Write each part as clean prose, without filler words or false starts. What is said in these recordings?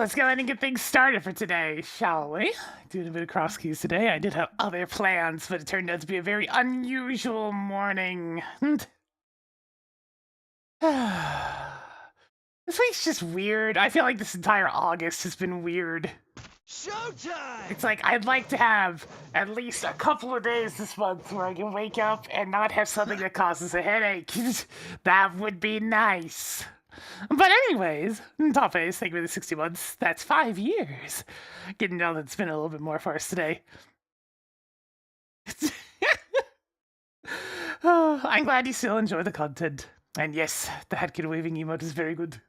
let's go ahead and get things started for today, shall we? Doing a bit of cross keys today. I did have other plans, but it turned out to be a very unusual morning. This week's just weird. I feel like this entire August has been weird. Showtime! It's like I'd like to have at least a couple of days this month where I can wake up and not have something that causes a headache. That would be nice. But anyways, top ace, thank you for the 60 months. That's 5 years. Getting down that's been a little bit more for us today. Oh, I'm glad you still enjoy the content. And yes, the hat kid waving emote is very good.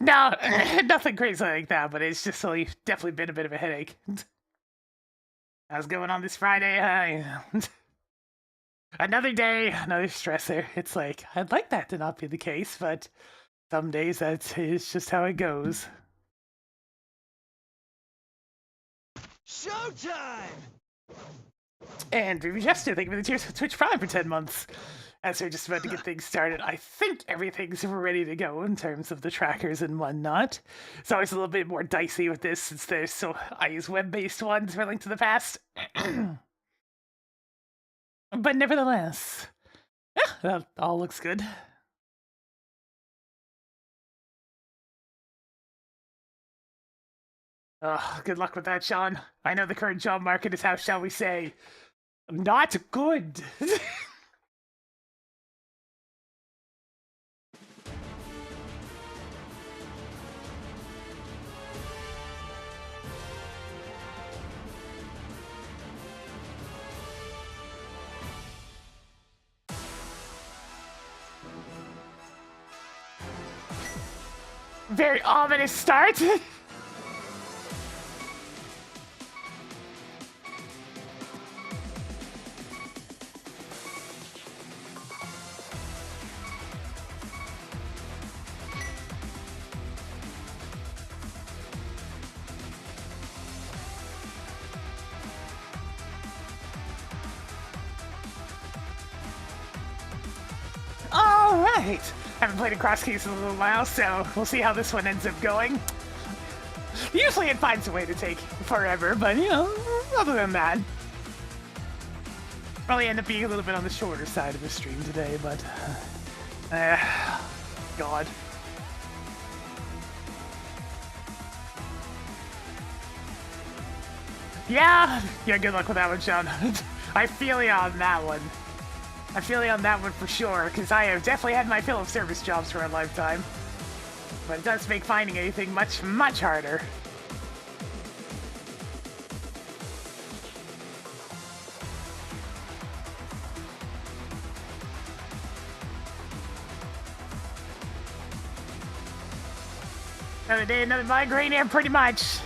No, nothing crazy like that, but it's just definitely been a bit of a headache. How's going on this Friday? Another day, another stressor. It's like, I'd like that to not be the case, but some days that is just how it goes. Showtime! And Dreamy Jester, thank you for the cheers for Twitch Prime for 10 months. As we're just about to get things started, I think everything's ready to go in terms of the trackers and whatnot. It's always a little bit more dicey with this since I use web-based ones for Link to the Past. But nevertheless, yeah, that all looks good. Oh, good luck with that, Sean. I know the current job market is, how shall we say, not good. Very ominous start. All right. Haven't played a cross keys in a little while, so we'll see how this one ends up going. Usually it finds a way to take forever, but you know, other than that, probably end up being a little bit on the shorter side of the stream today, but God. Yeah, good luck with that one, Sean. I feel you on that one. I feel you on that one for sure, because I have definitely had my fill of service jobs for a lifetime. But it does make finding anything much, much harder. Another day, another migraine, and pretty much.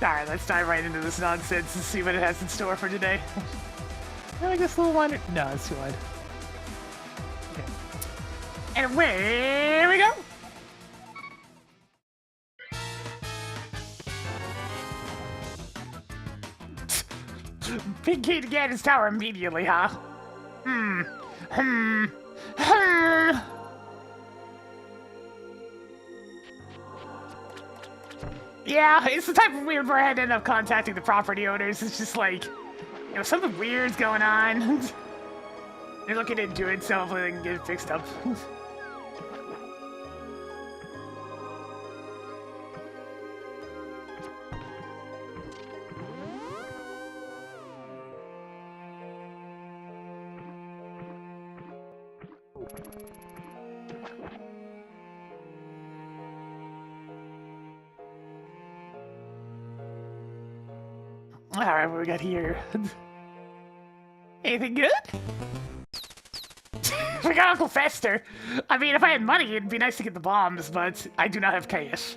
Alright, let's dive right into this nonsense and see what it has in store for today. I guess a little wider. No, it's too wide. Okay. And away we go! Big key to get his tower immediately, huh? Yeah, it's the type of weird where I had to end up contacting the property owners. It's just like, you know, something weird's going on. They're looking into it, so hopefully they can get it fixed up. Alright, what we got here? Anything good? We got Uncle Fester. I mean, if I had money, it'd be nice to get the bombs, but I do not have cash.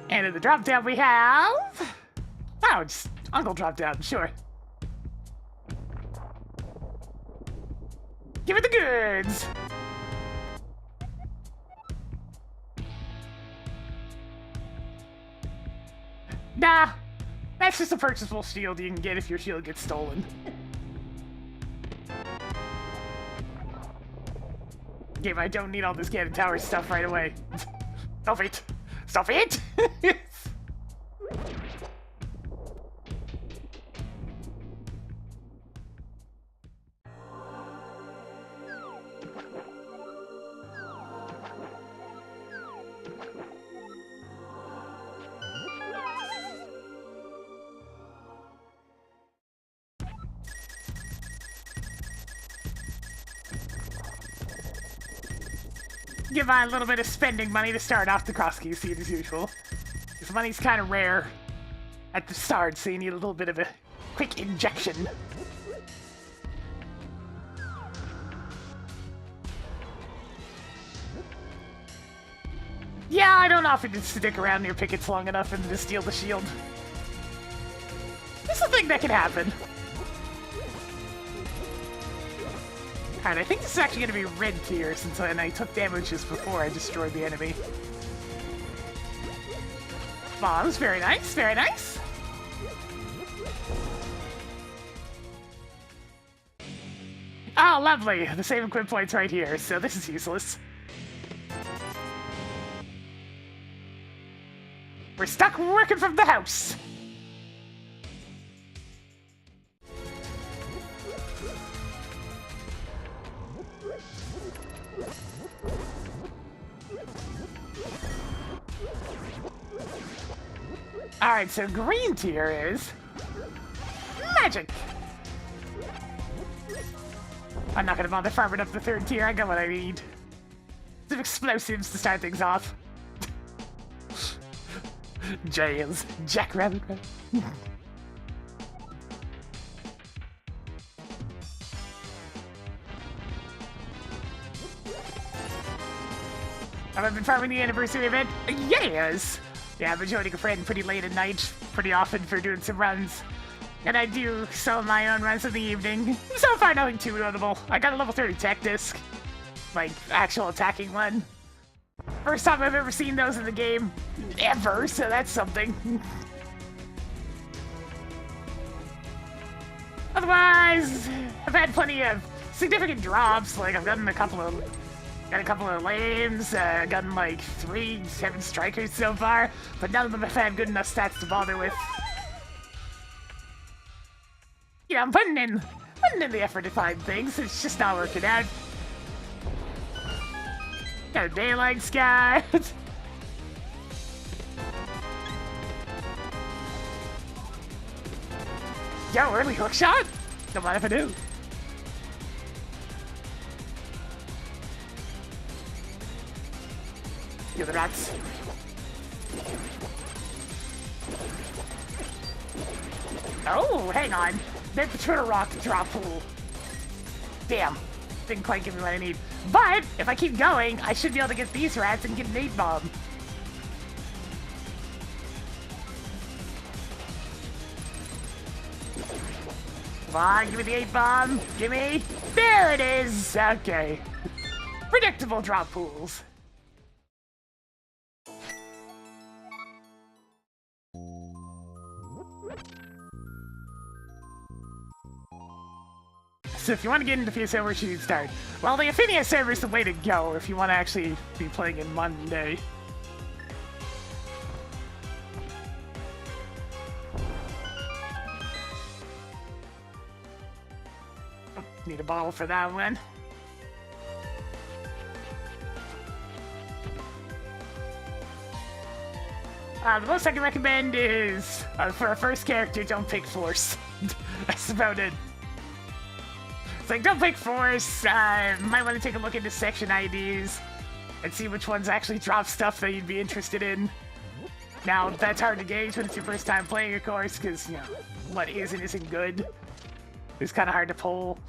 And in the drop down we have... Oh, just Uncle drop down, sure. Give it the goods! Nah, that's just a purchasable shield you can get if your shield gets stolen. Game, I don't need all this Cannon Tower stuff right away. Stop it! Stop it! Give I a little bit of spending money to start off the cross-key scene as usual. This money's kind of rare at the start, so you need a little bit of a quick injection. Yeah, I don't often just stick around near pickets long enough and to steal the shield. It's a thing that can happen. Alright, I think this is actually going to be red tier since I took damage just before I destroyed the enemy. Bombs, very nice, very nice. Oh, lovely. The same equip points right here, so this is useless. We're stuck working from the house. Alright, so green tier is magic. I'm not gonna bother farming up the third tier. I got what I need. Some explosives to start things off. Jails. Jackrabbit. Have I been farming the anniversary event? Yes! Yeah, I've been joining a friend pretty late at night, pretty often for doing some runs. And I do some of my own runs in the evening. So far, nothing too notable. I got a level 30 tech disc. Like, actual attacking one. First time I've ever seen those in the game. Ever, so that's something. Otherwise, I've had plenty of significant drops. Like, I've gotten a couple of lames, gotten like 7 strikers so far, but none of them have had good enough stats to bother with. Yeah, I'm putting in the effort to find things, it's just not working out. Got a daylight sky. Yo, early hook shot? Don't mind if I do. You the rats. Oh, hang on. There's the Twitter rock drop pool. Damn. Didn't quite give me what I need. But, if I keep going, I should be able to get these rats and get an 8-bomb. Come on, give me the 8-bomb. Give me. There it is. Okay. Predictable drop pools. So if you want to get into PSO, where should you start? Well, the Affinia server is the way to go if you want to actually be playing in Monday. Need a bottle for that one. The most I can recommend is, for a first character, don't pick Force. That's about it. It's like, don't pick Force, might want to take a look into section IDs and see which ones actually drop stuff that you'd be interested in. Now, that's hard to gauge when it's your first time playing, of course, because, you know, what is and isn't good is kind of hard to pull.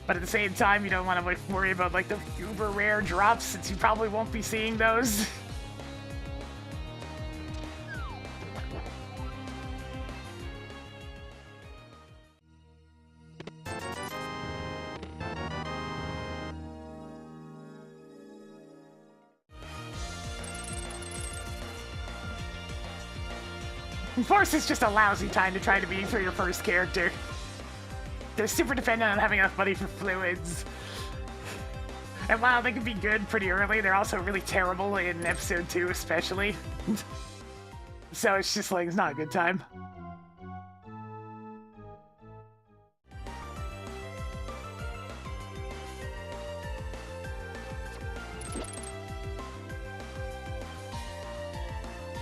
But at the same time, you don't want to like, worry about like the uber rare drops, since you probably won't be seeing those. Force is just a lousy time to try to be for your first character. They're super dependent on having enough money for fluids. And while they can be good pretty early, they're also really terrible in episode 2 especially. So it's just like, it's not a good time.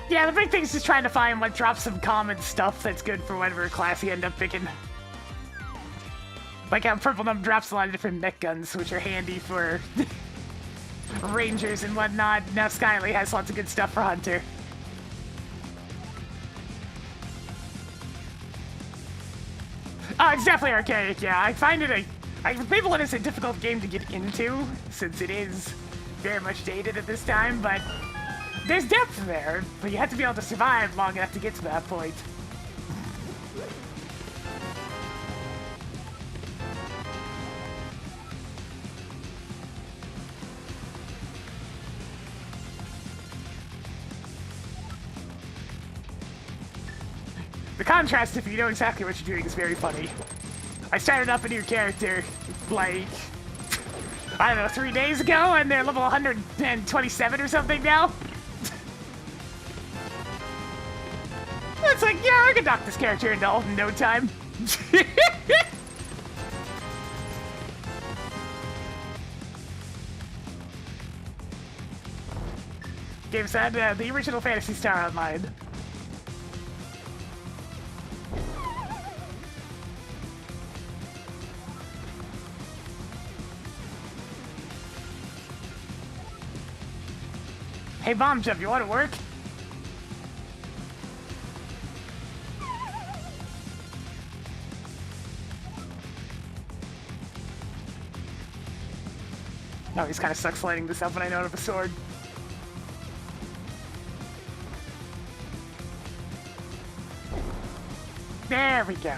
Yeah, the big thing is just trying to find what drops some common stuff that's good for whatever class you end up picking. Like how Purple Numb drops a lot of different mech guns, which are handy for rangers and whatnot. Now Skyly has lots of good stuff for Hunter. Oh, it's definitely archaic, yeah. I find it people it is a difficult game to get into, since it is very much dated at this time, but there's depth there, but you have to be able to survive long enough to get to that point. The contrast, if you know exactly what you're doing, is very funny. I started up a new character, like, I don't know, 3 days ago, and they're level 127 or something now. It's like, yeah, I can knock this character into ult in no time. Game said, the original Phantasy Star Online. Hey, Bomb Jump, you want to work? No, he's kind of sucks lighting this up when I don't have a sword. There we go.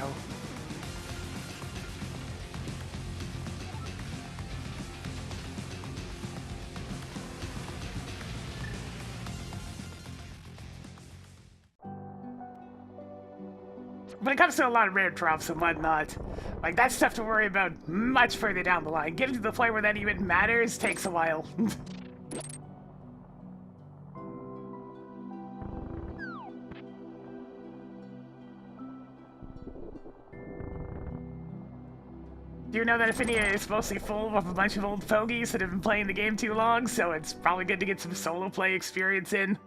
When it comes to a lot of rare drops and whatnot, like, that's stuff to worry about much further down the line. Getting to the point where that even matters takes a while. Do you know that Affinia is mostly full of a bunch of old fogies that have been playing the game too long, so it's probably good to get some solo play experience in?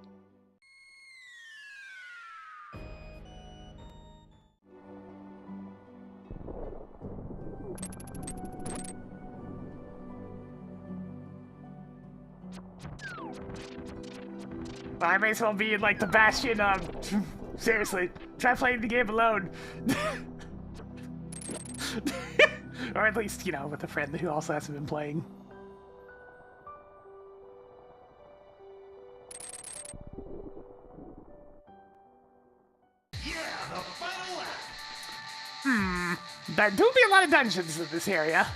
I may as well be like the bastion of... Seriously, try playing the game alone. Or at least, you know, with a friend who also hasn't been playing. Yeah, the final act. There do be a lot of dungeons in this area.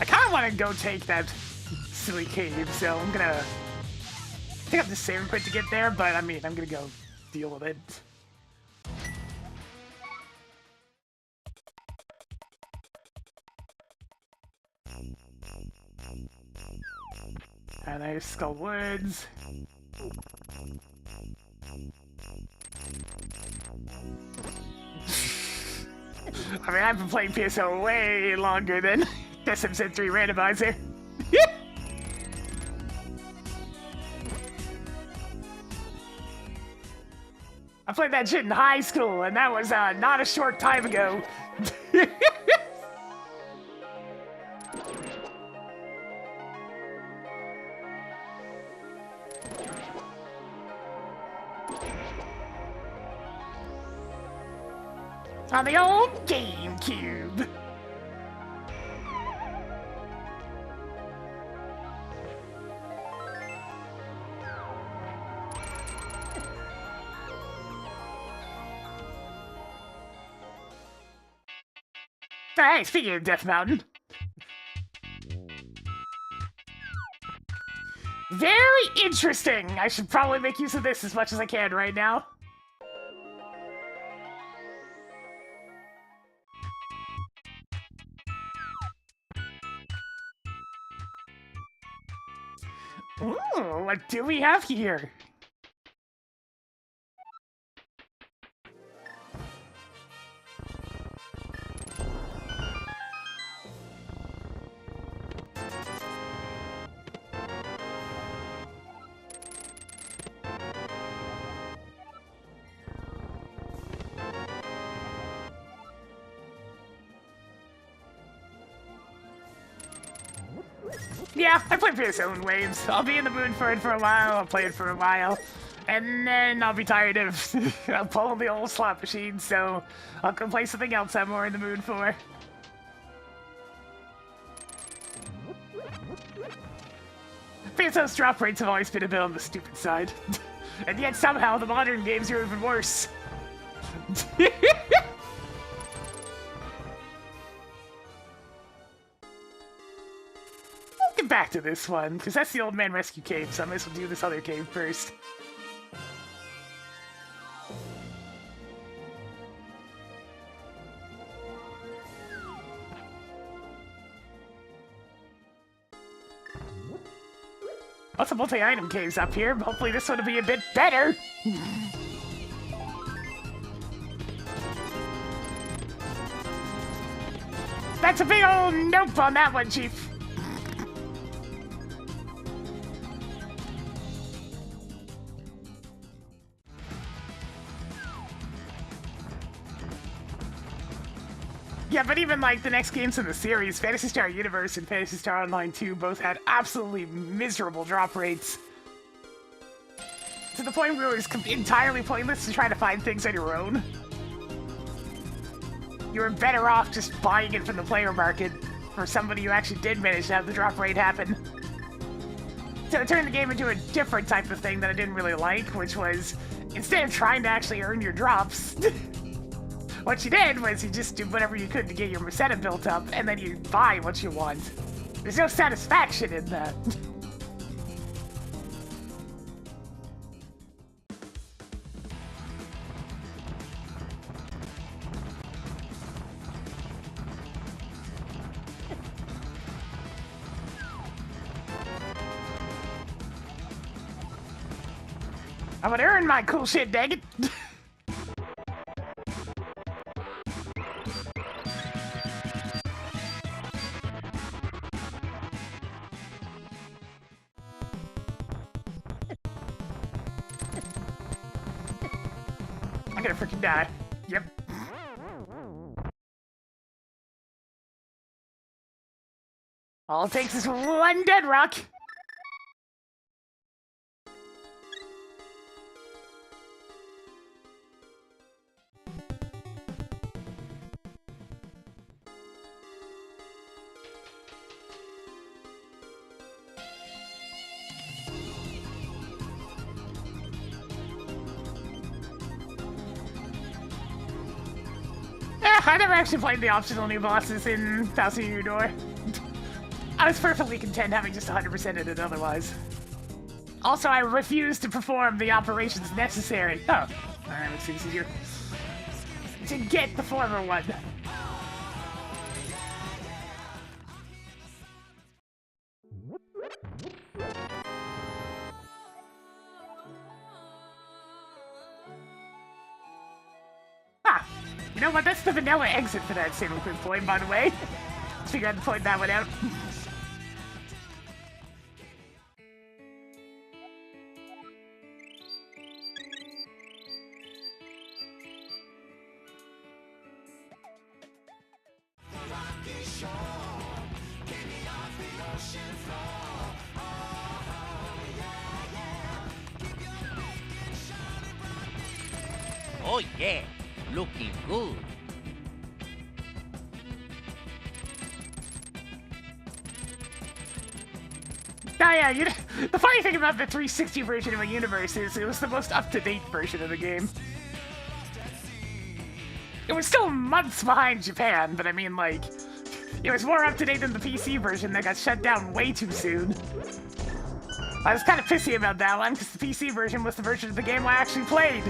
I kind of want to go take that silly cave, so I'm gonna pick up the save point to get there, but I mean, I'm gonna go deal with it. And there's Skull Woods. I mean, I've been playing PSO way longer than SMZ3 Randomizer. I played that shit in high school, and that was not a short time ago. On the old GameCube. Hey, speaking of Death Mountain. Very interesting! I should probably make use of this as much as I can right now. Ooh, what do we have here? Yeah, I play for its own waves. I'll be in the mood for it for a while, I'll play it for a while, and then I'll be tired of pulling the old slot machine, so I'll go play something else I'm more in the mood for. Phantom's drop rates have always been a bit on the stupid side. And yet somehow the modern games are even worse. Get back to this one, because that's the Old Man Rescue Cave, so I might as well do this other cave first. Lots of multi-item caves up here, but hopefully this one will be a bit better! That's a big old nope on that one, Chief! Yeah, but even like the next games in the series, Phantasy Star Universe and Phantasy Star Online 2 both had absolutely miserable drop rates. To the point where it was entirely pointless to try to find things on your own. You were better off just buying it from the player market for somebody who actually did manage to have the drop rate happen. So it turned the game into a different type of thing that I didn't really like, which was, instead of trying to actually earn your drops, what you did was you just do whatever you could to get your Meseta built up, and then you buy what you want. There's no satisfaction in that. I'm gonna earn my cool shit, dang it! I'm gonna freaking die. Yep. All it takes is one dead rock. I never actually played the optional new bosses in Thousand Year Door. I was perfectly content having just 100% it otherwise. Also, I refused to perform the operations necessary. Oh, alright, let's see, this is easier. To get the former one. Ah, you know what? That's the vanilla exit for that Sailor Moon point, by the way. Let's figure out to point that one out. Oh yeah, looking good. Oh yeah, you know, the funny thing about the 360 version of a universe is it was the most up-to-date version of the game. It was still months behind Japan, but I mean, like, it was more up-to-date than the PC version that got shut down way too soon. I was kind of pissy about that one because the PC version was the version of the game I actually played.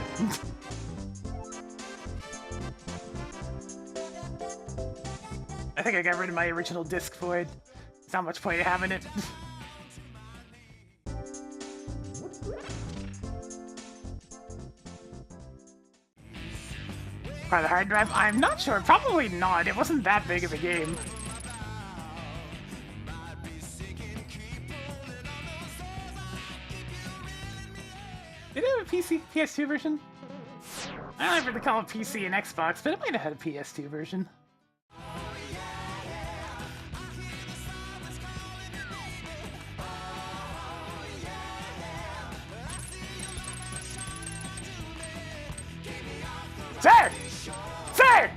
I think I got rid of my original disc for it. There's not much point in having it. Part of the hard drive? I'm not sure. Probably not. It wasn't that big of a game. Did it have a PC, PS2 version? I don't really call it PC and Xbox, but it might have had a PS2 version. Sir! Sir!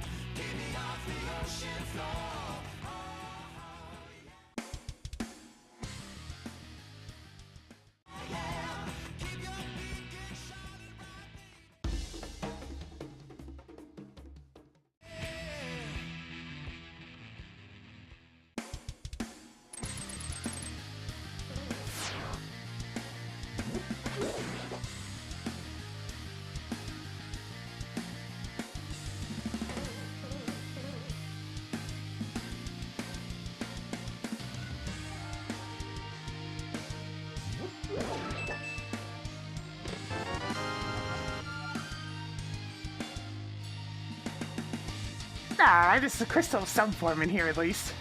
Nah, this is a crystal of some form in here at least.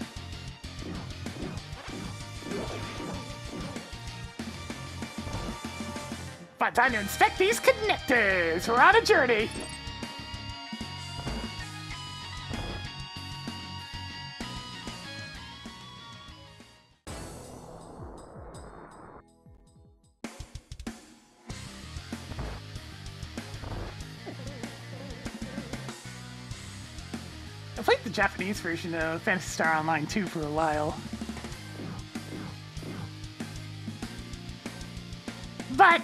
But time to inspect these connectors! We're on a journey! I played the Japanese version of Phantasy Star Online 2 for a while. But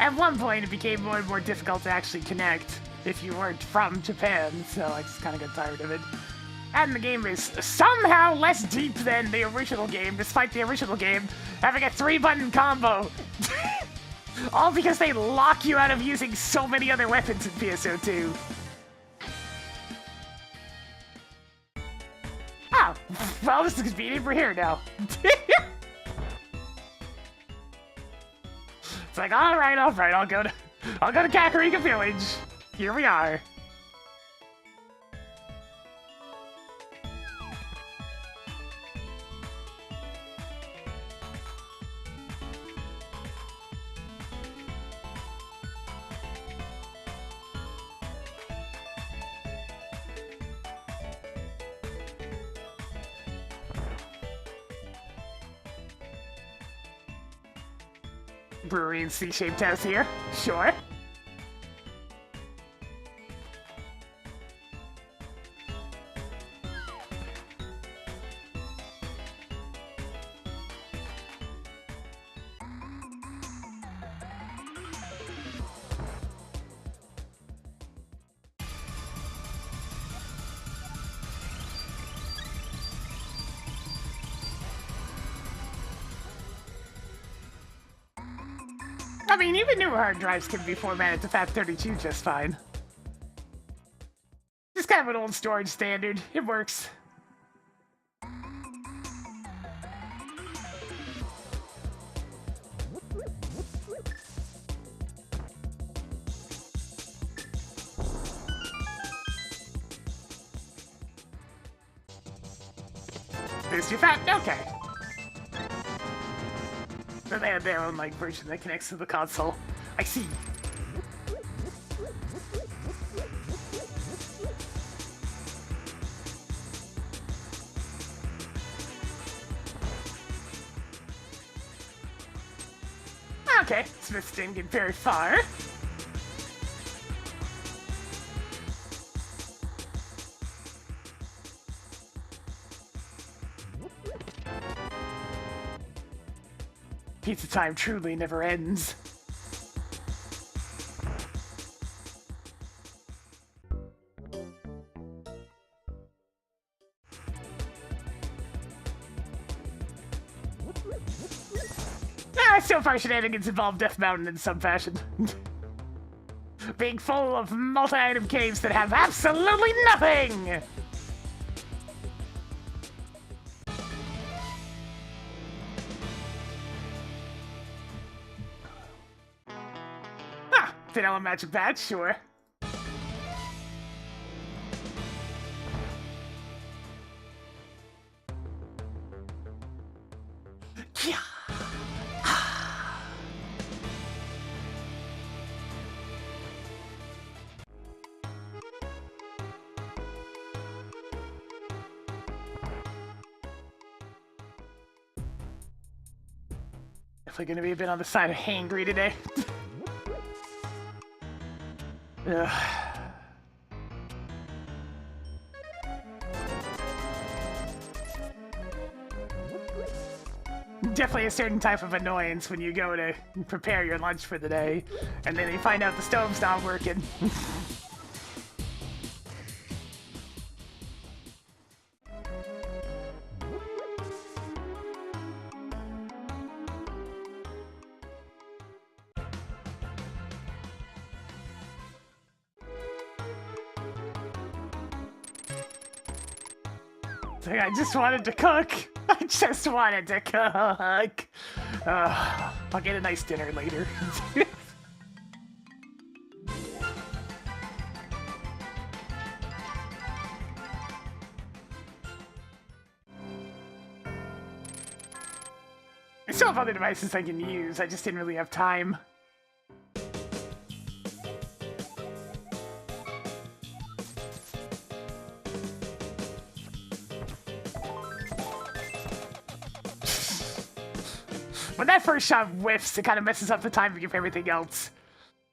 at one point it became more and more difficult to actually connect if you weren't from Japan, so I just kind of got tired of it. And the game is somehow less deep than the original game, despite the original game having a 3-button combo. All because they lock you out of using so many other weapons in PSO2. Oh, well, this is convenient. We're here now. It's like, all right, I'll go to Kakarika Village. Here we are. Brewery and C-shaped house here. Sure. I mean, even newer hard drives can be formatted to FAT32 just fine. Just kind of an old storage standard. It works. Boost your fat? Okay. So they have their own, like, version that connects to the console. I see. Okay, Smith didn't get very far. Pizza time truly never ends. So far shenanigans involve Death Mountain in some fashion. Being full of multi-item caves that have absolutely nothing! Vanilla magic badge, sure. Definitely gonna be a bit on the side of hangry today. Ugh. Definitely a certain type of annoyance when you go to prepare your lunch for the day, and then you find out the stove's not working. I just wanted to cook. I just wanted to cook. I'll get a nice dinner later. I still have other devices I can use. I just didn't really have time. When that first shot whiffs, it kind of messes up the timing of everything else.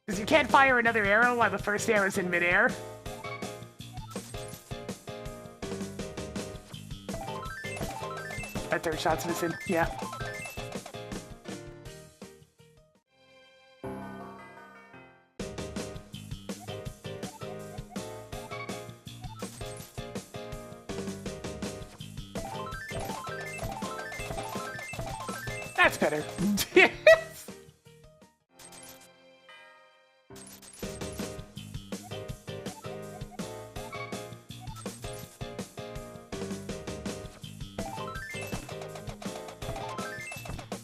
Because you can't fire another arrow while the first arrow's in midair. That third shot's missing, yeah. That's better.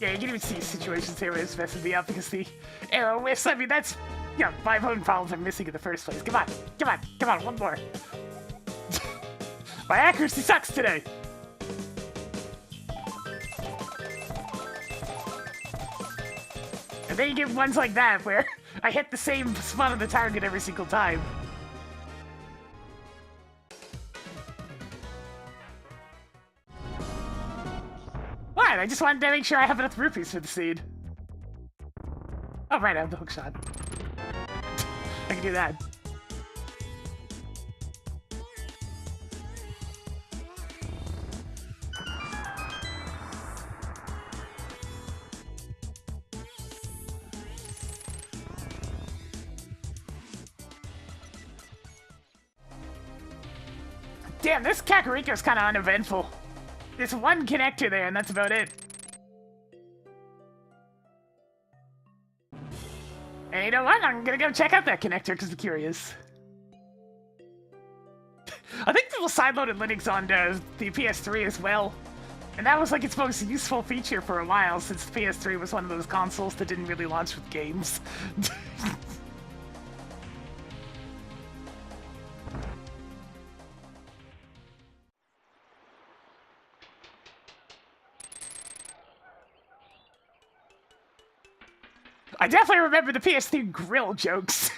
Yeah, you can even see situations here where it's messing me up because the arrow whiffs. I mean, that's, yeah, my own problems I'm missing in the first place. Come on, come on, come on, one more. My accuracy sucks today. And then you get ones like that where I hit the same spot on the target every single time. What? I just wanted to make sure I have enough rupees for the seed. Oh, right, I have the hook shot. I can do that. Damn, this Kakariko's kind of uneventful. There's one connector there, and that's about it. And you know what? I'm gonna go check out that connector because I'm curious. I think people sideloaded Linux on the PS3 as well. And that was like its most useful feature for a while, since the PS3 was one of those consoles that didn't really launch with games. I definitely remember the PS3 grill jokes.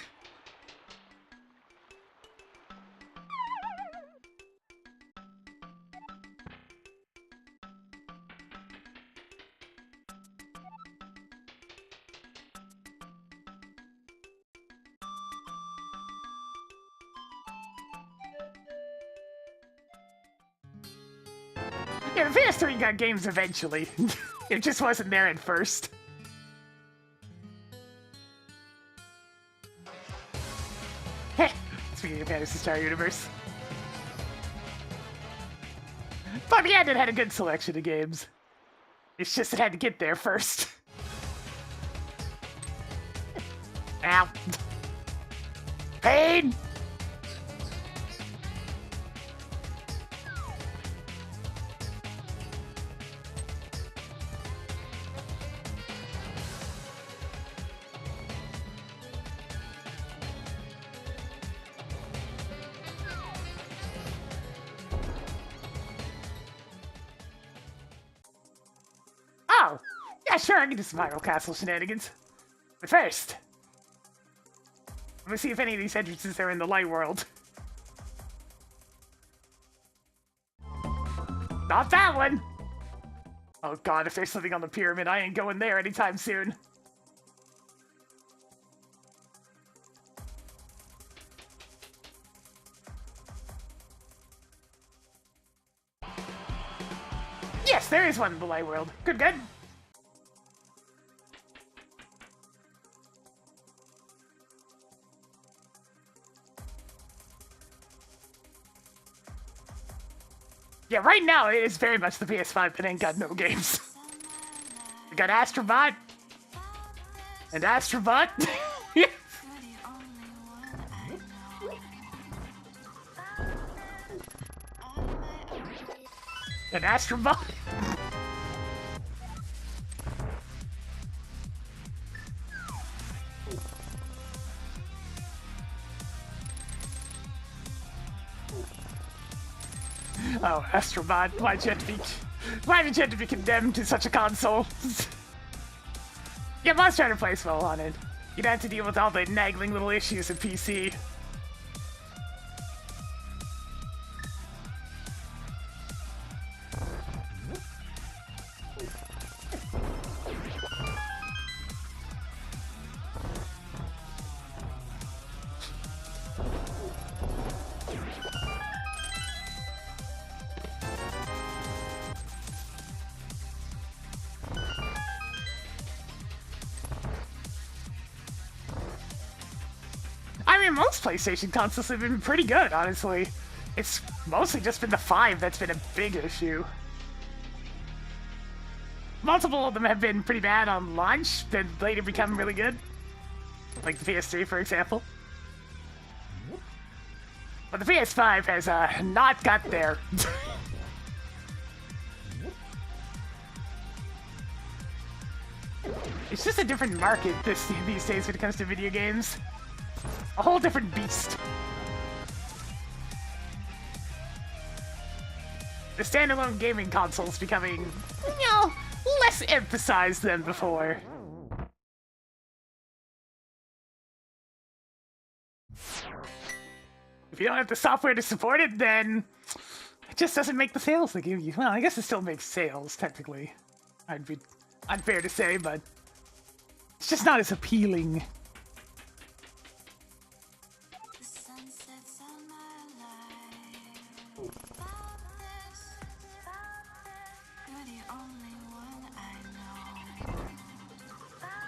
Yeah, the PS3 got games eventually. It just wasn't there at first. Speaking of Fantasy Star Universe. But yeah, it had a good selection of games. It's just it had to get there first. Ow. Pain! Oh! Yeah, sure, I can do some Hyrule Castle shenanigans. But first, let me see if any of these entrances are in the light world. Not that one! Oh god, if there's something on the pyramid, I ain't going there anytime soon. Yes, there is one in the light world. Good, good. Yeah, right now it is very much the PS5 that ain't got no games. We got Astrobot. And Astrobot. And Astrobot. Oh, Astrobot, why did you have to be condemned to such a console? Yeah, Monster Hunter plays well on it. You'd have to deal with all the nagging little issues of PC. I mean, most PlayStation consoles have been pretty good, honestly. It's mostly just been the 5 that's been a big issue. Multiple of them have been pretty bad on launch, then later become really good. Like the PS3, for example. But the PS5 has not got there. It's just a different market these days when it comes to video games. A whole different beast. The standalone gaming console's becoming, you know, less emphasized than before. If you don't have the software to support it, then it just doesn't make the sales they give you. Well, I guess it still makes sales, technically. I'd be unfair to say, but it's just not as appealing.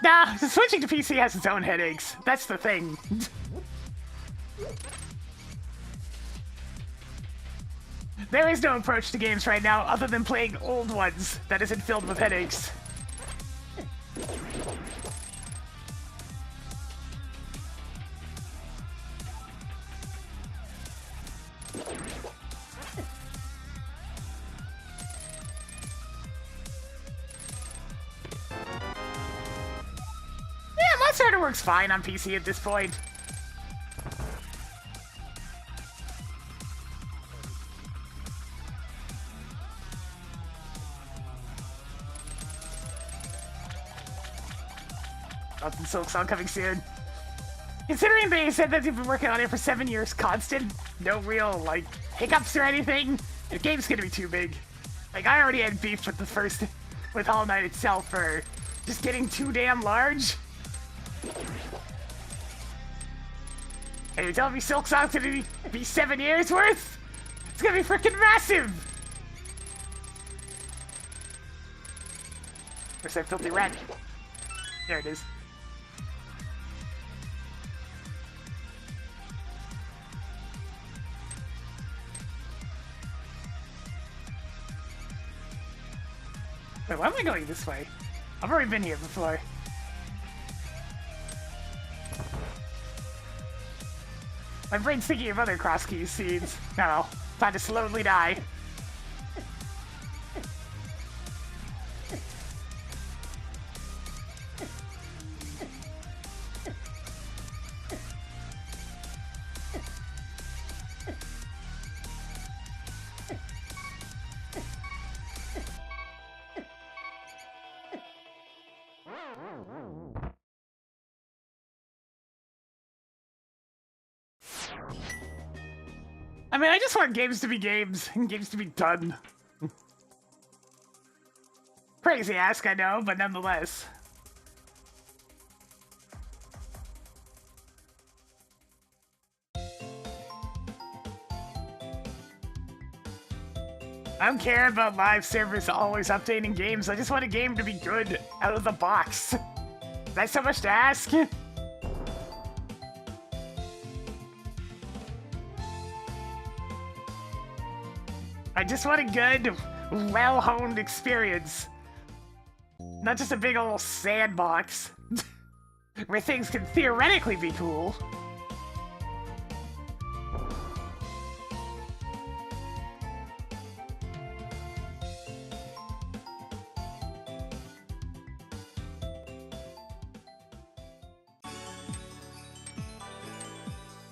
Nah, switching to PC has its own headaches. That's the thing. There is no approach to games right now other than playing old ones that isn't filled with headaches. Monster Hunter works fine on PC at this point. Nothing Silksong coming soon. Considering they said that they've been working on it for 7 years constant, no real, like, hiccups or anything, the game's gonna be too big. Like, I already had beef with with Hollow Knight itself for just getting too damn large. And you're telling me Silksong's gonna be 7 years worth? It's gonna be freaking massive! Where's that filthy rat? There it is. Wait, why am I going this way? I've already been here before. My brain's thinking of other cross-key scenes. No, time to slowly die. I mean, I just want games to be games, and games to be done. Crazy ask, I know, but nonetheless. I don't care about live servers always updating games, I just want a game to be good out of the box. Is that so much to ask? I just want a good, well-honed experience. Not just a big old sandbox where things can theoretically be cool.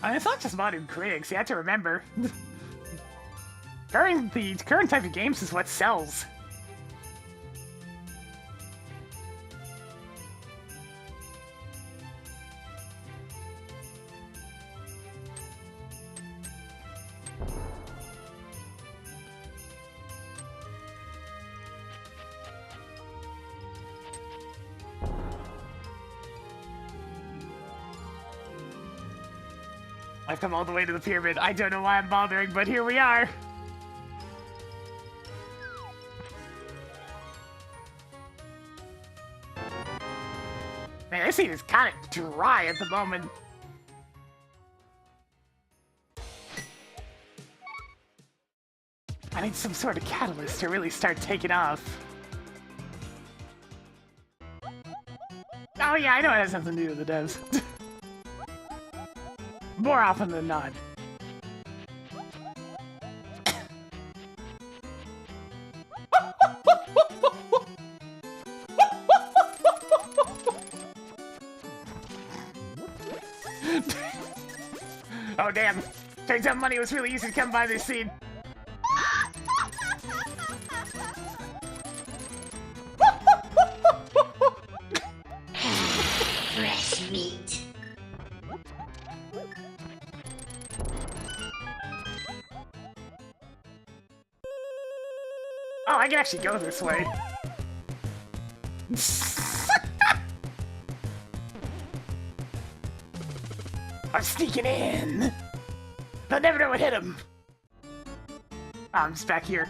I mean, it's not just modern critics, you have to remember. The current type of games is what sells. I've come all the way to the pyramid. I don't know why I'm bothering, but here we are. Man, this scene is kind of dry at the moment. I need some sort of catalyst to really start taking off. Oh yeah, I know it has something to do with the devs. More often than not. Oh damn. Turns out money was really easy to come by this scene. Fresh meat. Oh, I can actually go this way. I'm sneaking in. They'll never know what hit him. Oh, I'm just back here.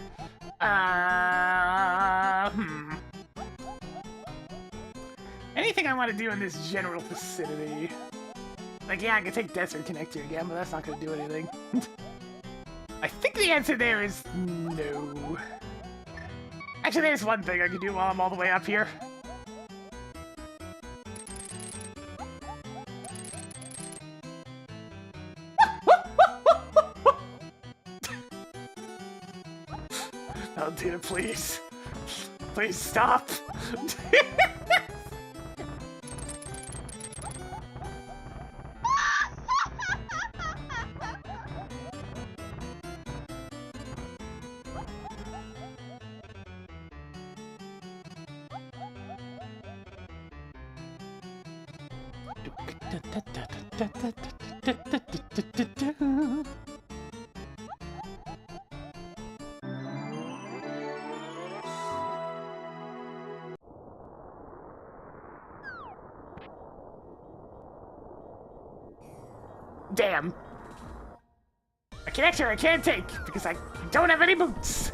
Anything I want to do in this general vicinity? Like, yeah, I can take Desert Connector again, but that's not going to do anything. I think the answer there is no. Actually, there's one thing I can do while I'm all the way up here. Oh, Tina, please. Please stop. Damn. A connector I can't take because I don't have any boots.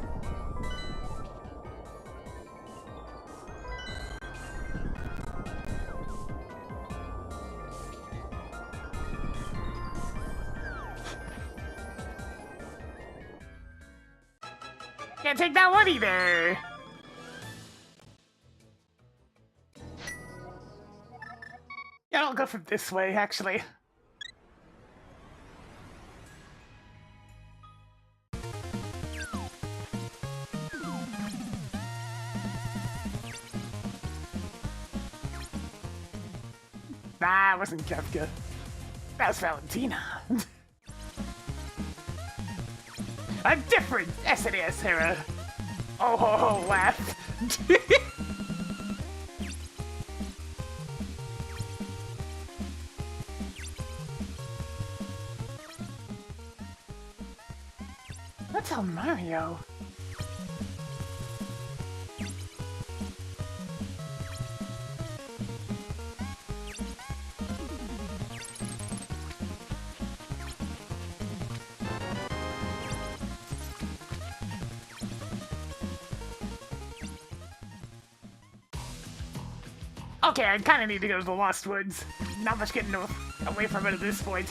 Can't take that one either. Yeah, I'll go from this way, actually. Nah, it wasn't Kefka. That was Valentina. A different SNES era. Oh, ho, ho, laugh. Let's tell Mario. Okay, I kind of need to go to the Lost Woods. Not much getting away from it at this point.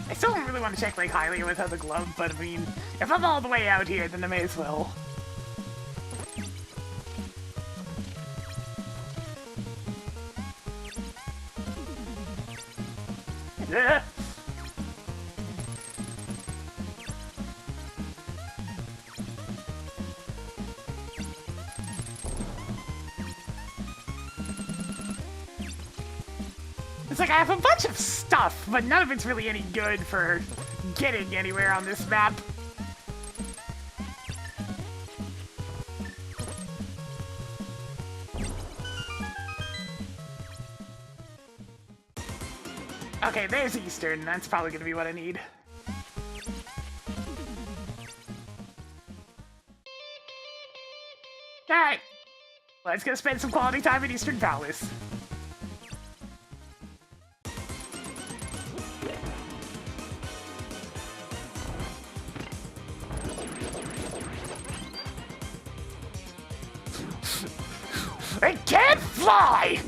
I still don't really want to check like Hylia without the glove, but I mean, if I'm all the way out here, then I may as well. Yeah. It's like I have a bunch of stuff, but none of it's really any good for getting anywhere on this map. Okay, there's Eastern. That's probably gonna be what I need. Alright. Let's go spend some quality time at Eastern Palace. It can't fly!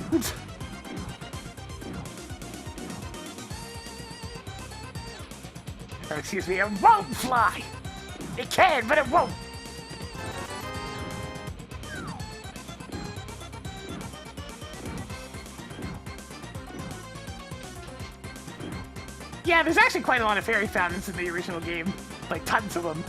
Or excuse me, it won't fly! It can, but it won't! Yeah, there's actually quite a lot of fairy fountains in the original game. Like, tons of them.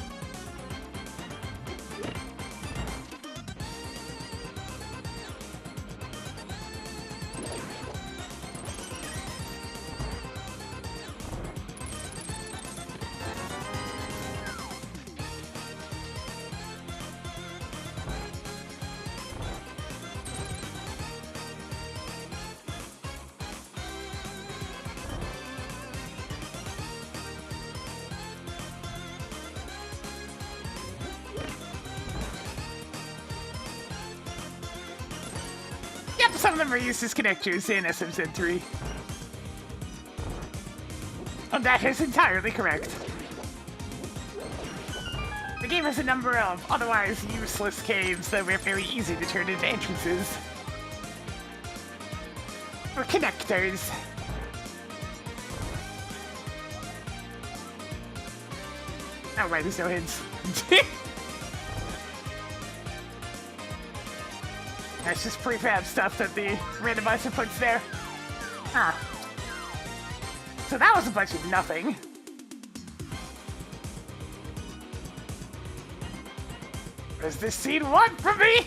Yep, some of them are used as connectors in SMZ 3. And that is entirely correct. The game has a number of otherwise useless caves that were very easy to turn into entrances. Or connectors. Oh right, there's no hints. That's just prefab stuff that the randomizer puts there. Huh. So that was a bunch of nothing. What does this scene want from me?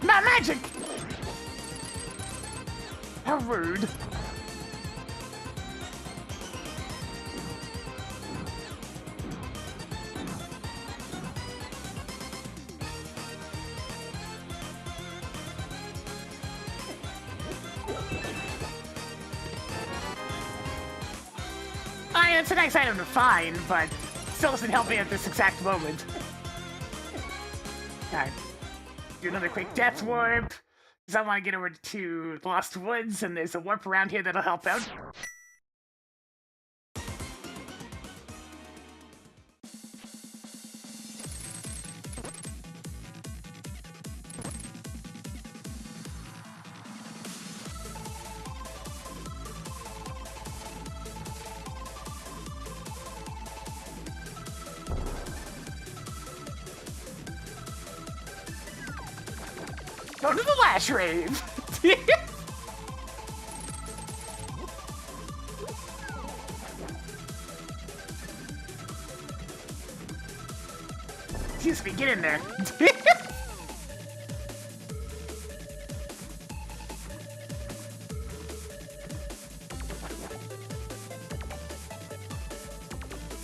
Not magic! How rude. I mean, it's a nice item to find, but still doesn't help me at this exact moment. Alright. Do another quick death warp, because I want to get over to Lost Woods, and there's a warp around here that'll help out. Go to the Lash Rave. Excuse me, get in there.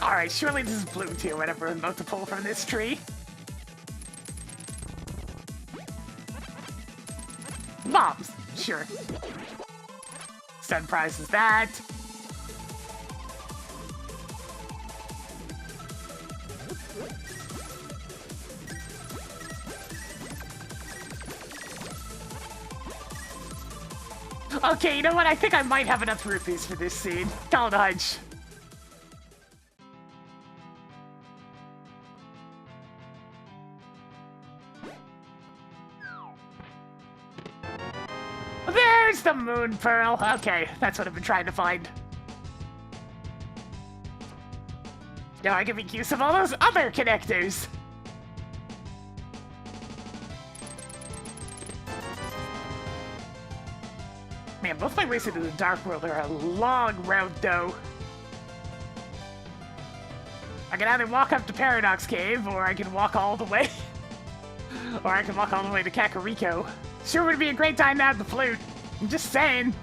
Alright, surely this is blue too, whatever I'm about to pull from this tree. Bombs, sure. Stun prize is that. Okay, you know what? I think I might have enough rupees for this scene. Call it a hunch. There's the moon pearl. Okay, that's what I've been trying to find. Now I can make use of all those other connectors. Man, both my ways into the Dark World are a long route, though. I can either walk up to Paradox Cave, or I can walk all the way. Or I can walk all the way to Kakariko. Sure would be a great time to have the flute. I'm just saying.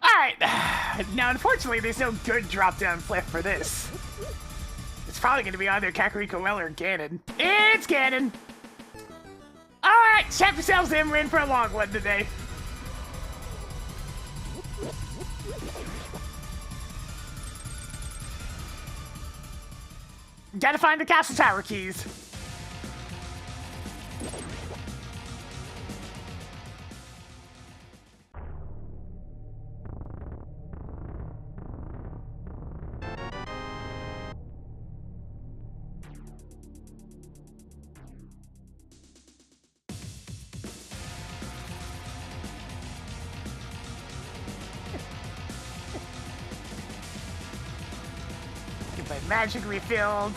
Alright, now unfortunately there's no good drop-down flip for this. It's probably going to be either Kakariko Well or Ganon. It's Ganon! Alright, strap yourselves in, we're in for a long one today. Gotta find the castle tower keys. Get my magic refilled.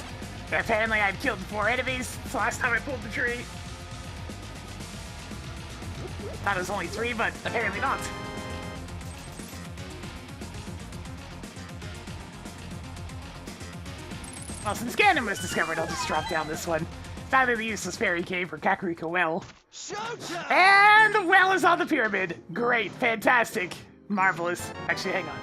Apparently I'd killed 4 enemies the last time I pulled the tree. Thought it was only 3, but apparently not. Well, since Ganon was discovered, I'll just drop down this one. It's either the useless fairy cave or Kakariko Well. Showtime! And the well is on the pyramid. Great, fantastic, marvelous. Actually, hang on.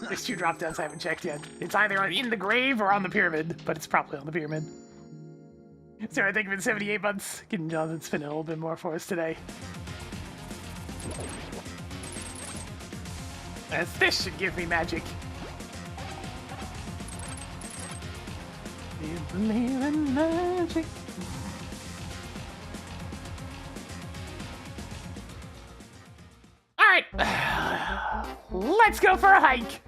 There's 2 drop downs I haven't checked yet. It's either in the grave or on the pyramid, but it's probably on the pyramid. So I think it's been 78 months. Getting Jonathan spinning a little bit more for us today. As this should give me magic. Do you believe in magic? Alright, let's go for a hike.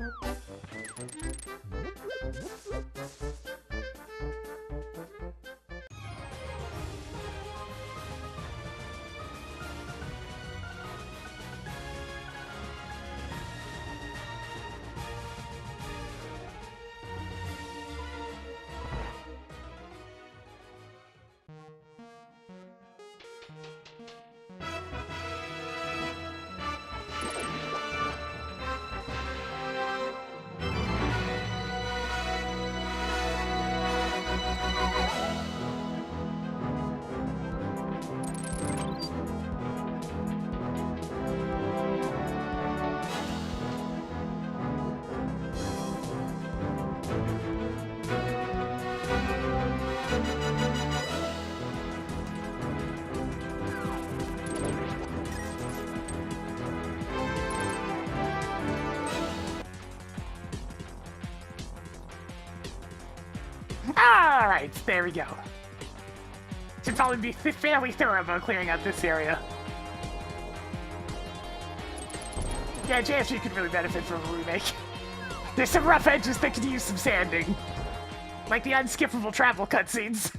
Alright, there we go. Should probably be fairly thorough about clearing out this area. Yeah, JSG could really benefit from a remake. There's some rough edges that could use some sanding. Like the unskippable travel cutscenes.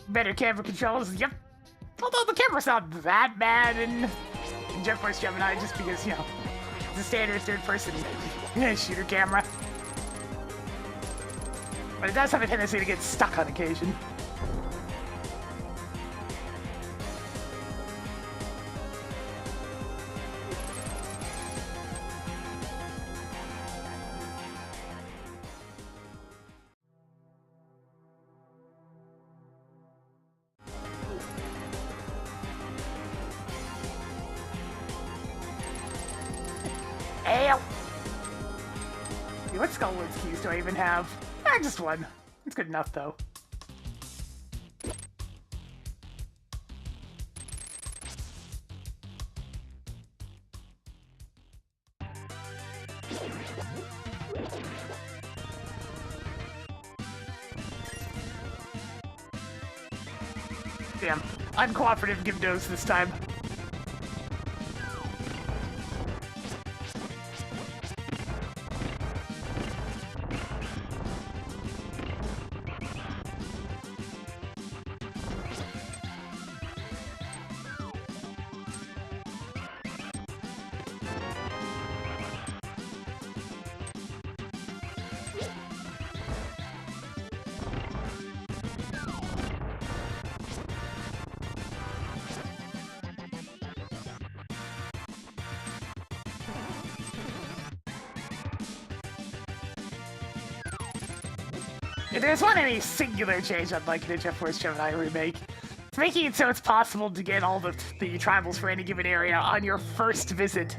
Better camera controls, yep. Although the camera's not that bad in Jet Force Gemini, just because, you know, it's a standard third-person shooter camera. But it does have a tendency to get stuck on occasion. Hey, what Skullwood's keys do I even have? Just one. It's good enough, though. Damn. Uncooperative Gimdos this time. If there's one any singular change I'd like in the Jet Force Gemini remake, it's making it so it's possible to get all the tribals for any given area on your first visit.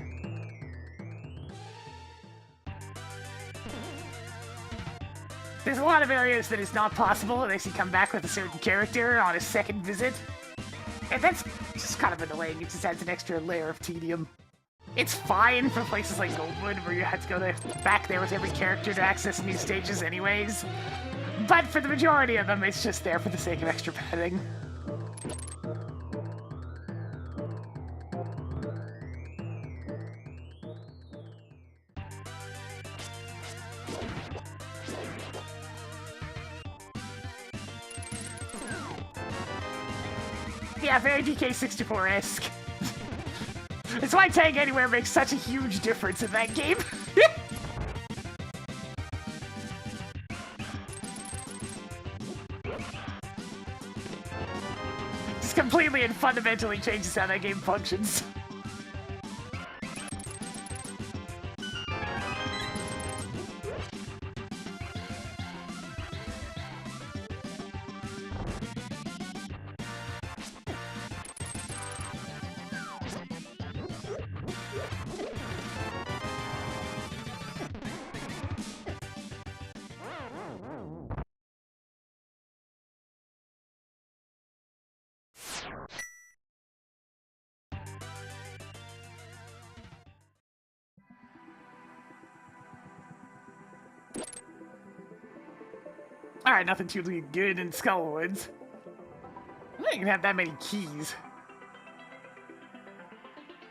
There's a lot of areas that it's not possible unless you come back with a certain character on a second visit. And that's just kind of annoying, it just adds an extra layer of tedium. It's fine for places like Goldwood where you have to go back there with every character to access new stages anyways. But for the majority of them, it's just there for the sake of extra padding. Yeah, very DK64-esque. It's why Tag Anywhere makes such a huge difference in that game. Just completely and fundamentally changes how that game functions. Alright, nothing too good in Skullwoods. I don't even have that many keys.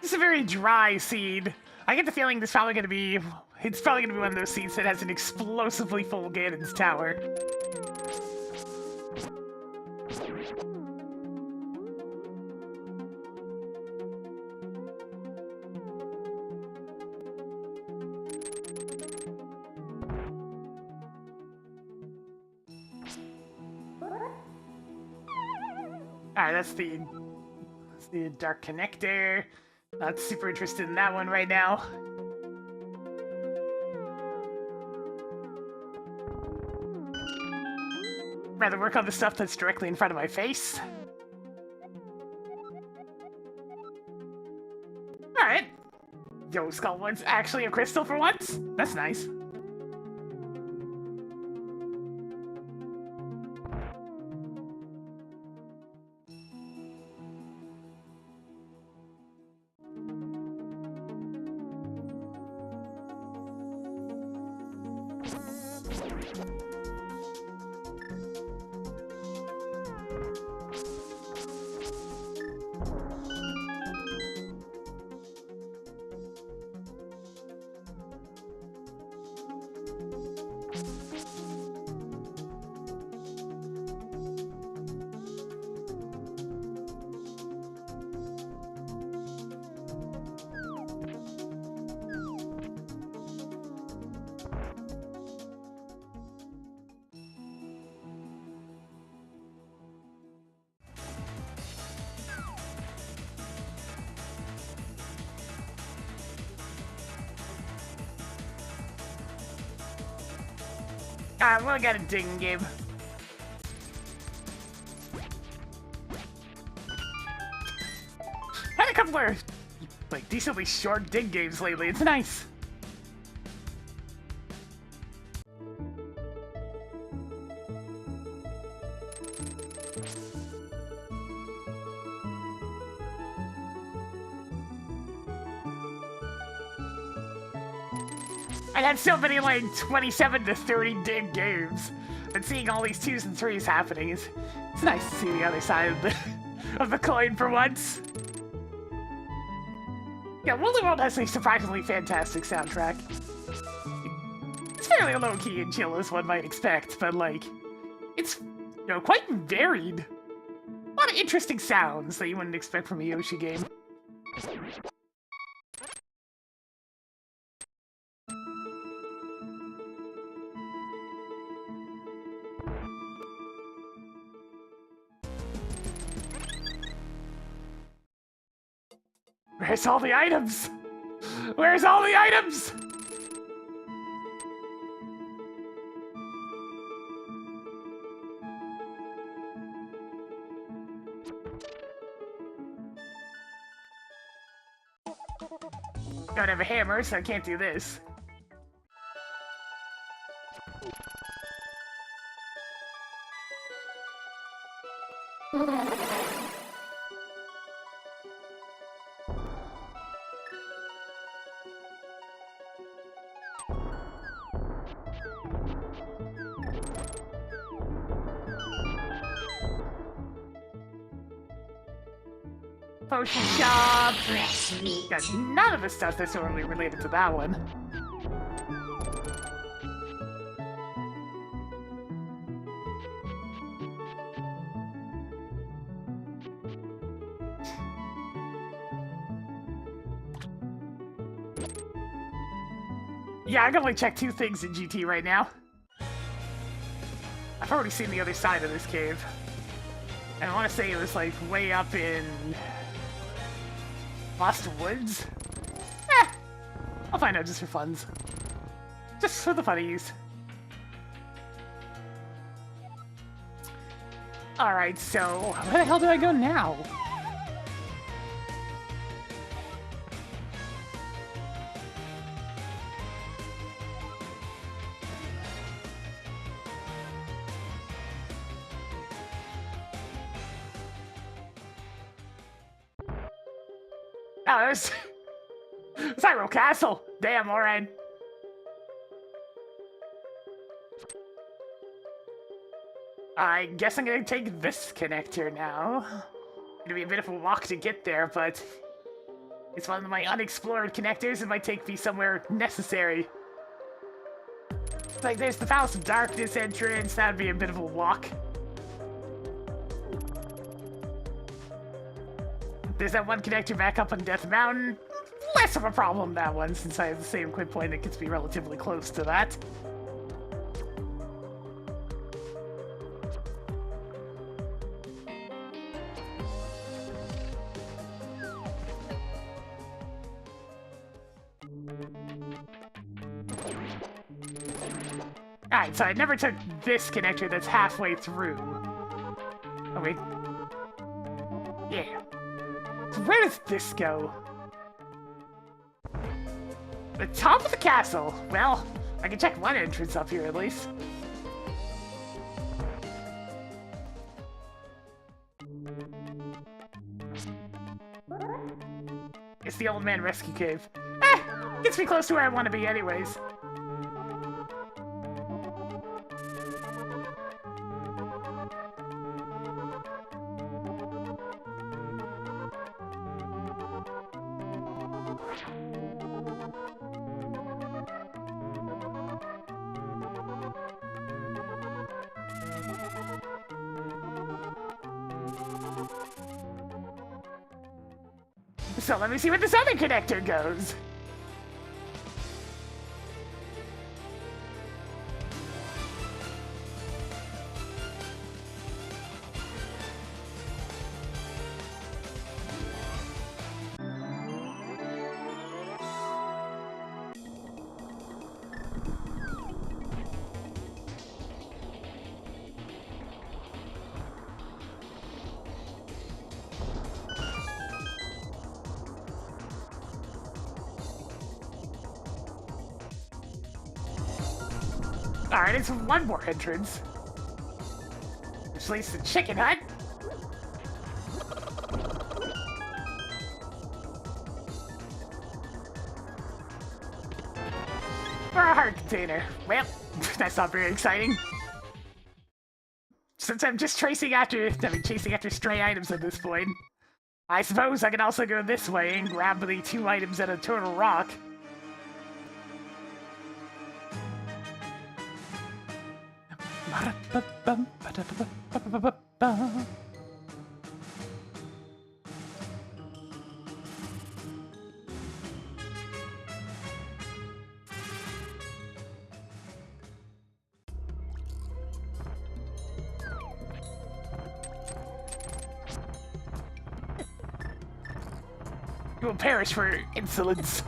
This is a very dry seed. I get the feeling it's probably gonna be one of those seeds that has an explosively full Ganon's Tower. Alright, that's the Dark Connector. Not super interested in that one right now. Rather work on the stuff that's directly in front of my face. Alright. Yo, Skullwood's actually a crystal for once? That's nice. Well, I got a ding game. Had a couple of, like, decently short dig games lately. It's nice. I'd had so many, like, 27 to 30 dig games. But seeing all these 2s and 3s happening it's nice to see the other side of the, of the coin for once. Yeah, Woolly World has a surprisingly fantastic soundtrack. It's fairly low-key and chill as one might expect, but, like, it's, you know, quite varied. A lot of interesting sounds that you wouldn't expect from a Yoshi game. Where's all the items? Where's all the items? Don't have a hammer, so I can't do this. Potion shop. Fresh meat. Got none of the stuff that's normally related to that one. Yeah, I can only check 2 things in GT right now. I've already seen the other side of this cave. And I want to say it was like way up in Lost Woods? I'll find out just for funs. Just for the funnies. Alright, so where the hell do I go now? Oh, there's Cyro Castle. Damn, alright. I guess I'm gonna take this connector now. It'll be a bit of a walk to get there, but it's one of my unexplored connectors. It might take me somewhere necessary. Like, there's the Palace of Darkness entrance. That'd be a bit of a walk. There's that one connector back up on Death Mountain. Less of a problem, that one, since I have the same quit point that gets me relatively close to that. Alright, so I never took this connector that's halfway through. Oh, wait. Yeah. So where does this go? The top of the castle. Well, I can check one entrance up here at least. It's the Old Man Rescue Cave. Gets me close to where I want to be anyways. So let me see where this other connector goes. Alright, it's one more entrance. Which leads to Chicken Hut. Or a heart container. Well, that's not very exciting. Since I'm just chasing after stray items at this point, I suppose I can also go this way and grab the 2 items and a turtle rock. You will perish for insolence.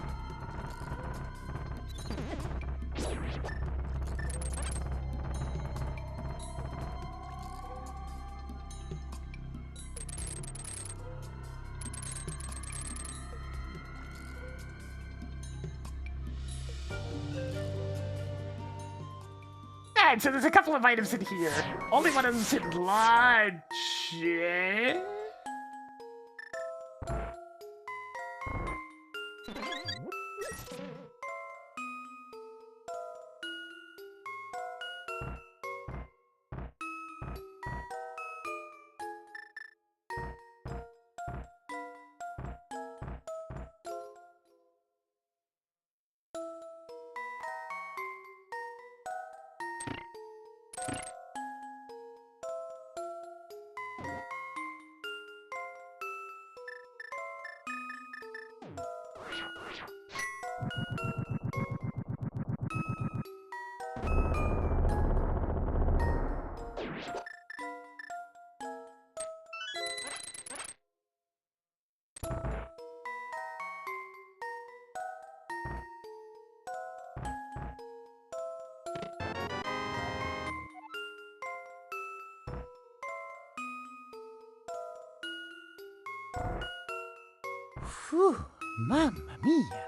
Alright, so there's a couple of items in here. Only one of them's in large. Whew, mamma mia.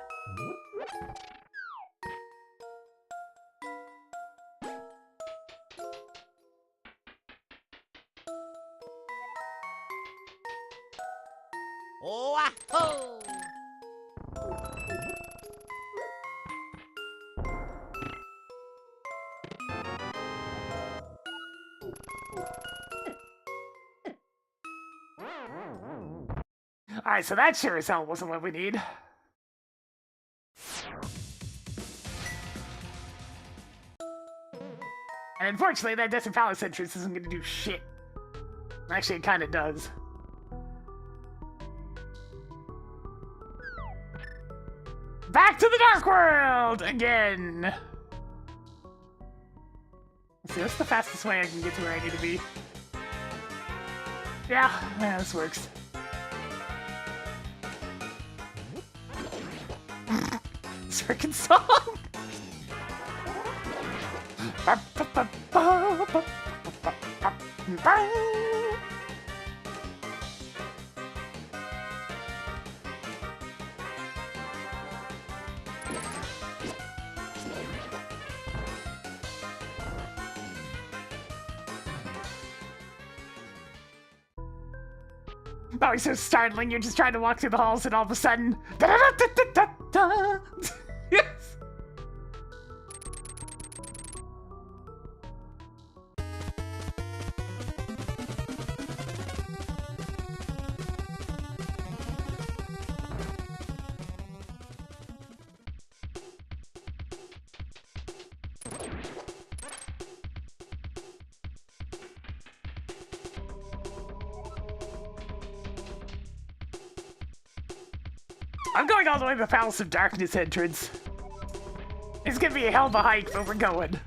Oh-ah-ho! Alright, so that sure as hell wasn't what we need. And unfortunately, that Desert Palace entrance isn't gonna do shit. Actually, it kinda does. Back to the Dark World! Again! Let's see, what's the fastest way I can get to where I need to be? Yeah, this works. This freaking song! Oh, he's so startling. You're just trying to walk through the halls and all of a sudden... Yes! I'm going all the way to the Palace of Darkness entrance. It's gonna be a hell of a hike, but we're going.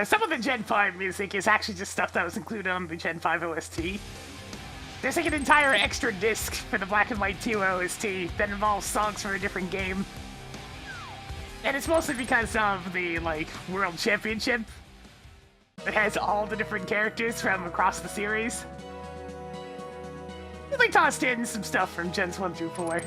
Some of the Gen 5 music is actually just stuff that was included on the Gen 5 OST. There's like an entire extra disc for the Black and White 2 OST that involves songs from a different game. And it's mostly because of the, like, World Championship. It has all the different characters from across the series. They tossed in some stuff from Gens 1 through 4.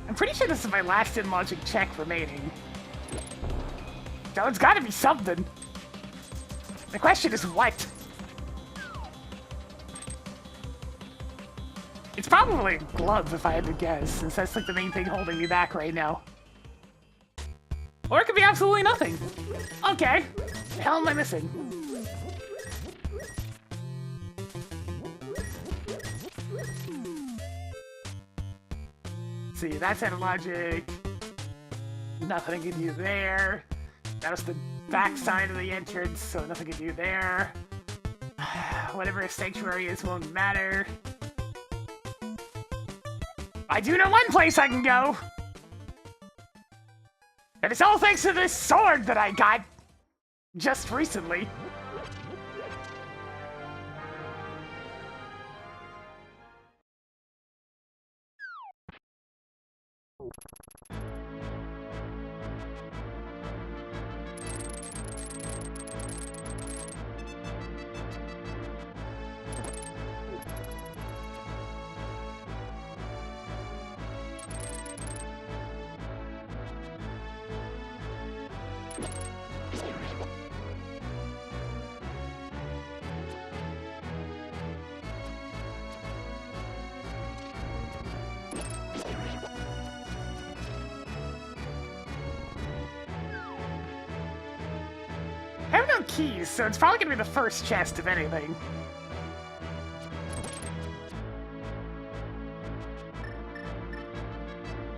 I'm pretty sure this is my last in-logic check remaining. So it's gotta be something. The question is what? It's probably a glove if I had to guess, since that's like the main thing holding me back right now. Or it could be absolutely nothing. Okay. The hell am I missing? See, that's out of logic. Nothing I can do there. That was the back side of the entrance, so nothing I can do there. Whatever a sanctuary is won't matter. I do know one place I can go! And it's all thanks to this sword that I got just recently. I have no keys, so it's probably gonna be the first chest, if anything.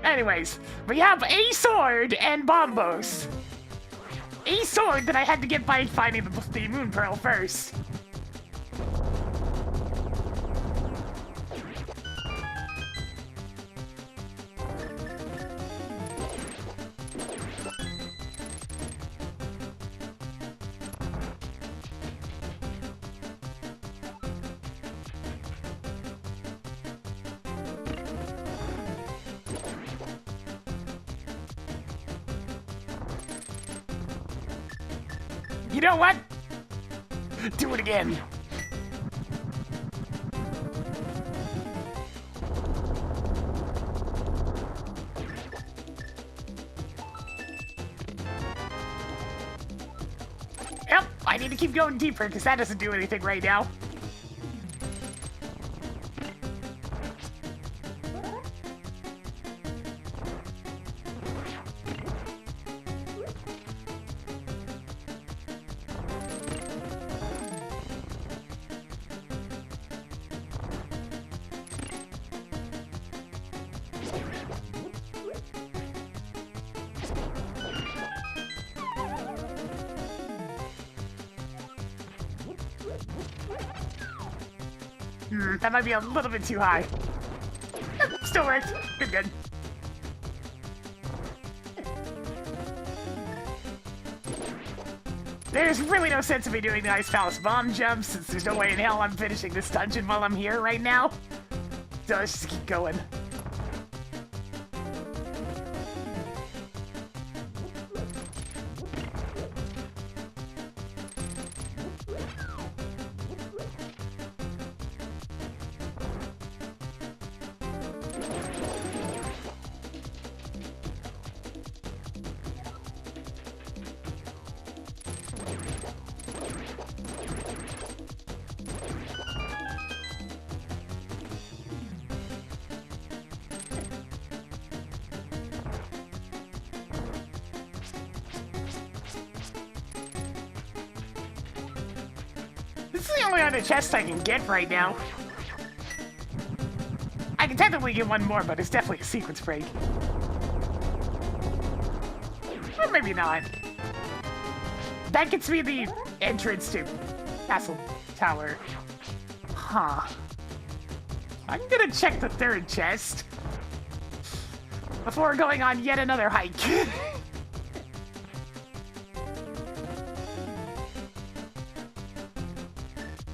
Anyways, we have a sword and bombos. A sword that I had to get by finding the moon pearl first. You know what? Do it again. Yep, I need to keep going deeper because that doesn't do anything right now. That might be a little bit too high. Still worked. Good, good. There's really no sense of me doing the Ice Palace bomb jump since there's no way in hell I'm finishing this dungeon while I'm here right now. So let's just keep going. This is the only other chest I can get right now. I can technically get one more, but it's definitely a sequence break. Or maybe not. That gets me the entrance to Castle Tower. Huh. I'm gonna check the third chest before going on yet another hike.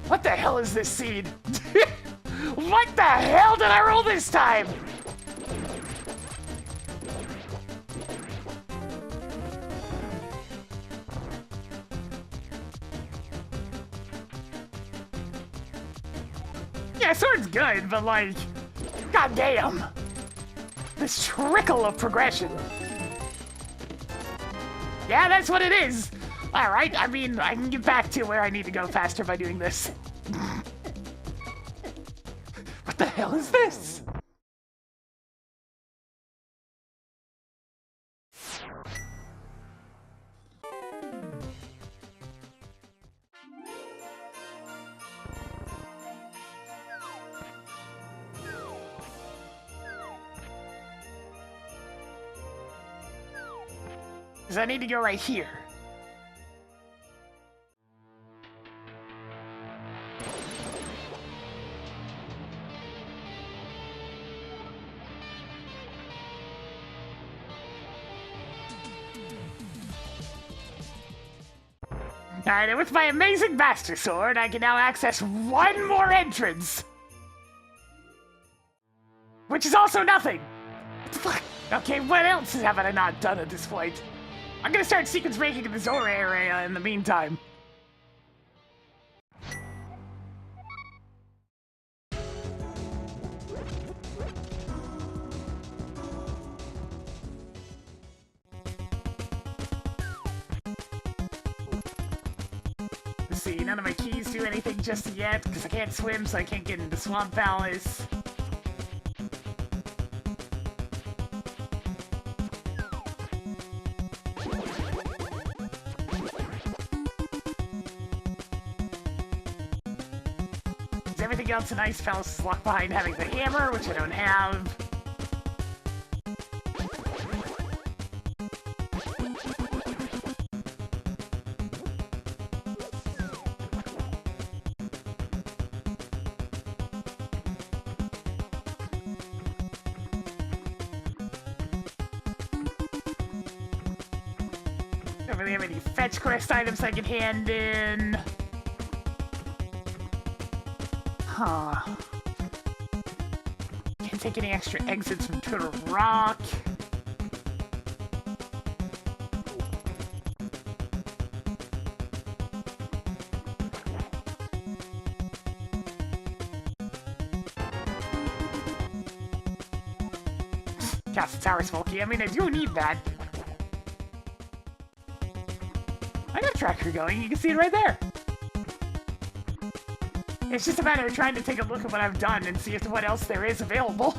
What the hell is this seed? What the hell did I roll this time? Yeah, sword's good, but like, goddamn, this trickle of progression. Yeah, that's what it is. All right, I mean, I can get back to where I need to go faster by doing this. What the hell is this? Because I need to go right here. Alright, and with my amazing Master Sword, I can now access one more entrance! Which is also nothing! What the fuck? Okay, what else haven't I not done at this point? I'm gonna start sequence breaking in the Zora area in the meantime. Let's see, none of my keys do anything just yet, because I can't swim, so I can't get into Swamp Palace. Everything else in Ice Palace is locked behind having the hammer, which I don't have. Don't really have any fetch quest items I can hand in. Huh. Can't take any extra exits from Turtle Rock. Castle Tower's bulky. I mean, I do need that. I got a tracker going. You can see it right there. It's just a matter of trying to take a look at what I've done and see if what else there is available.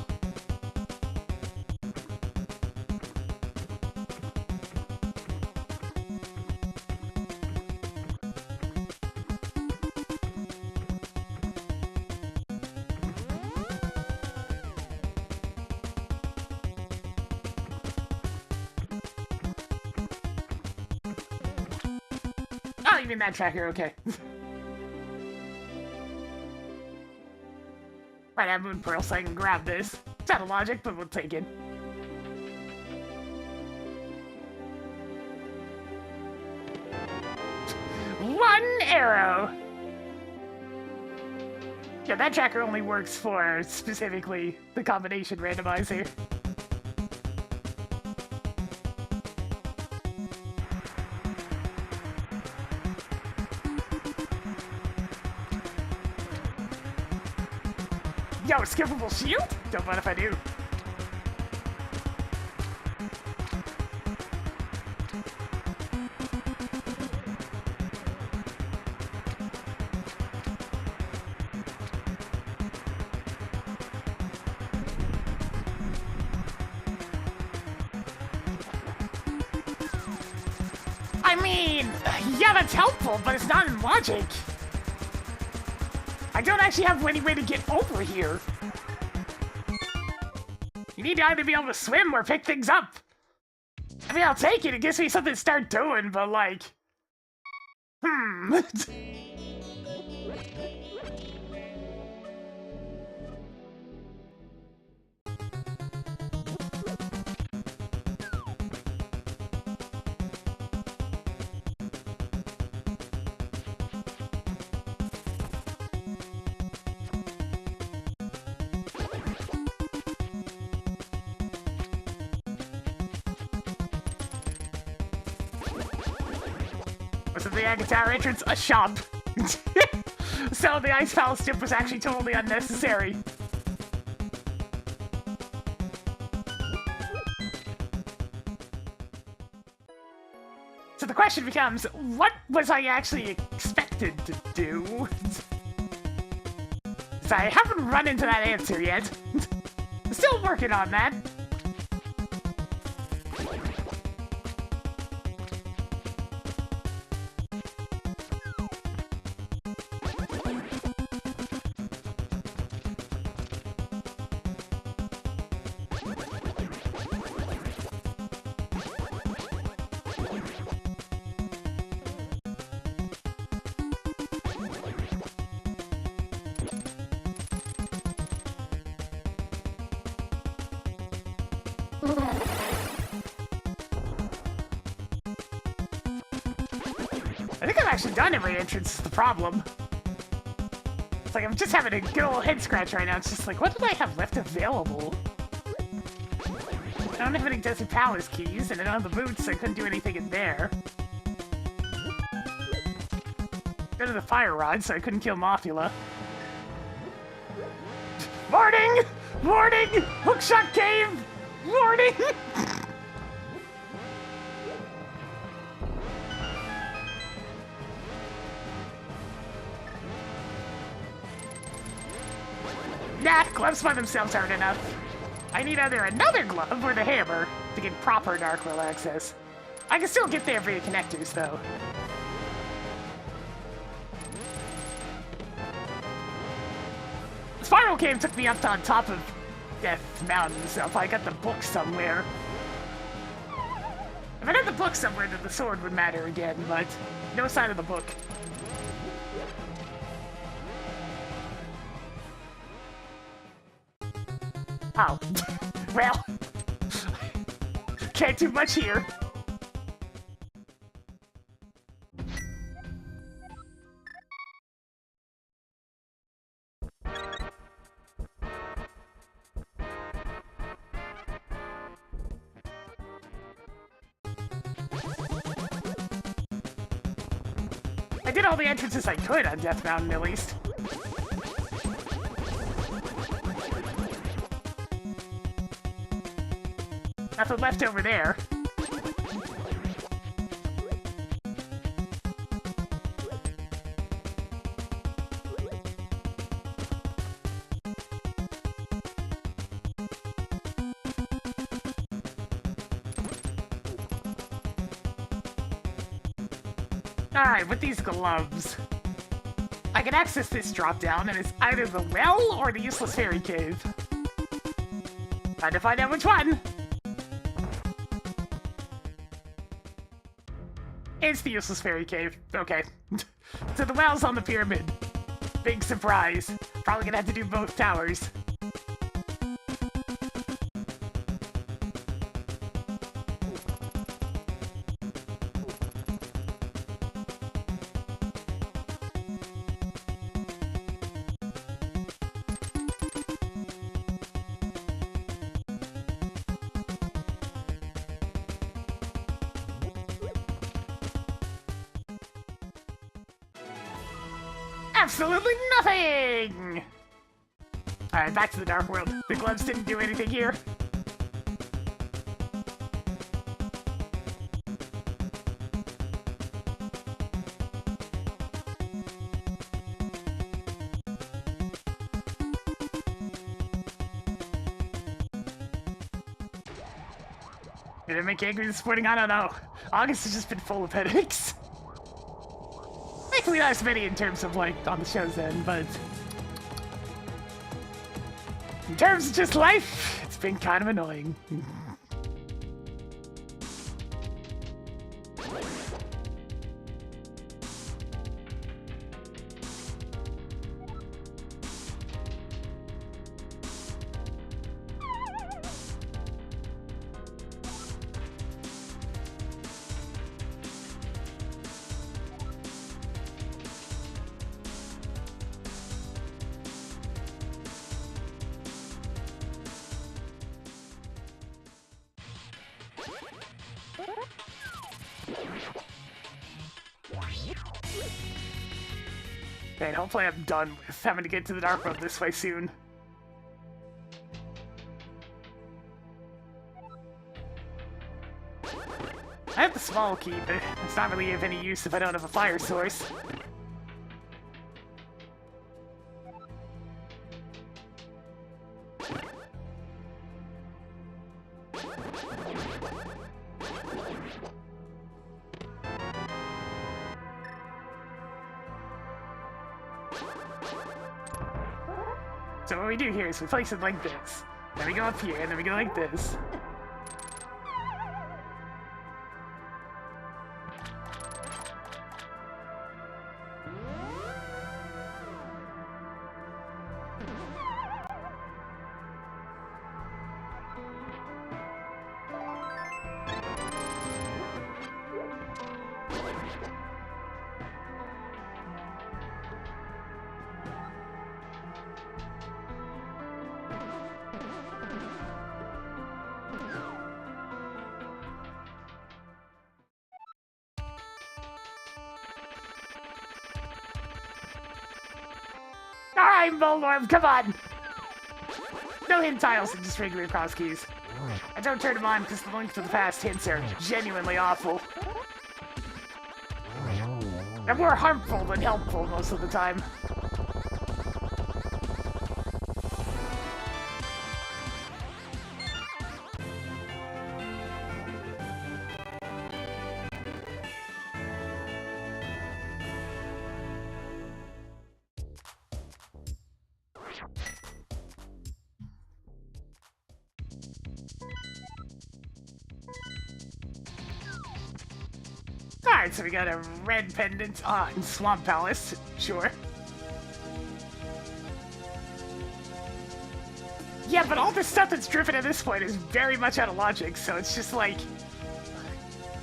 Oh, you mean that tracker, okay. Right, I have Moon Pearl, so I can grab this. It's out of logic, but we'll take it. One arrow! Yeah, that tracker only works for, specifically, the combination randomizer. Yo, skippable shield? Don't mind if I do. I mean, yeah, that's helpful, but it's not in logic. I don't actually have any way to get over here. You need to either be able to swim or pick things up. I mean, I'll take it. It gives me something to start doing, but like... Was it the Agatara entrance? A shop. So the Ice Palace dip was actually totally unnecessary. So the question becomes, what was I actually expected to do? So I haven't run into that answer yet. Still working on that. I think I've actually done every entrance is the problem. It's like I'm just having a good old head scratch right now. It's just like, what did I have left available? I don't have any Desert Palace keys, and I don't have the boots, so I couldn't do anything in there. Go to the Fire Rod, so I couldn't kill Mothula. Morning! Morning! Hookshot Cave! Morning! Nah, gloves by themselves aren't enough. I need either another glove or the hammer to get proper Dark World access. I can still get there via connectors, though. Spiral Cave took me up to on top of Death Mountain, so if I got the book somewhere... If I had the book somewhere, then the sword would matter again, but no sign of the book. Oh. Well. Can't do much here. I did all the entrances I could on Death Mountain, at least. Nothing left over there. Alright, with these gloves, I can access this drop-down, and it's either the well or the useless fairy cave. Time to find out which one! It's the useless fairy cave. Okay. So the well's on the pyramid. Big surprise. Probably gonna have to do both towers. Absolutely nothing! Alright, back to the Dark World. The gloves didn't do anything here. Did it make you angry this morning? I don't know. August has just been full of headaches. Thankfully not as many in terms of, like, on the show's end, but In terms of just life, it's been kind of annoying. And hopefully I'm done with having to get to the dark road this way soon. I have the small key, but it's not really of any use if I don't have a fire source. So what we do here is we place it like this. Then we go up here, and then we go like this. Alright, Volorb, come on! No hint tiles and just regular cross keys. I don't turn them on because the Link to the Past hints are genuinely awful. They're more harmful than helpful most of the time. Alright, so we got a red pendant on Swamp Palace, sure. Yeah, but all the stuff that's driven at this point is very much out of logic, so it's just like...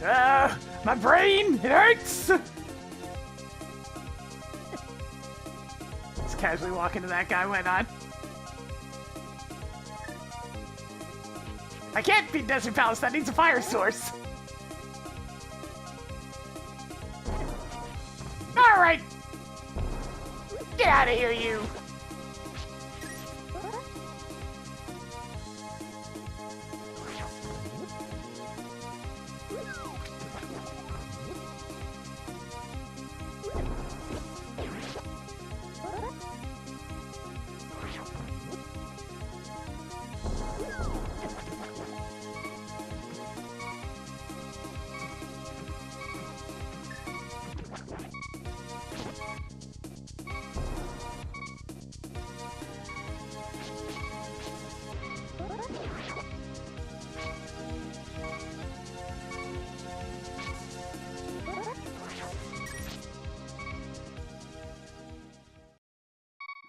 my brain, it hurts! Just casually walk into that guy, went on. I can't beat Desert Palace, that needs a fire source. Alright! Get out of here, you!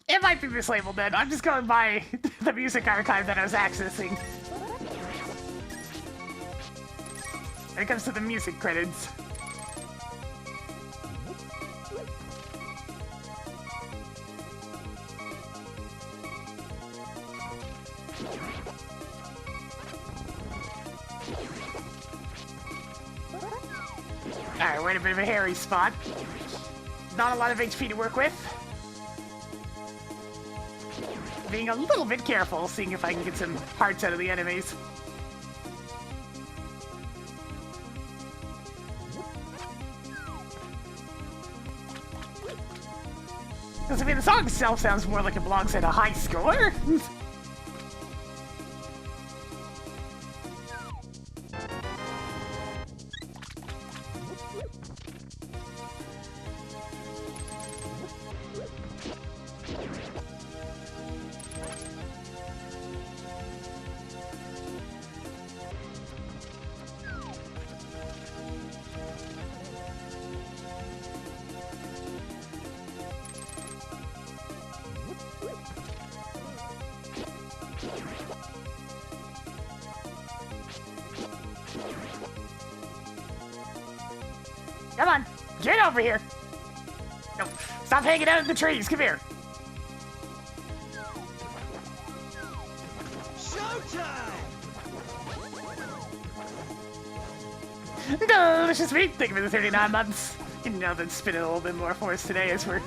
It might be mislabeled then. I'm just going by the music archive that I was accessing. When it comes to the music credits. Alright, we're in a bit of a hairy spot. Not a lot of HP to work with. Being a little bit careful, seeing if I can get some hearts out of the enemies. Because, I mean, the song itself sounds more like it belongs at a high score. Come on, get over here. No, stop hanging out in the trees. Come here. Showtime! Delicious meat. Thank you for the 39 months. You know, that's spinning a little bit more for us today as we're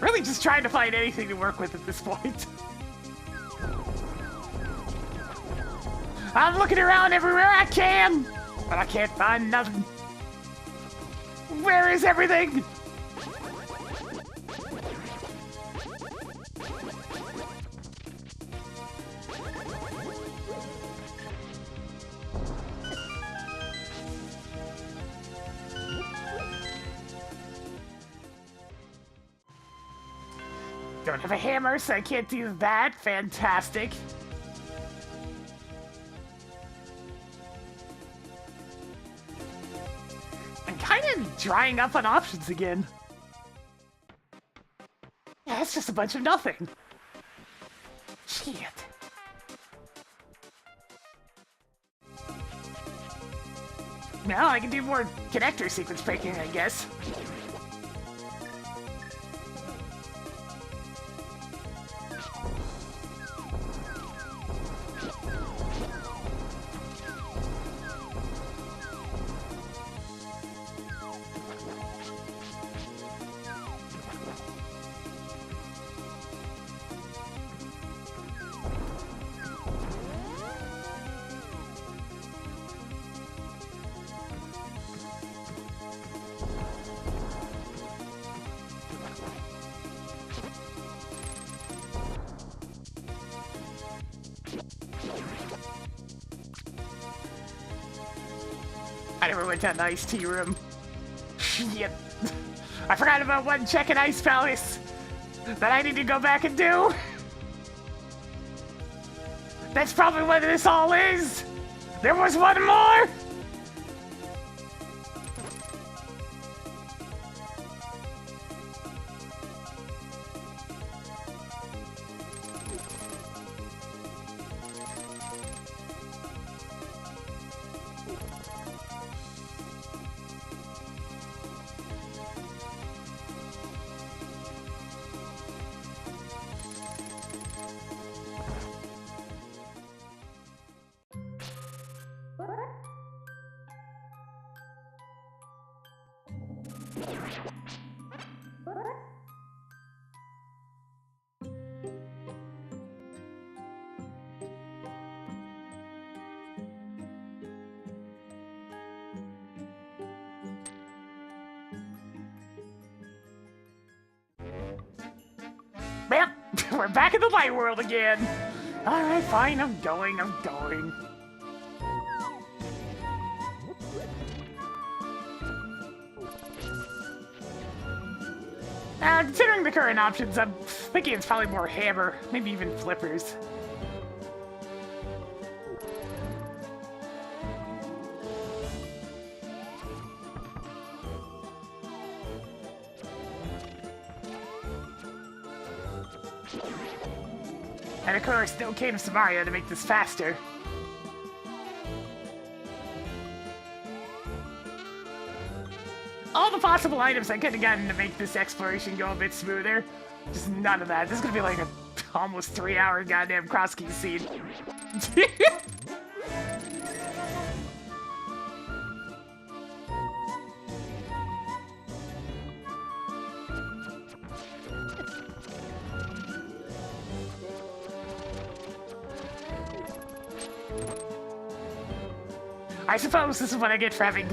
really just trying to find anything to work with at this point. I'm looking around everywhere I can, but I can't find nothing. Where is everything? Don't have a hammer, so I can't do that. Fantastic. I'm kind of drying up on options again. Yeah, it's just a bunch of nothing. Shit. Now I can do more connector sequence breaking, I guess. I never went to an iced tea room. Shit. I forgot about one check in Ice Palace that I need to go back and do. That's probably what this all is. There was one more. Well, we're back in the light world again. Alright, fine, I'm going. Considering the current options, I'm thinking it's probably more hammer, maybe even flippers. And of course, no cane of Samaria to make this faster. All the possible items I could have gotten to make this exploration go a bit smoother. Just none of that. This is gonna be like a almost 3-hour goddamn cross-key scene. I suppose this is what I get for having,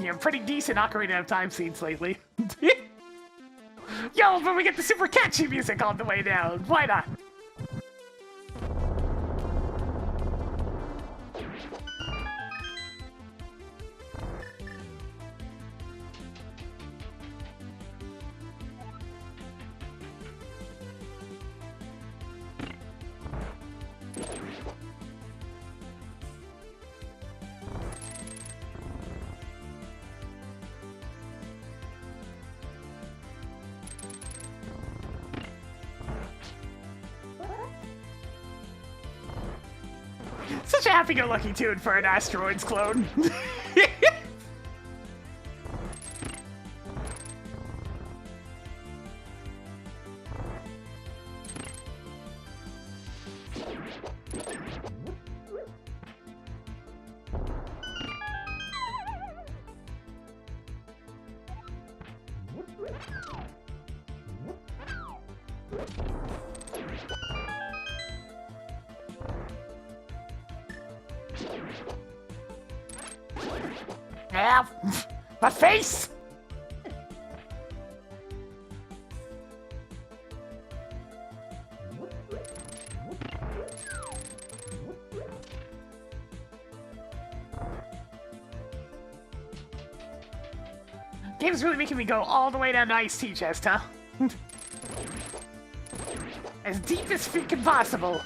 you know, pretty decent Ocarina of Time scenes lately. Yo, but we get the super catchy music on the way down. Why not? Such a happy-go-lucky tune for an Asteroids clone. Yeah, my face! Game's really making me go all the way down to Ice Tea Chest, huh? As deep as freaking possible.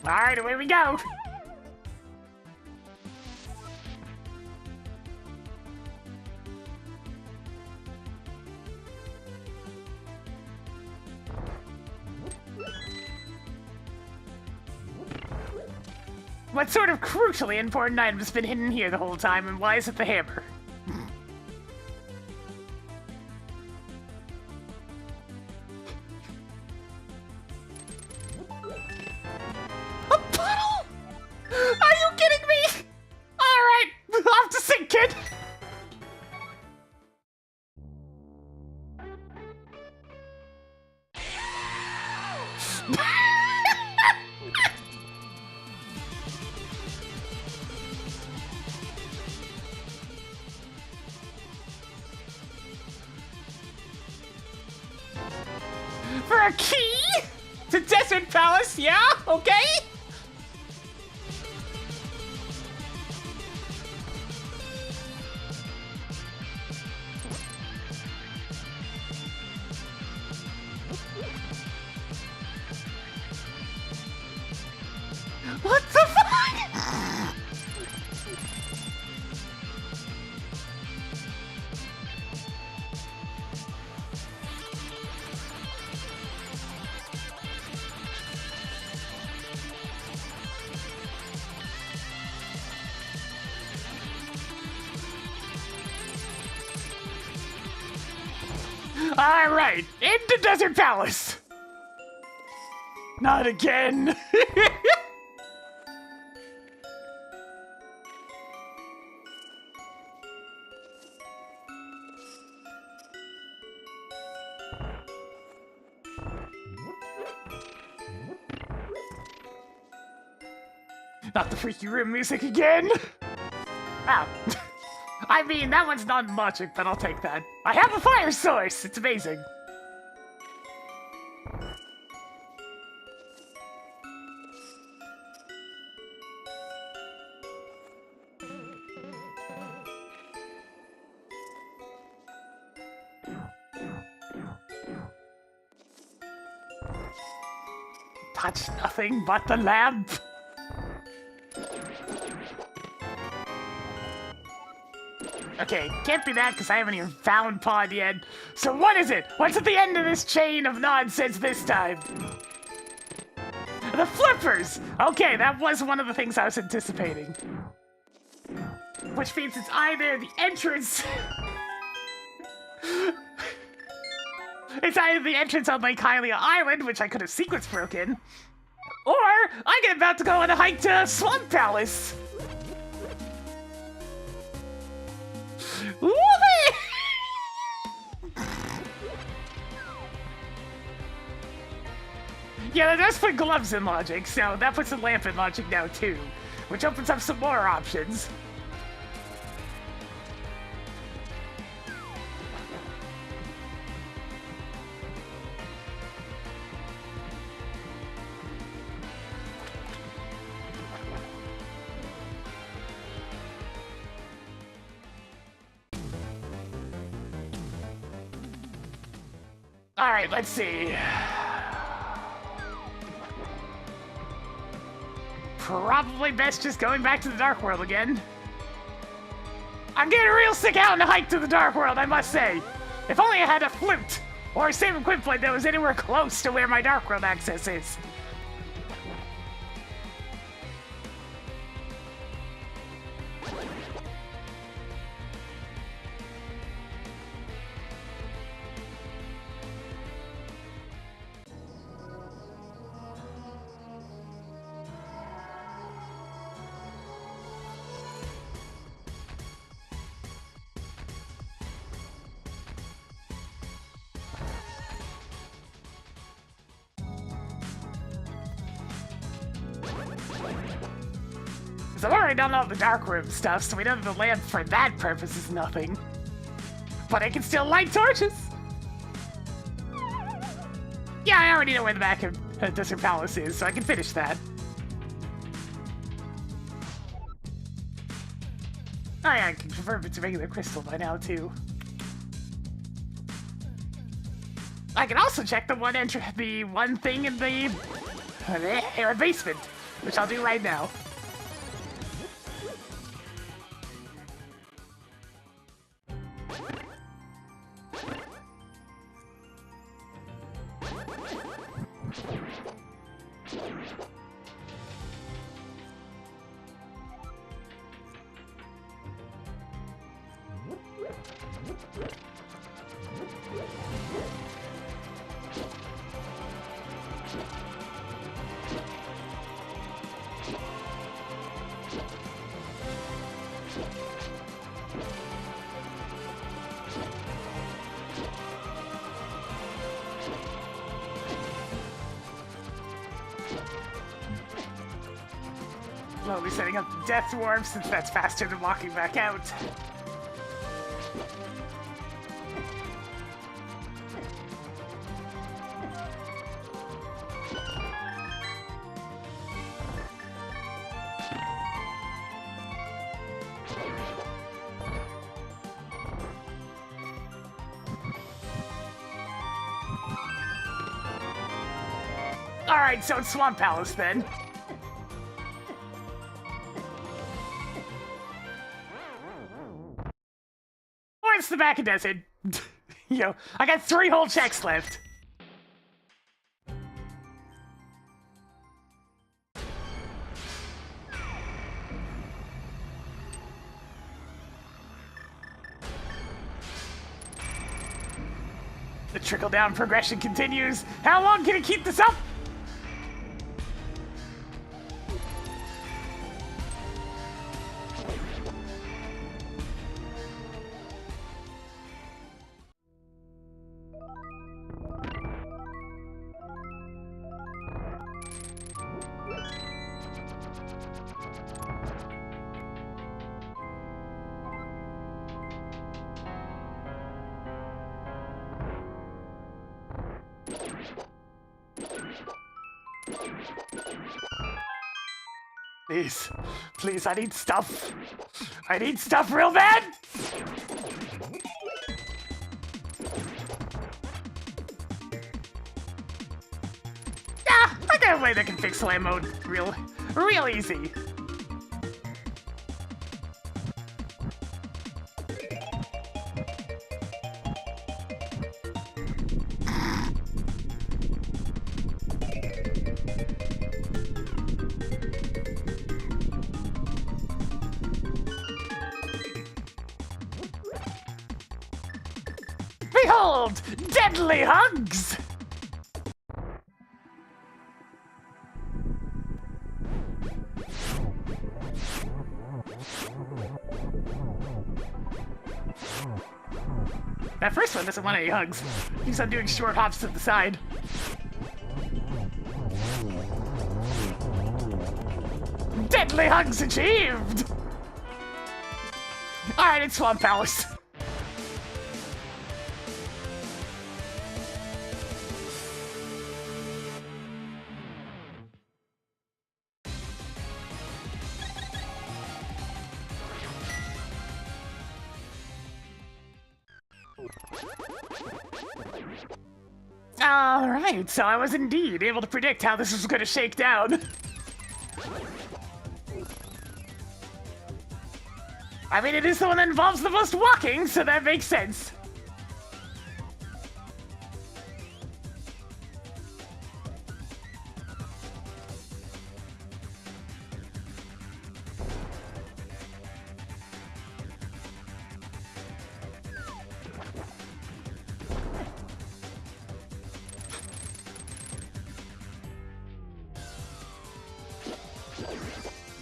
Alright, away we go! What sort of crucially important item has been hidden here the whole time, and why is it the hammer? A puddle?! Are you kidding me?! Alright, off to sink, kid! For a key? To Desert Palace, yeah? Okay? What the fuck? Alright, into Desert Palace! Not again! Not the freaky room music again! Ow. I mean, that one's non-logic, but I'll take that. I have a fire source! It's amazing. Touch nothing but the lamp! Okay, can't be that because I haven't even found Pod yet. So what is it? What's at the end of this chain of nonsense this time? The flippers! Okay, that was one of the things I was anticipating. Which means it's either the entrance... It's either the entrance on Lake Hylia Island, which I could have sequence broken, or I get about to go on a hike to Swamp Palace! Whoopee! Yeah, that does put gloves in logic, so that puts a lamp in logic now too, which opens up some more options. Alright, let's see. Probably best just going back to the Dark World again. I'm getting real sick out on the hike to the Dark World, I must say. If only I had a flute or a save and quit point that was anywhere close to where my Dark World access is. So I've already done all the dark room stuff, so we know the lamp for that purpose is nothing. But I can still light torches! Yeah, I already know where the back of Desert Palace is, so I can finish that. Oh yeah, I can convert it to regular crystal by now, too. I can also check the one thing in the basement, which I'll do right now. Slowly setting up the death warp, since that's faster than walking back out. Alright, so it's Swamp Palace then. Or it's the back of desert. Yo, I got 3 whole checks left. The trickle-down progression continues. How long can it keep this up? Please, please, I need stuff. I need stuff real bad! Yeah, I got a way that can fix slam mode real easy. Behold! Deadly hugs! That first one doesn't want any hugs. He's on doing short hops to the side. Deadly hugs achieved! Alright, it's Swamp Palace. Alright, so I was indeed able to predict how this was going to shake down. I mean, it is the one that involves the most walking, so that makes sense.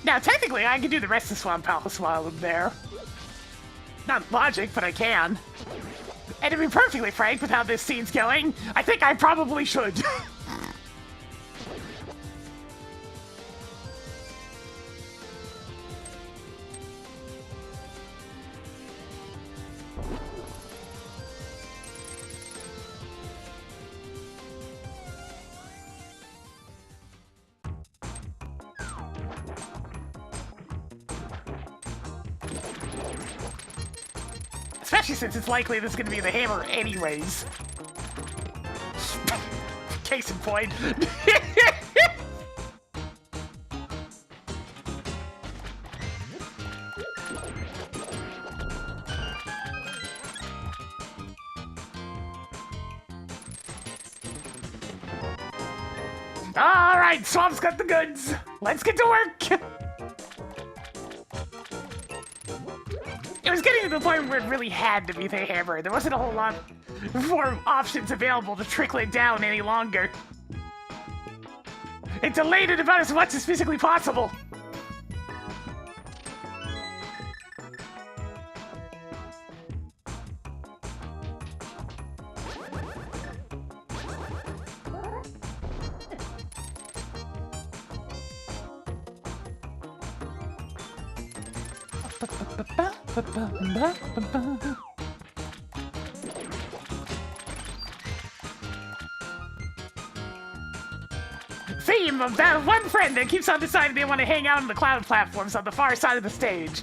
Now, technically, I can do the rest of Swamp Palace while I'm there. Not logic, but I can. And to be perfectly frank with how this scene's going, I think I probably should. especially since it's likely this is going to be the hammer anyways. Case in point. Alright, Swamp's got the goods. Let's get to work. It was getting to the point where it really had to be the hammer. There wasn't a whole lot more options available to trickle it down any longer. It delayed it about as much as physically possible. Theme of that one friend that keeps on deciding they want to hang out on the cloud platforms on the far side of the stage.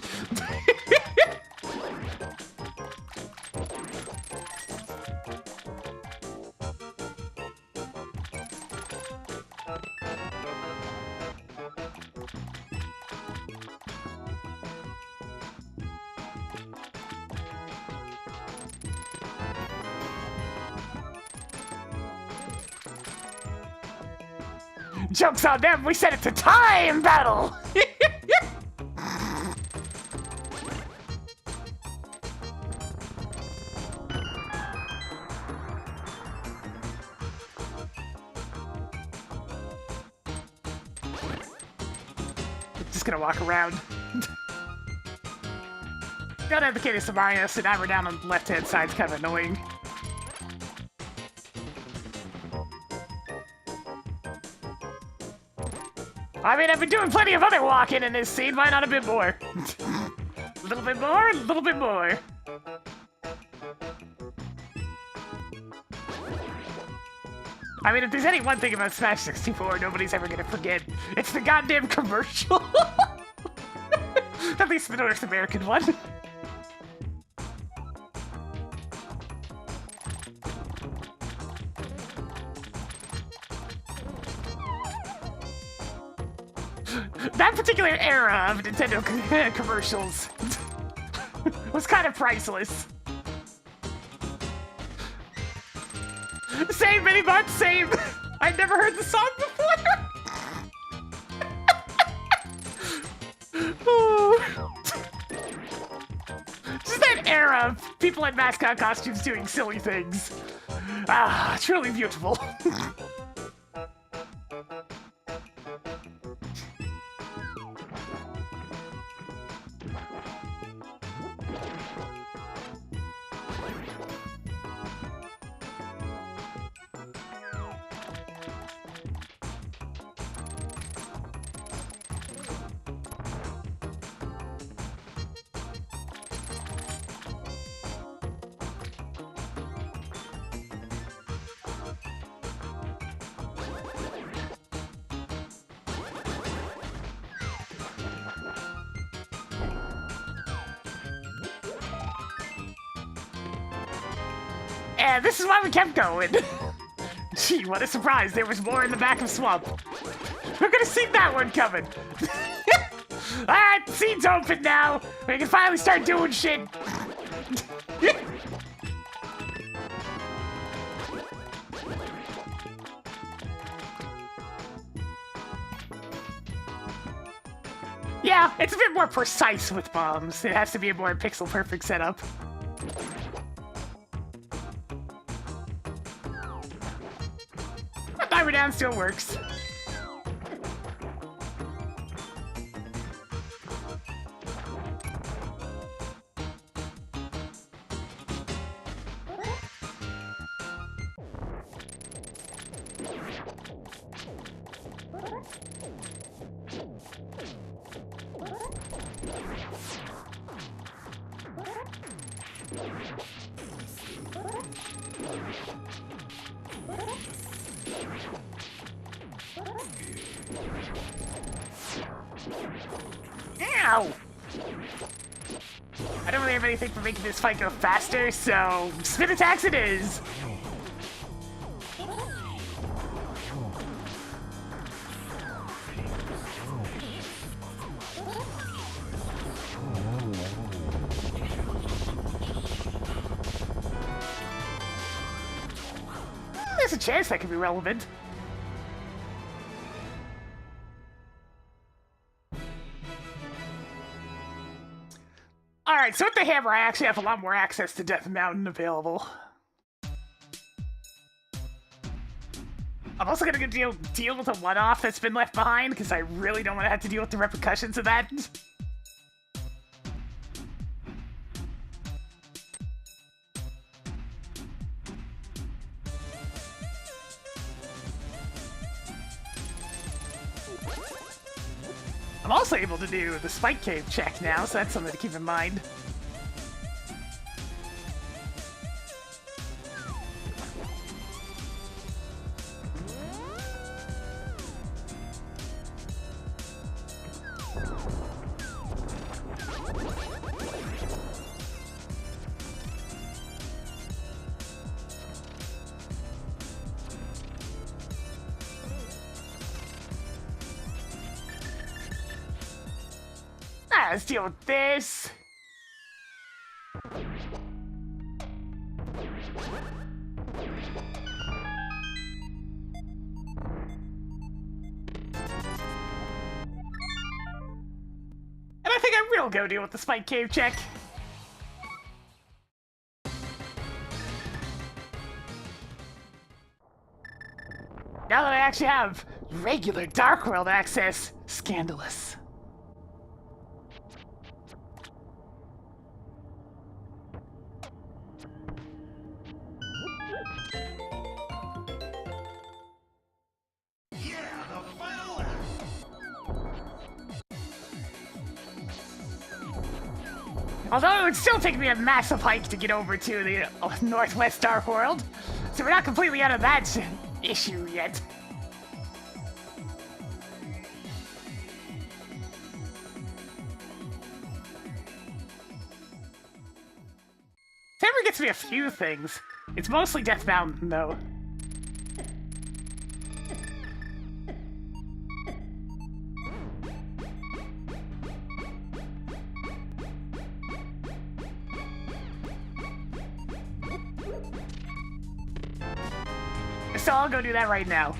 Joke's on them, we set it to time battle! Just gonna walk around. Don't have the Kitty Samaria, so now we're down on the left-hand side, it's kind of annoying. I mean, I've been doing plenty of other walking in this scene, why not a bit more? A little bit more, a little bit more. I mean, if there's any one thing about Smash 64 nobody's ever gonna forget, it's the goddamn commercial. At least the North American one. That particular era of Nintendo commercials was kind of priceless. Same, Minibot, same. I'd never heard the song before. Just that era of people in mascot costumes doing silly things. Ah, truly beautiful. And this is why we kept going. Gee, what a surprise. There was more in the back of Swamp. We're gonna see that one coming. Alright, the scene's open now. We can finally start doing shit. Yeah, it's a bit more precise with bombs. It has to be a more pixel-perfect setup. Timer down still works. Ow! I don't really have anything for making this fight go faster, so spin attacks it is. There's a chance that could be relevant. Alright, so with the hammer, I actually have a lot more access to Death Mountain available. I'm also gonna deal with a one-off that's been left behind, because I really don't want to have to deal with the repercussions of that. I'm also able to do the Spike Cave check now, so that's something to keep in mind. Let's deal with this. And I think I will go deal with the Spike Cave check. Now that I actually have regular Dark World access, scandalous. Although it would still take me a massive hike to get over to the Northwest Dark World, so we're not completely out of that issue yet. Hammer gets me a few things. It's mostly Death Mountain, though. So I'll go do that right now.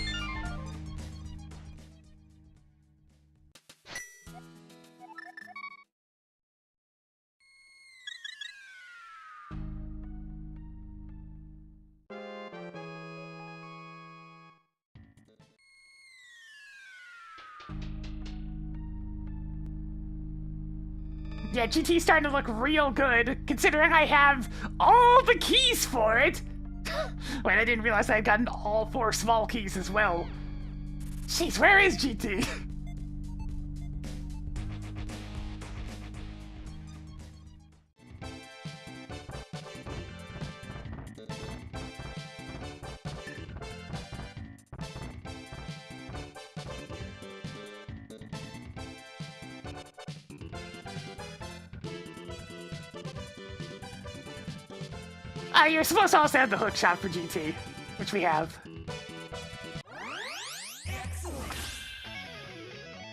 Yeah, GT's starting to look real good, considering I have all the keys for it! Wait, I didn't realize I had gotten all 4 small keys as well. Jeez, where is GT? You're supposed to also have the hook shot for GT, which we have.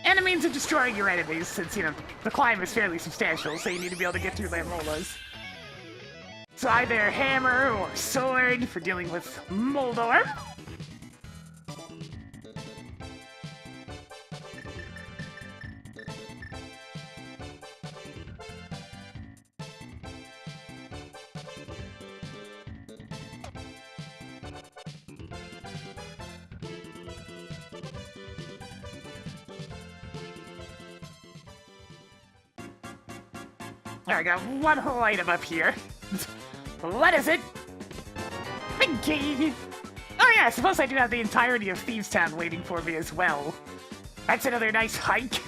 And a means of destroying your enemies, since, you know, the climb is fairly substantial, so you need to be able to get through their molas. So either hammer or sword for dealing with Moldor. I got one whole item up here. What is it? Pinky! Oh yeah, I suppose I do have the entirety of Thieves Town waiting for me as well. That's another nice hike.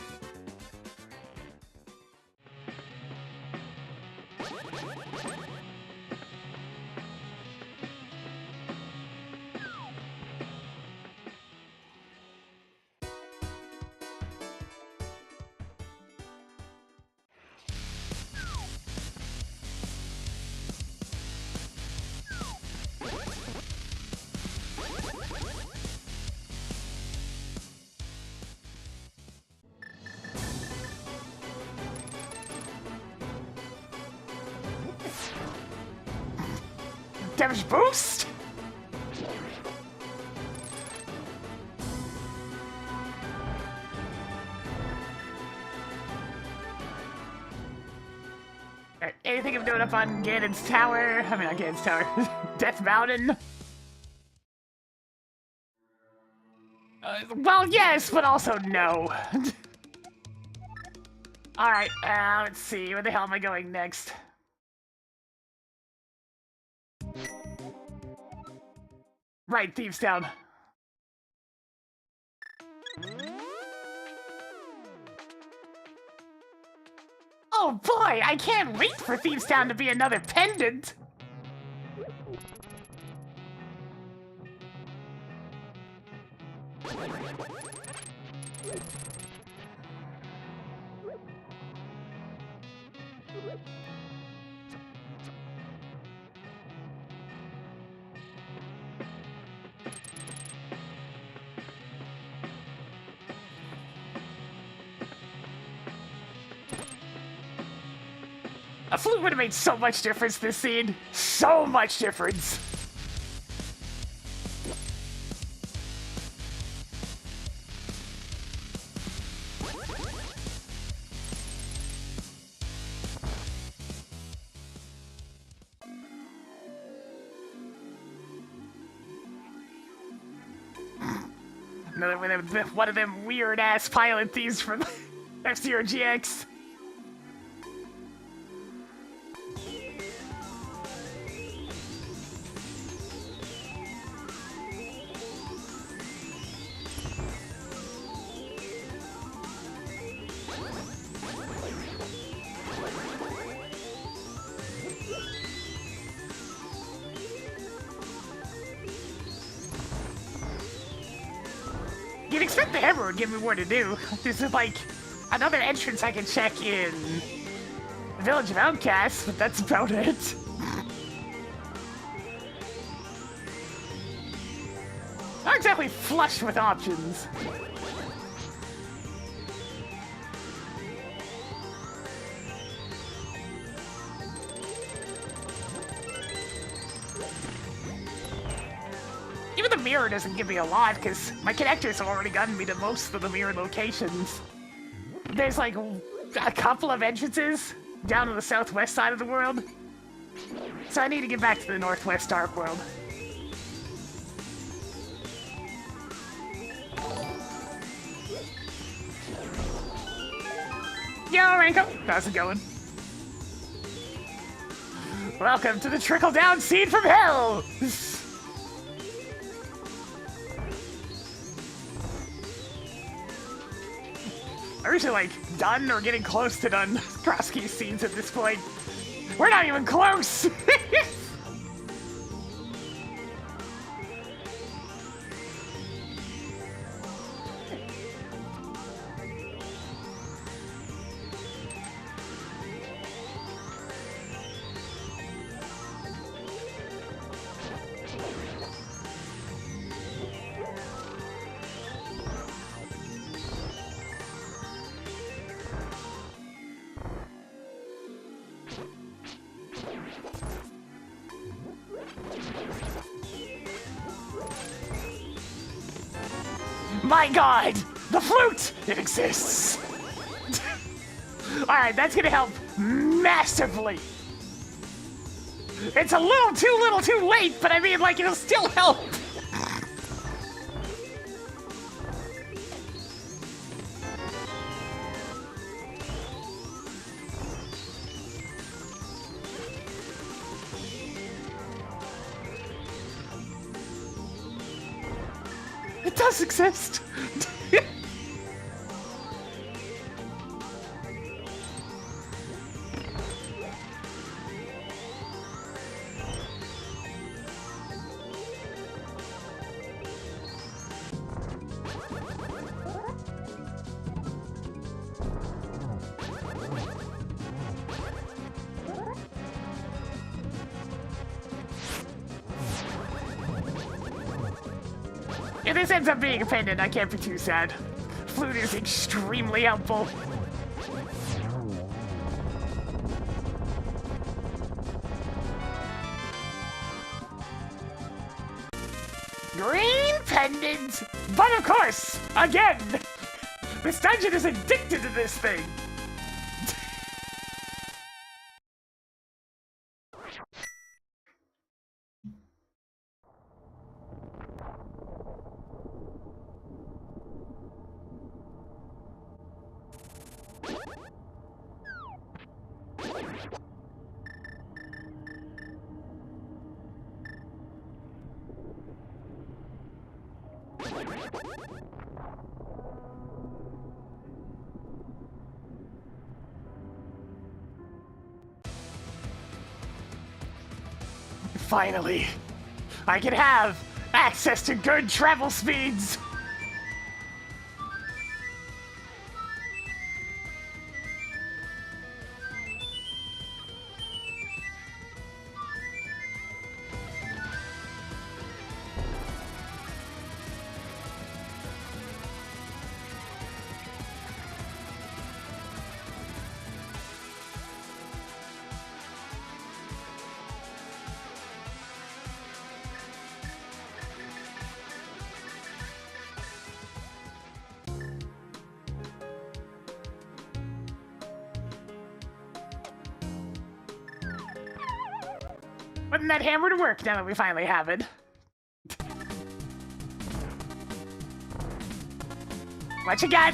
Damage boost? Alright, anything of note up on Ganon's Tower? I mean, not Ganon's Tower. Death Mountain? Well, yes, but also no. Alright, let's see. Where the hell am I going next? Right, Thieves Town. Oh boy, I can't wait for Thieves Town to be another pendant! A flute would have made so much difference this scene. So much difference. Another one of them weird-ass pilot thieves from F-Zero GX. You'd expect the hammer would give me more to do. This is like another entrance I can check in the Village of Outcasts, but that's about it. Not exactly flush with options. Even the mirror doesn't give me a lot, because my connectors have already gotten me to most of the mirror locations. There's like a couple of entrances down to the southwest side of the world. So I need to get back to the northwest Dark World. Yo, Ranko! How's it going? Welcome to the trickle-down scene from hell! Are we like done or getting close to done cross-key scenes at this point? We're not even close! My god! The flute! It exists! Alright, that's gonna help massively! It's a little too late, but I mean, like, it'll still help! It does exist! If this ends up being a pendant, I can't be too sad. Flute is extremely helpful. Green pendant! But of course, again, this dungeon is addicted to this thing! Finally, I can have access to good travel speeds! Putting that hammer to work now that we finally have it. What you got?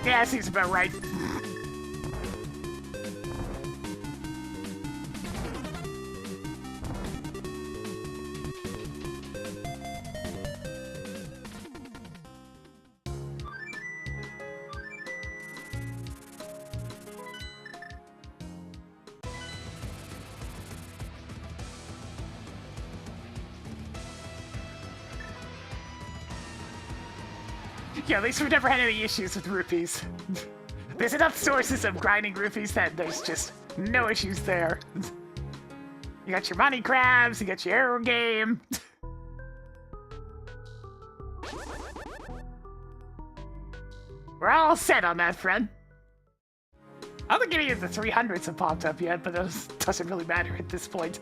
Yeah, seems about right. Yeah, at least we've never had any issues with rupees. There's enough sources of grinding rupees that there's just no issues there. You got your money crabs, you got your arrow game. We're all set on that front. I don't think any of the 300s have popped up yet, but that doesn't really matter at this point.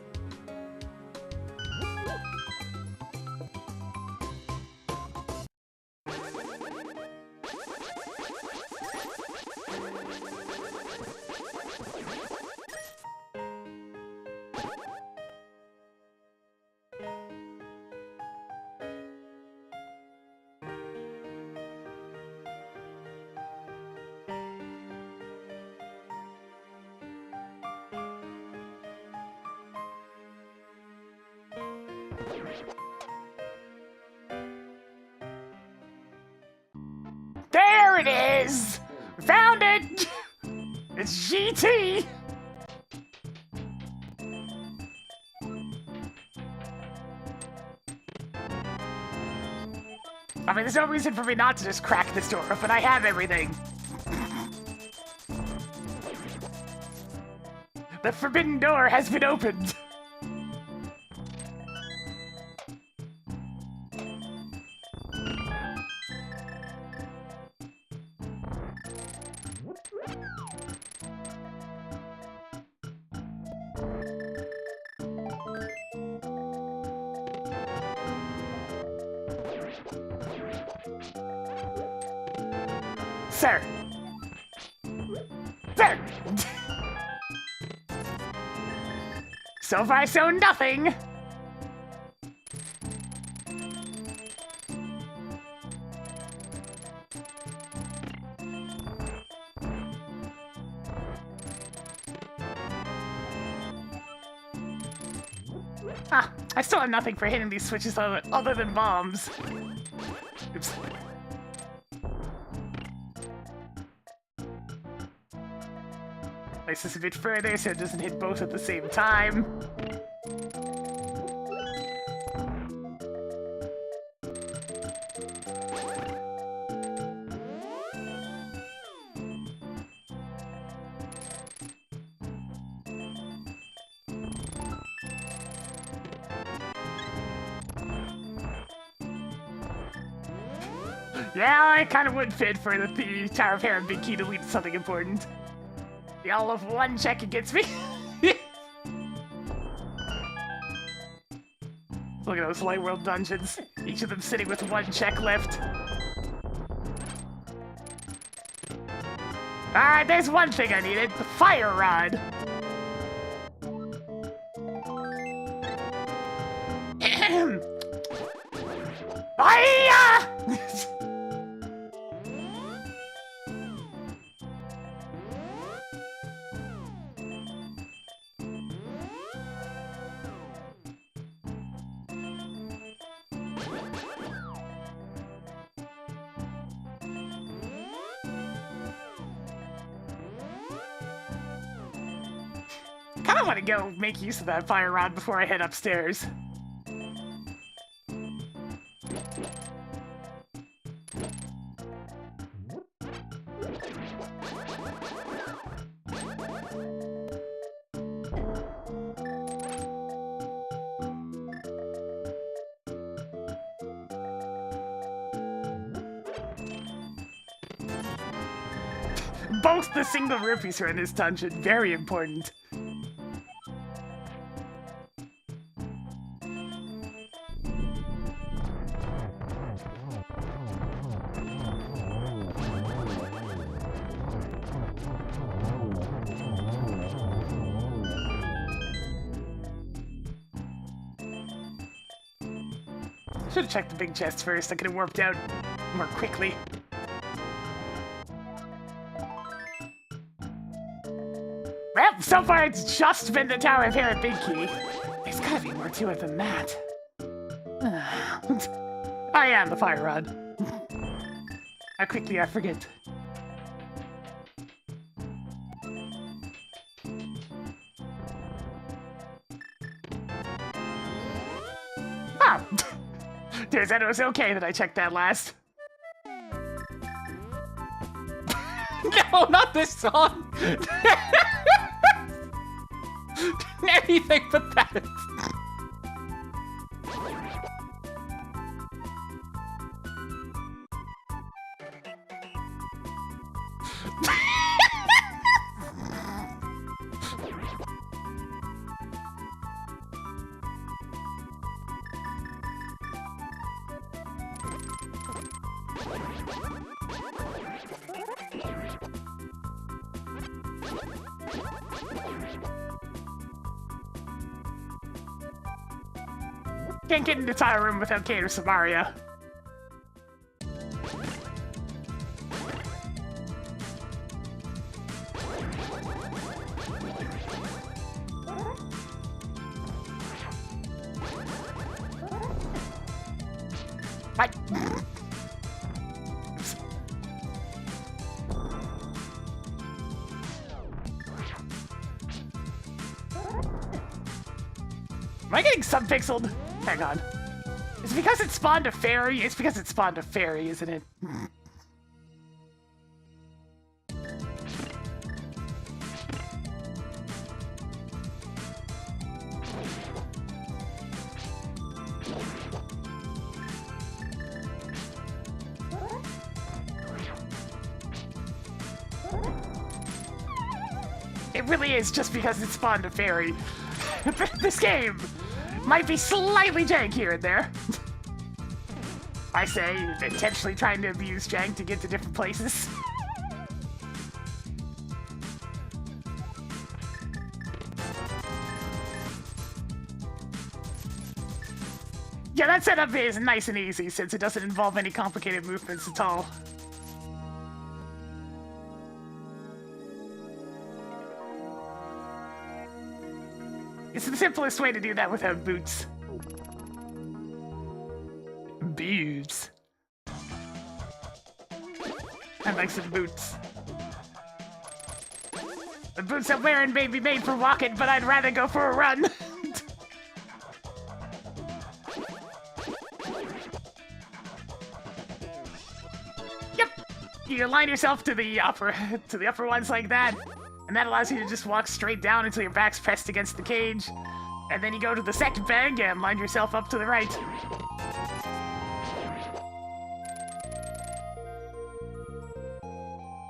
There it is! Found it! It's GT! I mean, there's no reason for me not to just crack this door open. I have everything. The forbidden door has been opened. Sir! Sir! So far, so nothing! Ah, I still have nothing for hitting these switches other than bombs. Oops. Place this a bit further so it doesn't hit both at the same time. Yeah, I kind of would fit for the Tower of Hair and Big Key to lead to something important. Y'all have one check against me. Look at those Light World dungeons. Each of them sitting with one check left. Alright, there's one thing I needed. The fire rod. Hiya! Kinda wanna go make use of that fire rod before I head upstairs. Both the single rupees are in this dungeon. Very important. Should have checked the big chest first. I could have warped out more quickly. Well, so far it's just been the Tower of Hair and Big Key. There's gotta be more to it than that. I am the fire rod. How quickly I forget. Ah! Turns out it was okay that I checked that last. No, not this song! Anything but that! Can't get into the tile room without Kate or Samaria. What? Am I getting subpixeled? Hang on. It's because it spawned a fairy? It's because it spawned a fairy, isn't it? It really is just because it spawned a fairy. This game might be slightly jank here and there. I say, intentionally trying to abuse jank to get to different places. Yeah, that setup is nice and easy since it doesn't involve any complicated movements at all. It's the simplest way to do that without boots. Boots. I'd like some boots. The boots I'm wearing may be made for walking, but I'd rather go for a run. Yep. You align yourself to the upper ones like that. And that allows you to just walk straight down until your back's pressed against the cage. And then you go to the second bag and line yourself up to the right.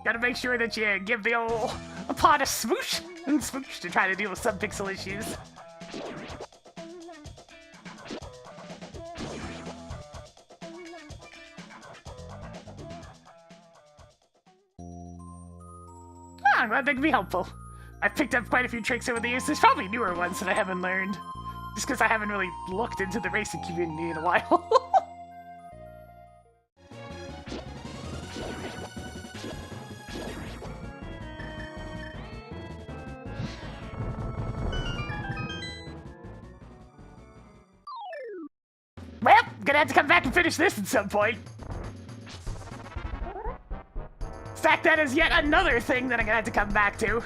Gotta make sure that you give the old pot a smoosh and smoosh to try to deal with some pixel issues. I'm glad they can be helpful. I've picked up quite a few tricks over the years. There's probably newer ones that I haven't learned. Just because I haven't really looked into the racing community in a while. Well, gonna have to come back and finish this at some point. Stack that as yet another thing that I'm gonna have to come back to.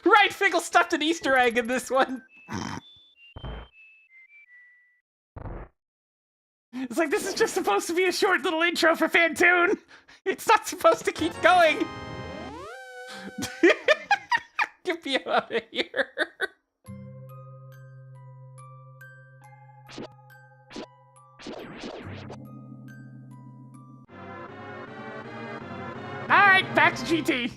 Right, Fickle stuffed an Easter egg in this one. It's like, this is just supposed to be a short little intro for Fantoon. It's not supposed to keep going. Get me out of here. Alright, back to GT.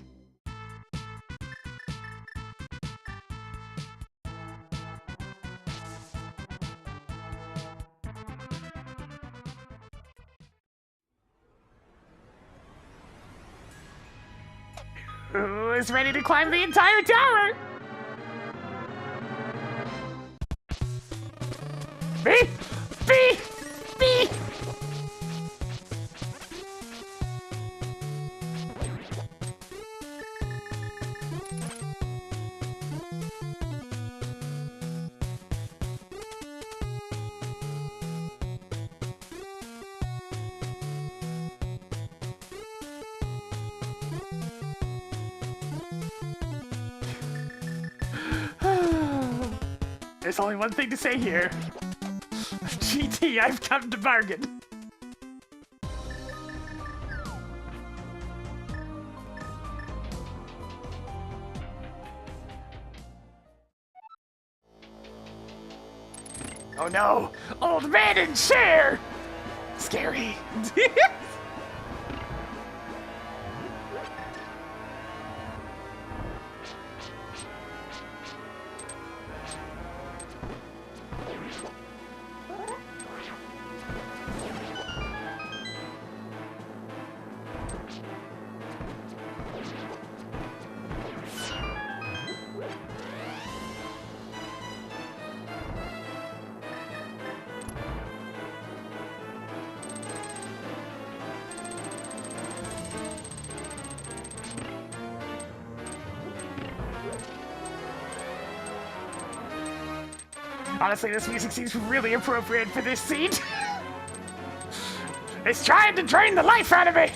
Who is ready to climb the entire tower? Me? Me? Me? There's only one thing to say here. GT, I've come to bargain. Oh no! Old man in chair! Scary. Honestly, this music seems really appropriate for this scene. It's trying to drain the life out of me!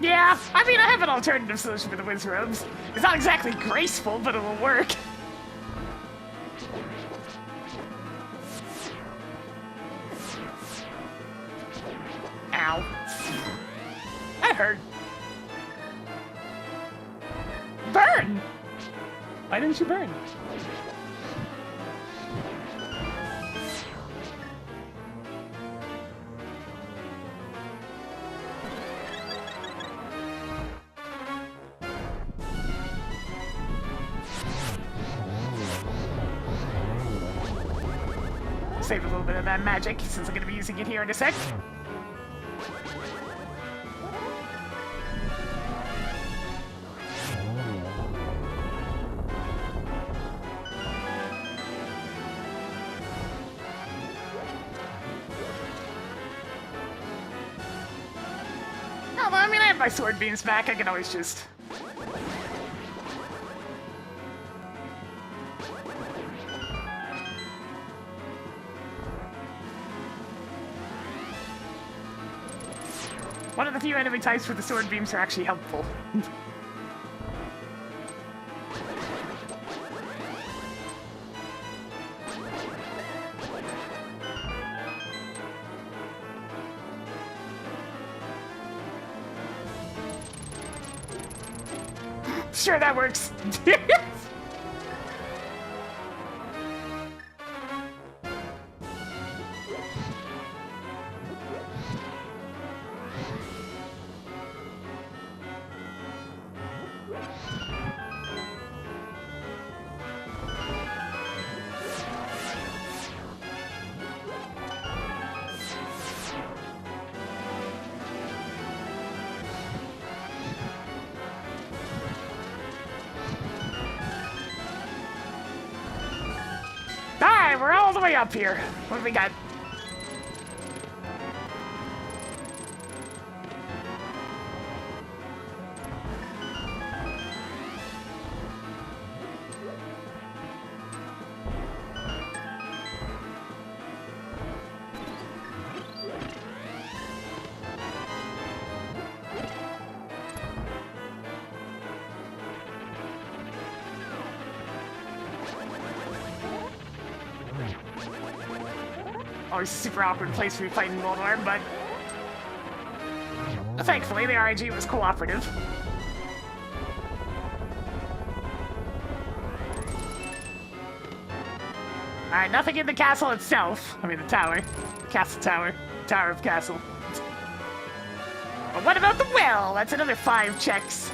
Yeah, I mean, I have an alternative solution for the Wiz Robes. It's not exactly graceful, but it'll work. Ow. That hurt. Burn! Why didn't you burn? Save a little bit of that magic, since I'm going to be using it here in a sec. Oh, well, I mean, I have my sword beams back. I can always just One of the few enemy types where the sword beams are actually helpful. Sure, that works. Alright, we're all the way up here. What do we got? Always a super awkward place to be fighting World War, but thankfully the RIG was cooperative. Alright, nothing in the castle itself. I mean the tower. Castle tower. Tower of castle. But what about the well? That's another 5 checks.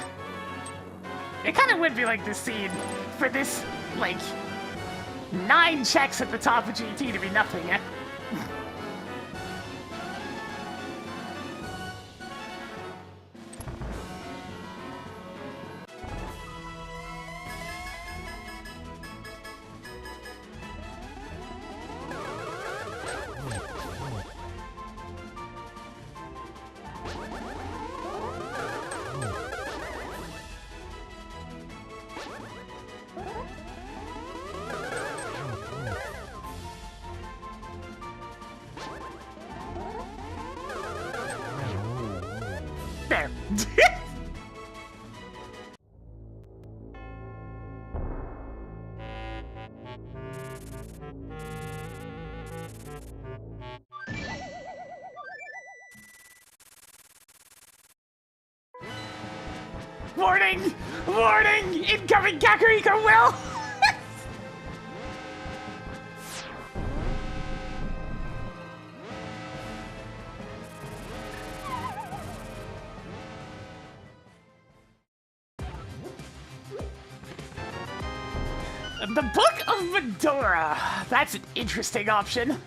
It kind of would be like this scene for this, like, 9 checks at the top of GT to be nothing, eh? There. Warning! Warning! Incoming Kakariko will! The Book of Medora. That's an interesting option.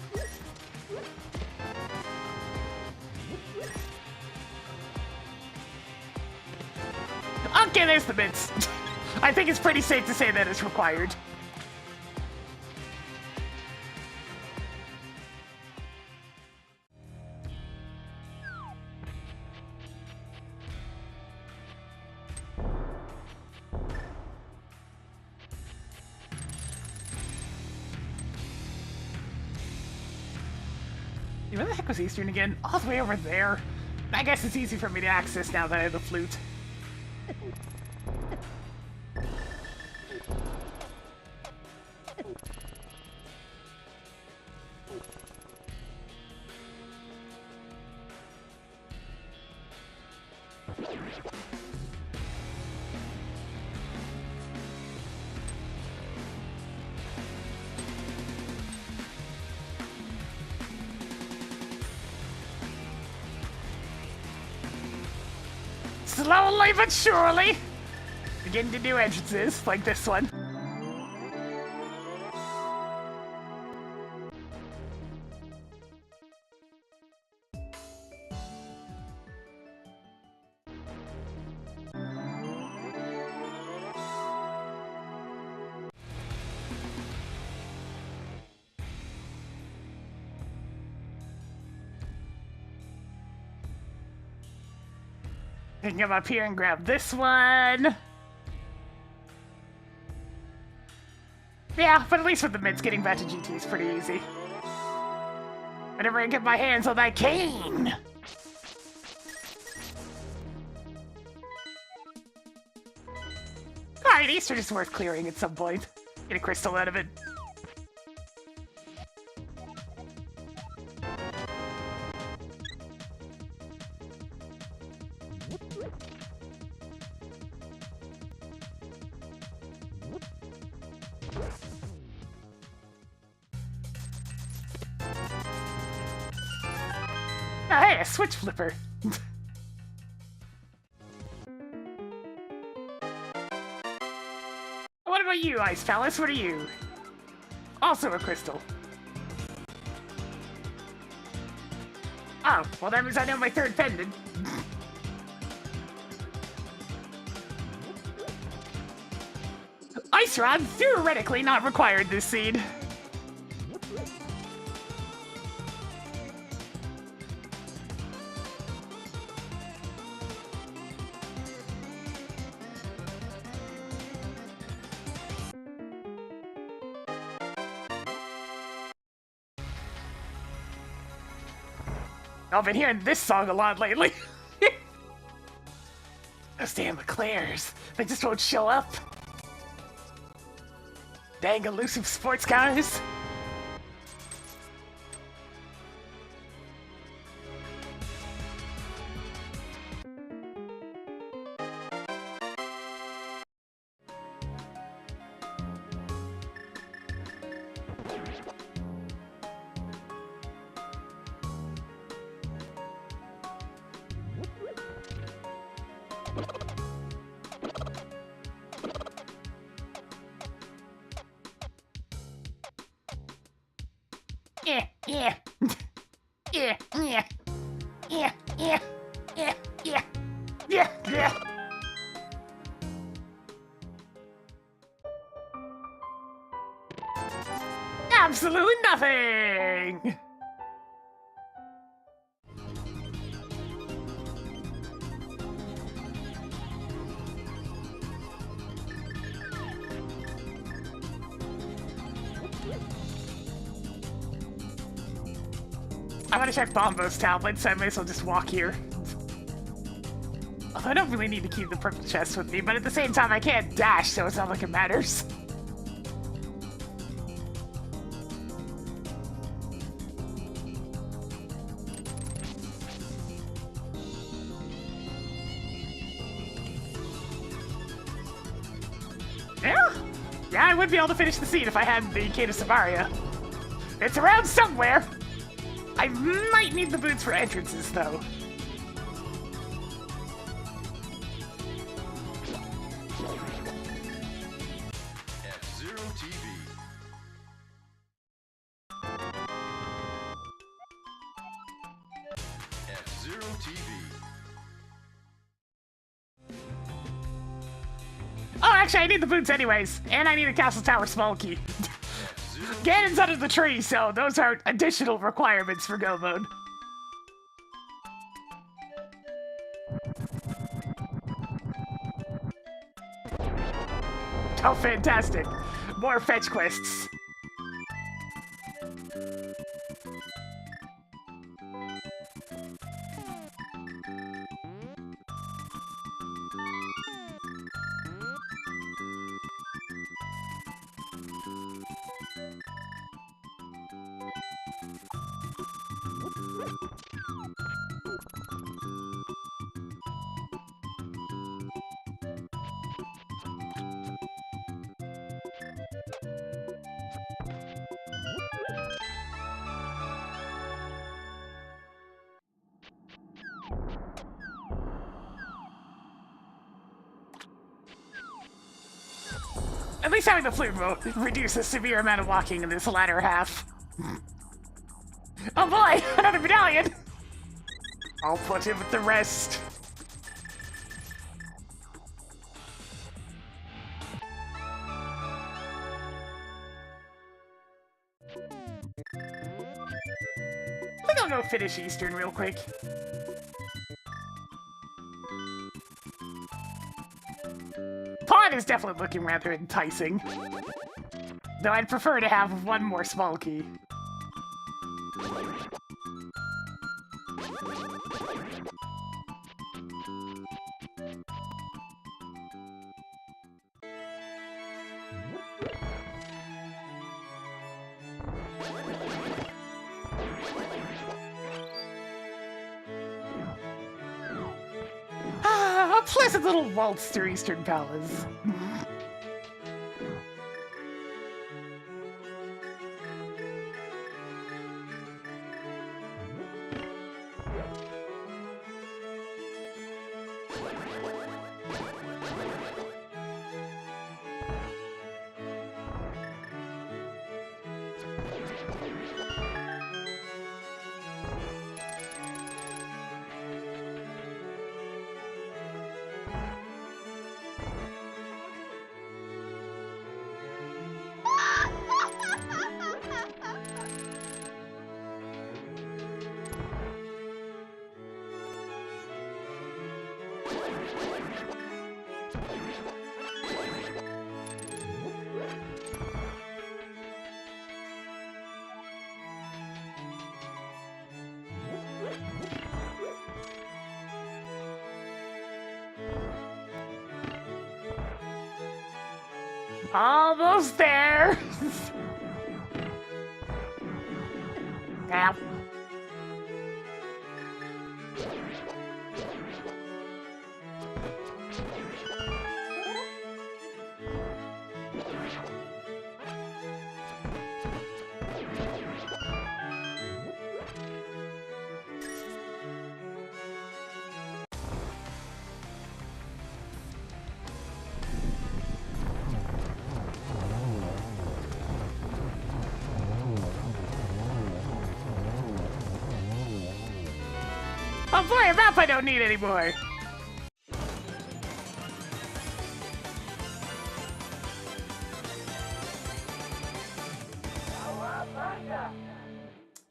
Okay, there's the bits. I think it's pretty safe to say that it's required. Where the heck was Eastern again? All the way over there. I guess it's easy for me to access now that I have the flute. Slowly but surely, begin to do entrances like this one. I can come up here and grab this one. Yeah, but at least with the mids, getting back to GT is pretty easy. Whenever I get my hands on that cane! Alright, Easter is worth clearing at some point. Get a crystal out of it. Oh, hey, a switch flipper. What about you, Ice Palace? What are you? Also a crystal. Oh, well that means I know my third pendant. Ice Rod, theoretically not required this seed. I've been hearing this song a lot lately. Those damn Eclairs. They just won't show up. Dang elusive sports cars. Yeah, yeah. Yeah, yeah. Yeah, yeah. Yeah, yeah. Yeah, yeah. Absolutely nothing! I want to check Bombo's tablets, so I may as well just walk here. Although I don't really need to keep the purple chest with me, but at the same time I can't dash, so it's not like it matters. Yeah, I would be able to finish the scene if I had the Kate of Samaria. It's around somewhere! I might need the boots for entrances, though. F-Zero TV. F-Zero TV. Oh, actually, I need the boots anyways. And I need a Castle Tower small key. Ganon's under the tree, so those are additional requirements for Go Mode. Oh, fantastic. More fetch quests. At least having the flute reduces a severe amount of walking in this latter half. Oh boy, another medallion! I'll put him with the rest. I think I'll go finish Eastern real quick. Pond is definitely looking rather enticing. Though I'd prefer to have one more small key. A pleasant little waltz through Eastern Palace. Almost there. Ow. Oh boy, a map I don't need anymore. You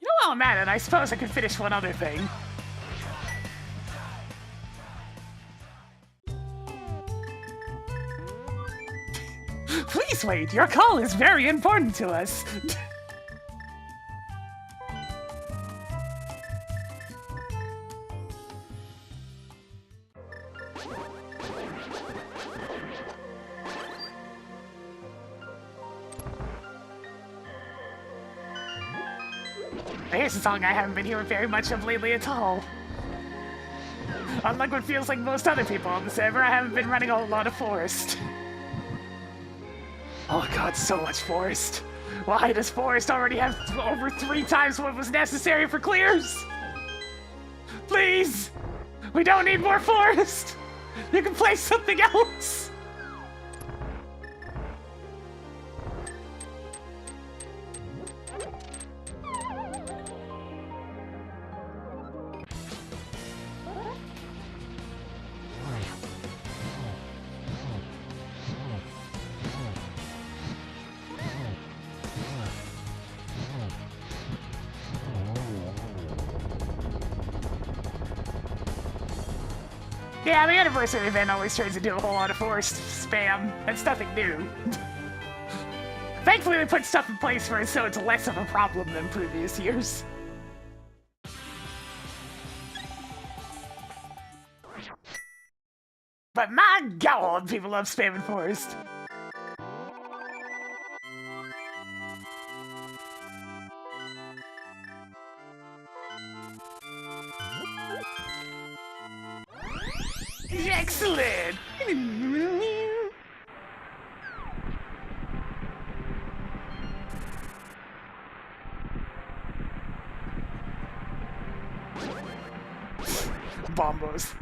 know, while I'm at it, I suppose I could finish one other thing. Please wait, your call is very important to us. Here's a song I haven't been hearing very much of lately at all. Unlike what feels like most other people on the server, I haven't been running a whole lot of forest. Oh god, so much forest. Why does forest already have over 3 times what was necessary for clears? Please! We don't need more forest! You can play something else! Yeah, the anniversary event always turns into a whole lot of forced spam. That's nothing new. Thankfully, they put stuff in place for it so it's less of a problem than previous years. But my god, people love spamming forest. Excellent! Bombos.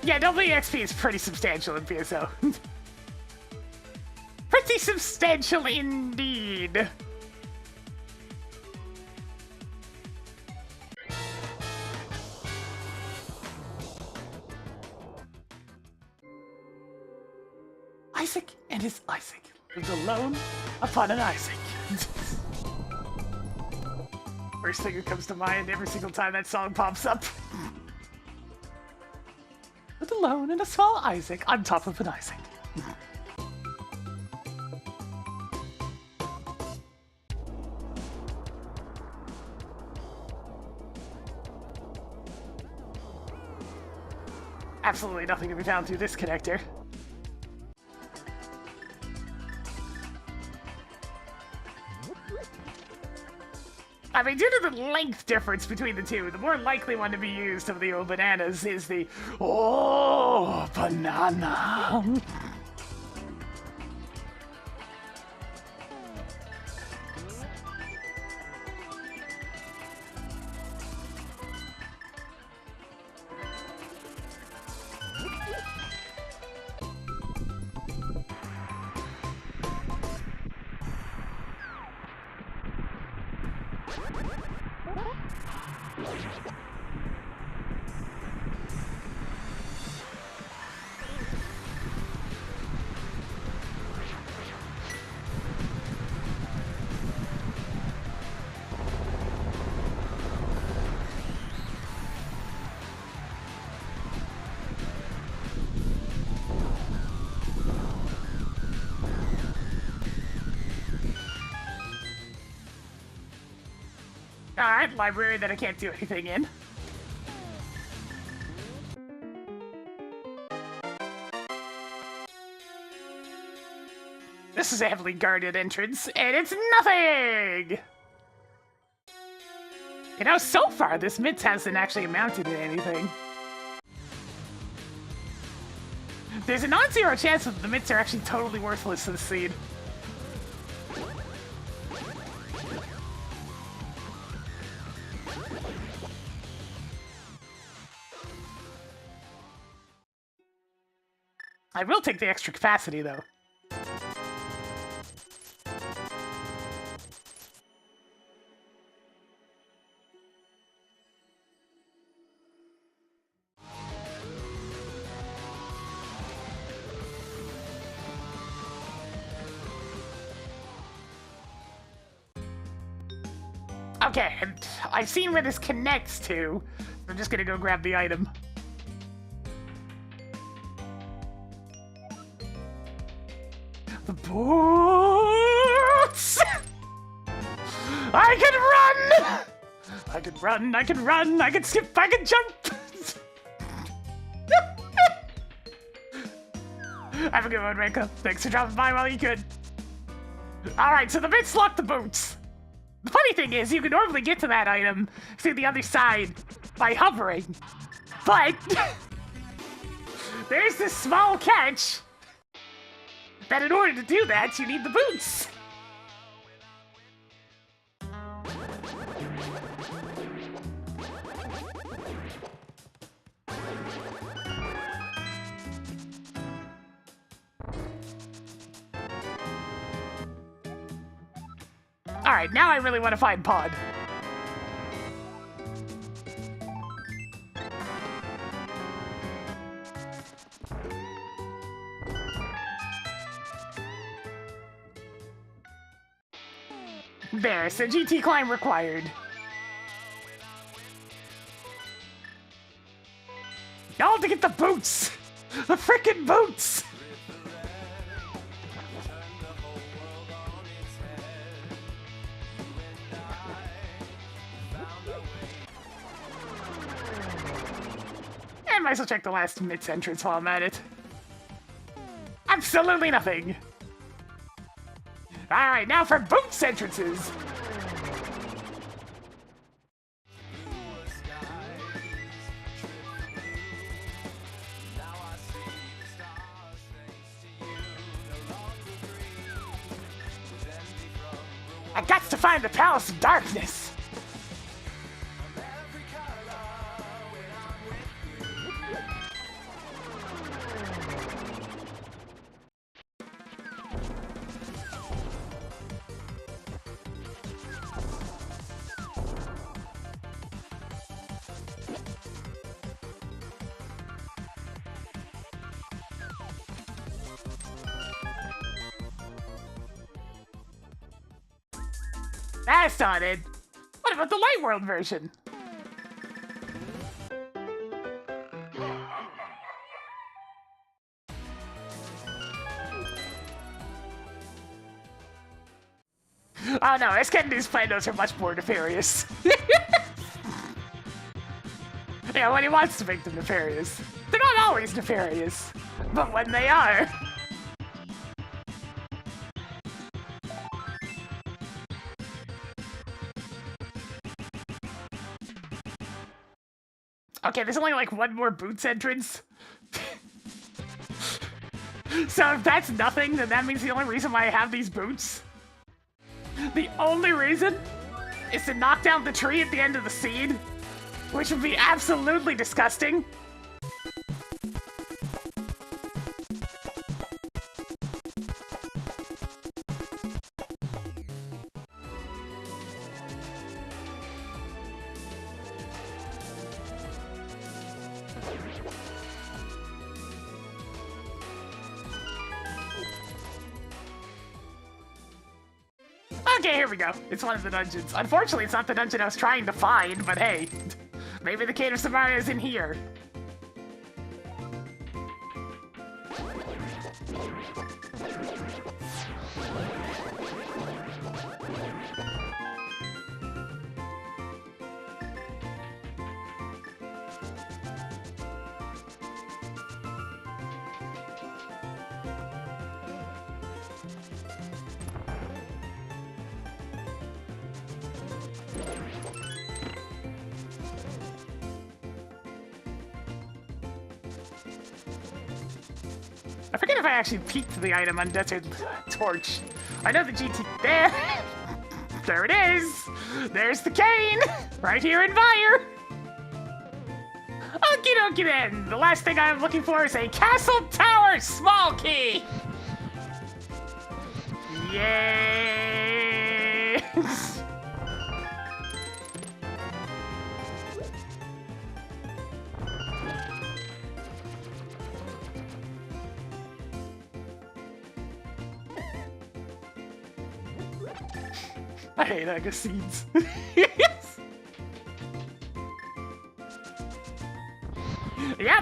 Yeah, WXP is pretty substantial in PSO. Pretty substantial indeed. Isaac and his Isaac lived alone upon an Isaac. First thing that comes to mind every single time that song pops up. Lived alone in a small Isaac on top of an Isaac. Absolutely nothing to be found through this connector. I mean, due to the length difference between the two, the more likely one to be used of the old bananas is the oh banana. Alright, library that I can't do anything in. This is a heavily guarded entrance, and it's nothing! You know, so far, this mitts hasn't actually amounted to anything. There's a non-zero chance that the mitts are actually totally worthless to the seed. I will take the extra capacity, though. Okay, and I've seen where this connects to. I'm just gonna go grab the item. The boots! I can run! I can run, I can run, I can skip, I can jump! Have a good one, Ranko. Thanks for dropping by while you could. Alright, so the bits lock the boots. The funny thing is, you can normally get to that item through the other side by hovering. But there's this small catch. That in order to do that, you need the boots! Alright, now I really want to find Pod. There, so GT climb required. Y'all to get the boots! The frickin' boots! I might as well check the last mitts entrance while I'm at it. Absolutely nothing! Alright, now for boots entrances! I got to find the Palace of Darkness! That's not it. What about the Light World version? Oh no, Eskendu's Plandos are much more nefarious. Yeah, when he wants to make them nefarious. They're not always nefarious, but when they are... Okay, there's only like one more boots entrance. So if that's nothing, then that means the only reason why I have these boots, the only reason, is to knock down the tree at the end of the scene, which would be absolutely disgusting. Okay, here we go. It's one of the dungeons. Unfortunately, it's not the dungeon I was trying to find, but hey, maybe the Cave of Samaria is in here. I forget if I actually peeked the item on Desert Torch. I know the GT... There! There it is! There's the cane! Right here in Fire! Okie dokie then! The last thing I'm looking for is a Castle Tower small key! Yay! I hate Aga seeds. Yep,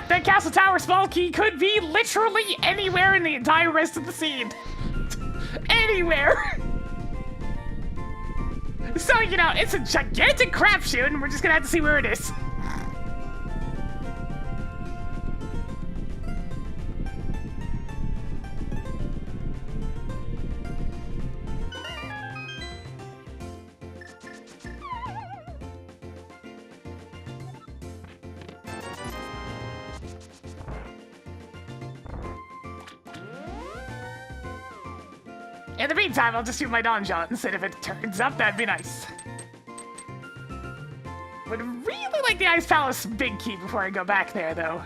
that Castle Tower small key could be literally anywhere in the entire rest of the scene. Anywhere! So, you know, it's a gigantic crapshoot, and we're just gonna have to see where it is. In the meantime, I'll just shoot my donjons, and if it turns up, that'd be nice. Would really like the Ice Palace big key before I go back there, though.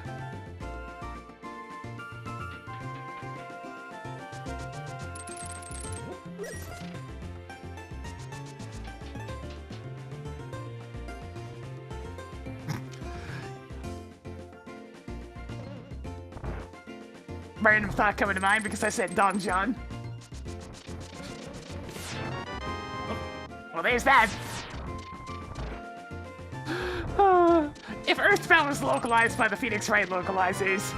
Random thought coming to mind because I said donjon. Well, there's that. If Earthbound was localized by the Phoenix Wright localizers,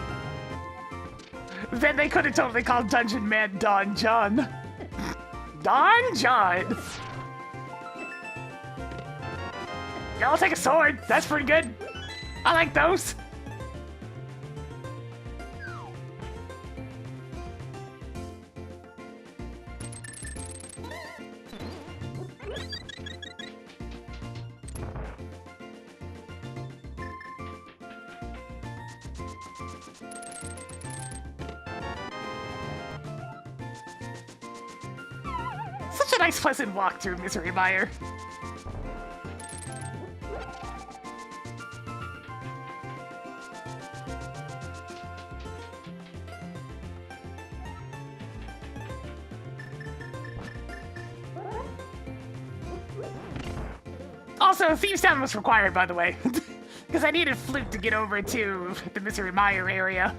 then they could have totally called Dungeon Man Don John. Don John. Yeah, I'll take a sword. That's pretty good. I like those. Such a nice, pleasant walk through Misery Mire. Also, Theme Sound was required, by the way, because I needed Flute to get over to the Misery Mire area.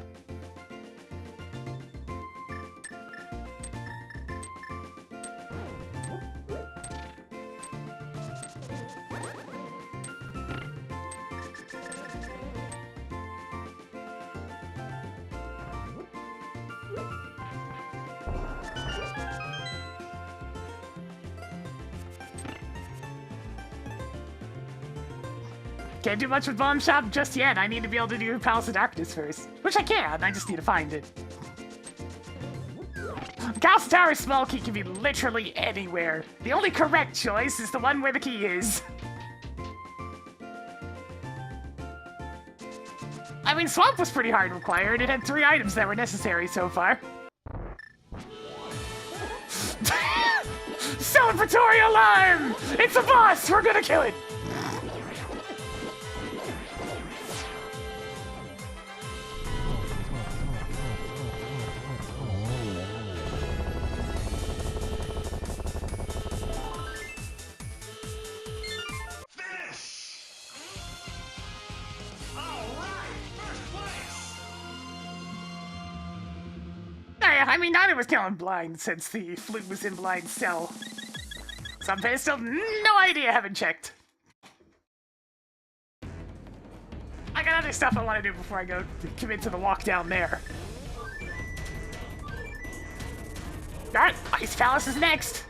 Can't do much with Bomb Shop just yet. I need to be able to do Palace of Darkness first. Which I can, I just need to find it. Castle Tower spell key can be literally anywhere. The only correct choice is the one where the key is. I mean, Swamp was pretty hard required. It had 3 items that were necessary so far. Celebratory alarm! It's a boss! We're gonna kill it! I mean, neither was killing blind since the flute was in blind cell. So I'm still no idea, haven't checked. I got other stuff I want to do before I go commit to the walk down there. Alright, Ice Palace is next.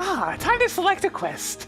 Ah, time to select a quest.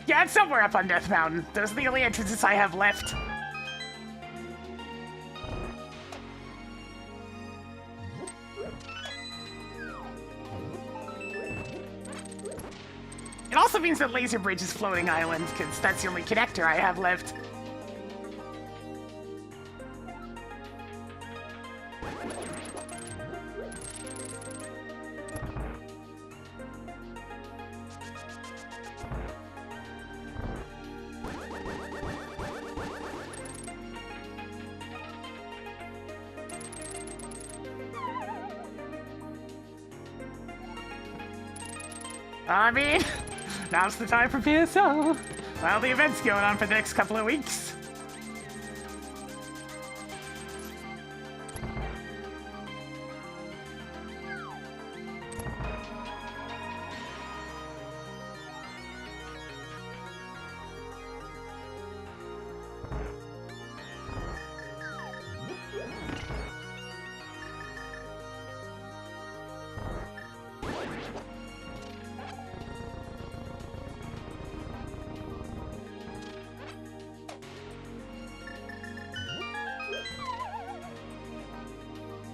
Yeah, it's somewhere up on Death Mountain. Those are the only entrances I have left. It also means that Laser Bridge is floating island, because that's the only connector I have left. I mean, now's the time for PSO. Well, the event's going on for the next couple of weeks.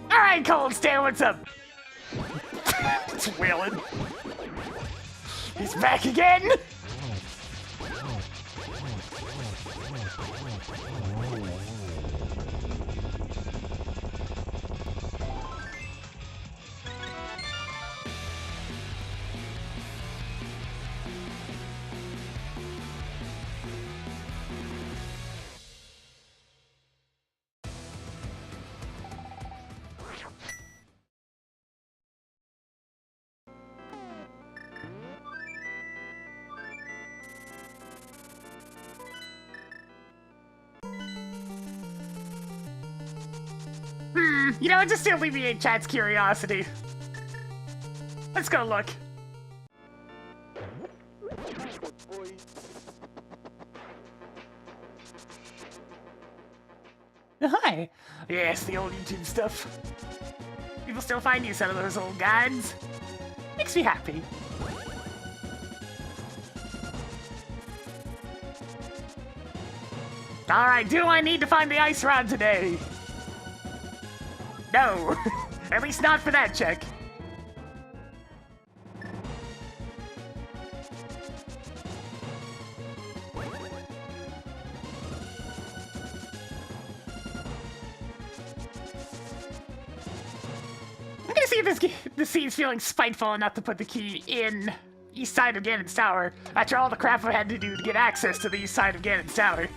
Alright, Cold Stan, what's up? It's Waylon. He's back again! You know, just to alleviate chat's curiosity. Let's go look. Hi. Yes, the old YouTube stuff. People still find use out of those old guides. Makes me happy. Alright, do I need to find the ice rod today? No, at least not for that check. the scene's feeling spiteful enough to put the key in east side of Ganon's tower after all the crap I had to do to get access to the east side of Ganon's tower.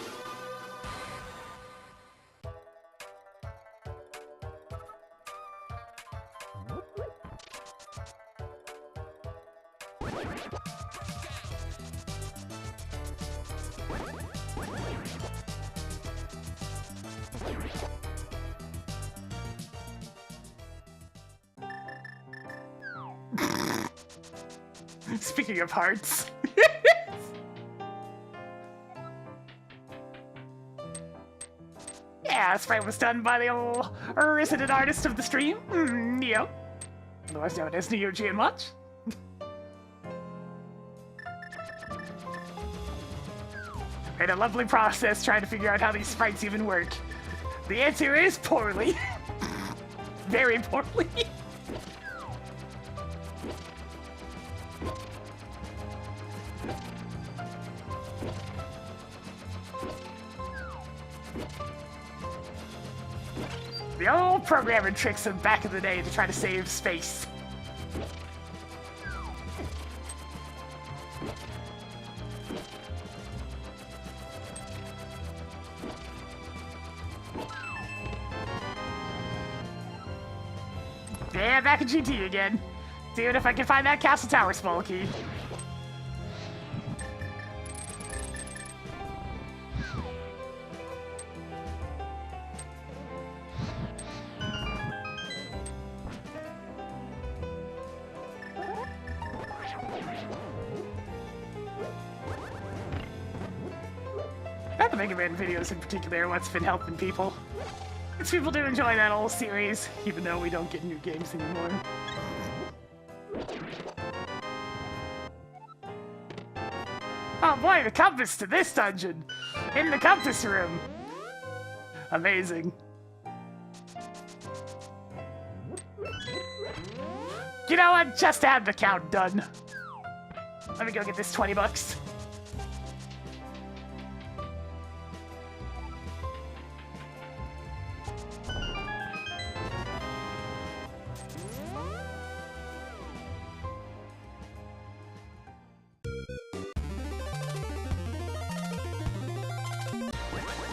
Speaking of hearts. Yeah, Sprite was done by the old resident artist of the stream, Neo. Otherwise known as Neo Much. And a lovely process trying to figure out how these sprites even work. The answer is poorly. Very poorly. The old programming tricks of back in the day to try to save space. Yeah, back in GT again. Seeing if I can find that Castle Tower small key. Not the Mega Man videos in particular, what's been helping people. It's people do enjoy that old series, even though we don't get new games anymore. Oh boy, the compass to this dungeon! In the compass room! Amazing. You know what? Just had the count done. Let me go get this 20 bucks.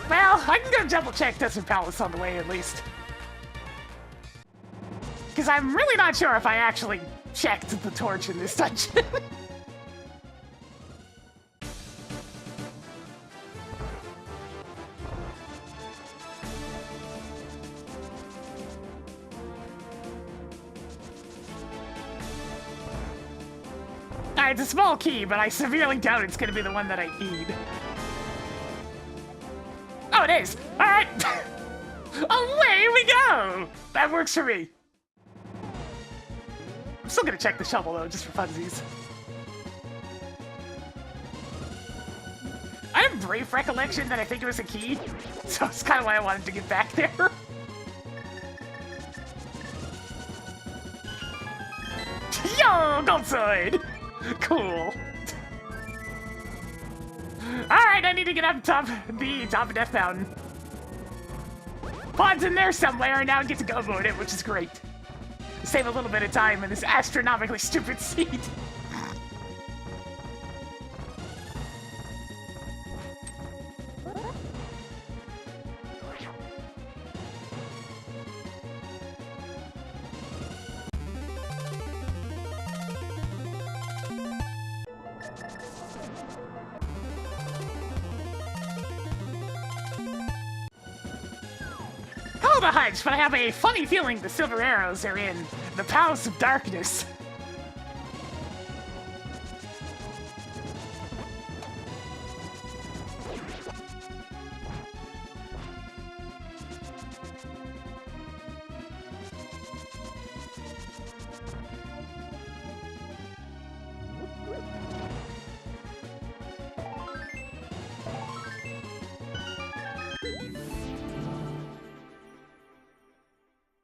Well, I can go double check Desert Palace on the way at least. Because I'm really not sure if I actually checked the torch in this dungeon. It's a small key, but I severely doubt it's going to be the one that I need. Oh, it is! Alright! Away we go! That works for me. I'm still gonna check the shovel, though, just for funsies. I have a brief recollection that I think it was a key, so it's kind of why I wanted to get back there. Yo, gold sword! Cool. Alright, I need to get up the top of Death Mountain. Pod's in there somewhere, and now I get to go boat it, which is great. Save a little bit of time in this astronomically stupid seat. Call the hunch, but I have a funny feeling the silver arrows are in the Palace of Darkness.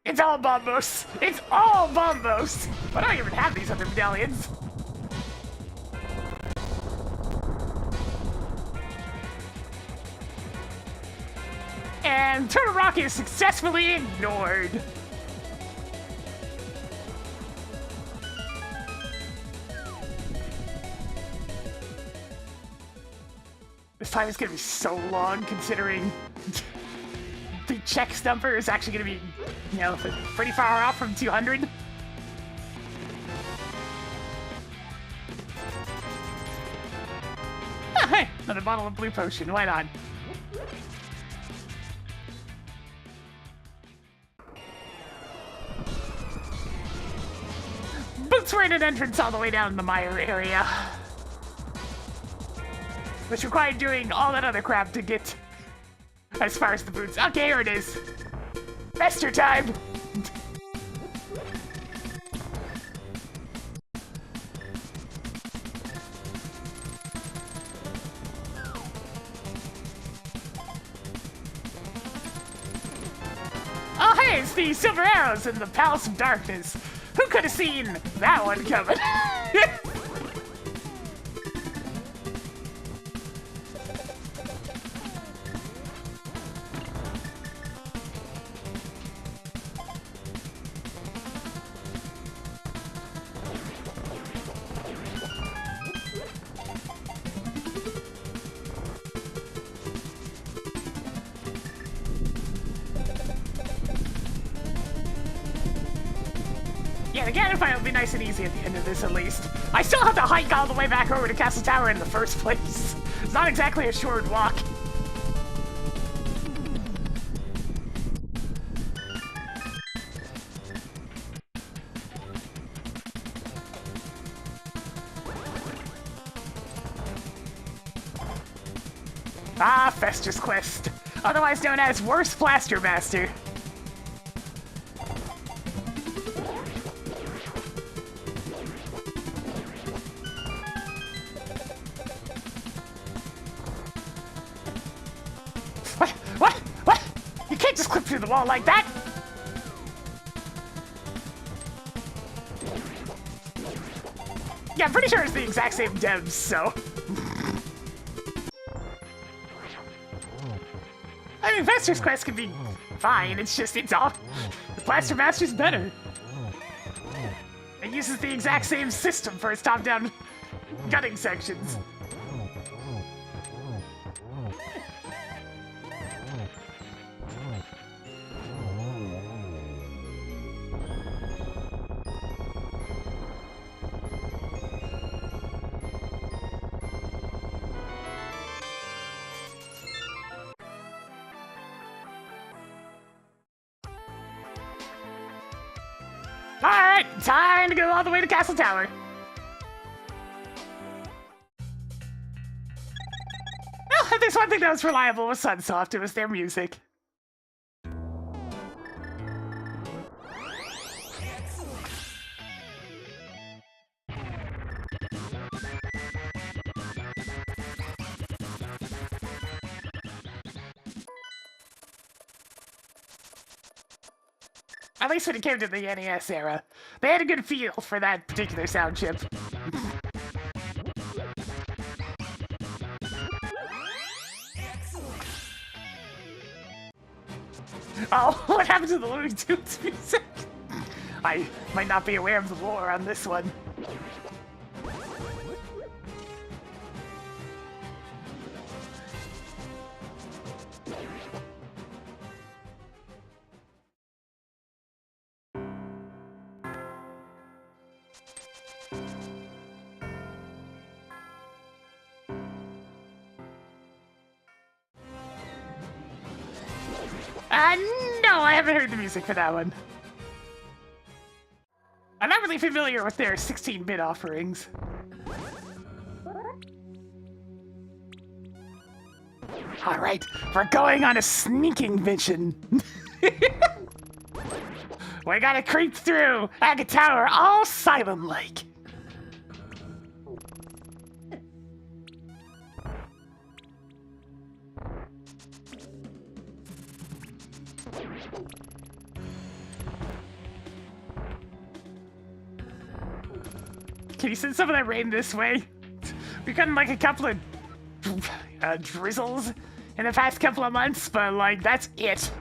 It's all bombos! It's all bombos! But I don't even have these other medallions. And Turtle Rock is successfully ignored. time is gonna be so long, considering the checks number is actually gonna be, you know, pretty far off from 200. Ah, hey, another bottle of blue potion. Why not? Boots were in an entrance all the way down the mire area, which required doing all that other crap to get as far as the boots. Okay, here it is. Fester time! Oh, hey, it's the Silver Arrows in the Palace of Darkness. Who could have seen that one coming? Yeah, the Ganon fight will be nice and easy at the end of this, at least. I still have to hike all the way back over to Castle Tower in the first place. It's not exactly a short walk. Ah, Fester's Quest, otherwise known as Worst Blaster Master. What? You can't just clip through the wall like that! Yeah, I'm pretty sure it's the exact same devs, so... I mean, Fester's Quest can be fine, it's all... The Blaster Master's better. It uses the exact same system for its top-down gunning sections. Alright, time to go all the way to Castle Tower. Well, if there's one thing that was reliable with Sunsoft, it was their music. At least when it came to the NES era, they had a good feel for that particular sound chip. Oh, what happened to the Looney Tunes music? I might not be aware of the lore on this one. No, I haven't heard the music for that one. I'm not really familiar with their 16-bit offerings. Alright, we're going on a sneaking mission. We gotta creep through Aga Tower all silent-like. Can you send some of that rain this way? We've gotten like a couple of drizzles in the past couple of months, but like that's it.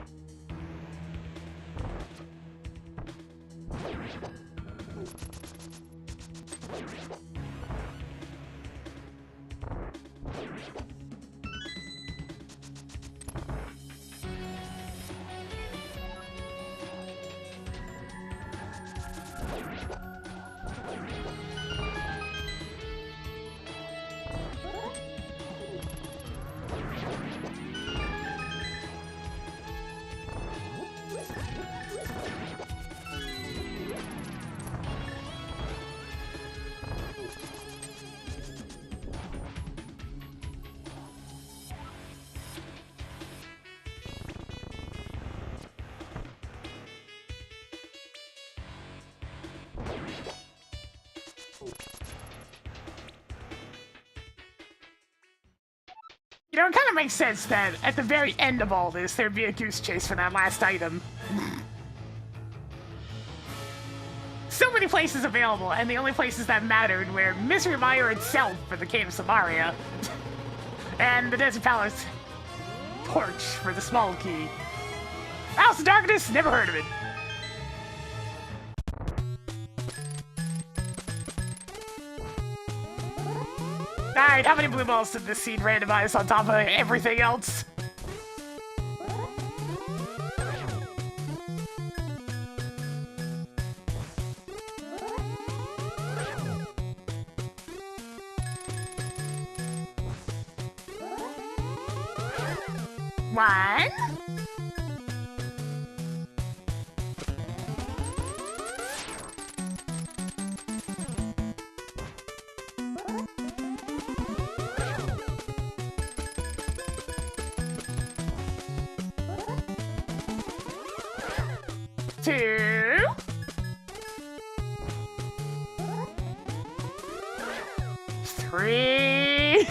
You know, it kind of makes sense that at the very end of all this, there'd be a goose chase for that last item. So many places available, and the only places that mattered were Misery Mire itself for the Cave of Samaria, and the Desert Palace Porch for the small key. House of Darkness, never heard of it. Alright, how many blue balls did this seed randomize on top of everything else? One. Two. Three.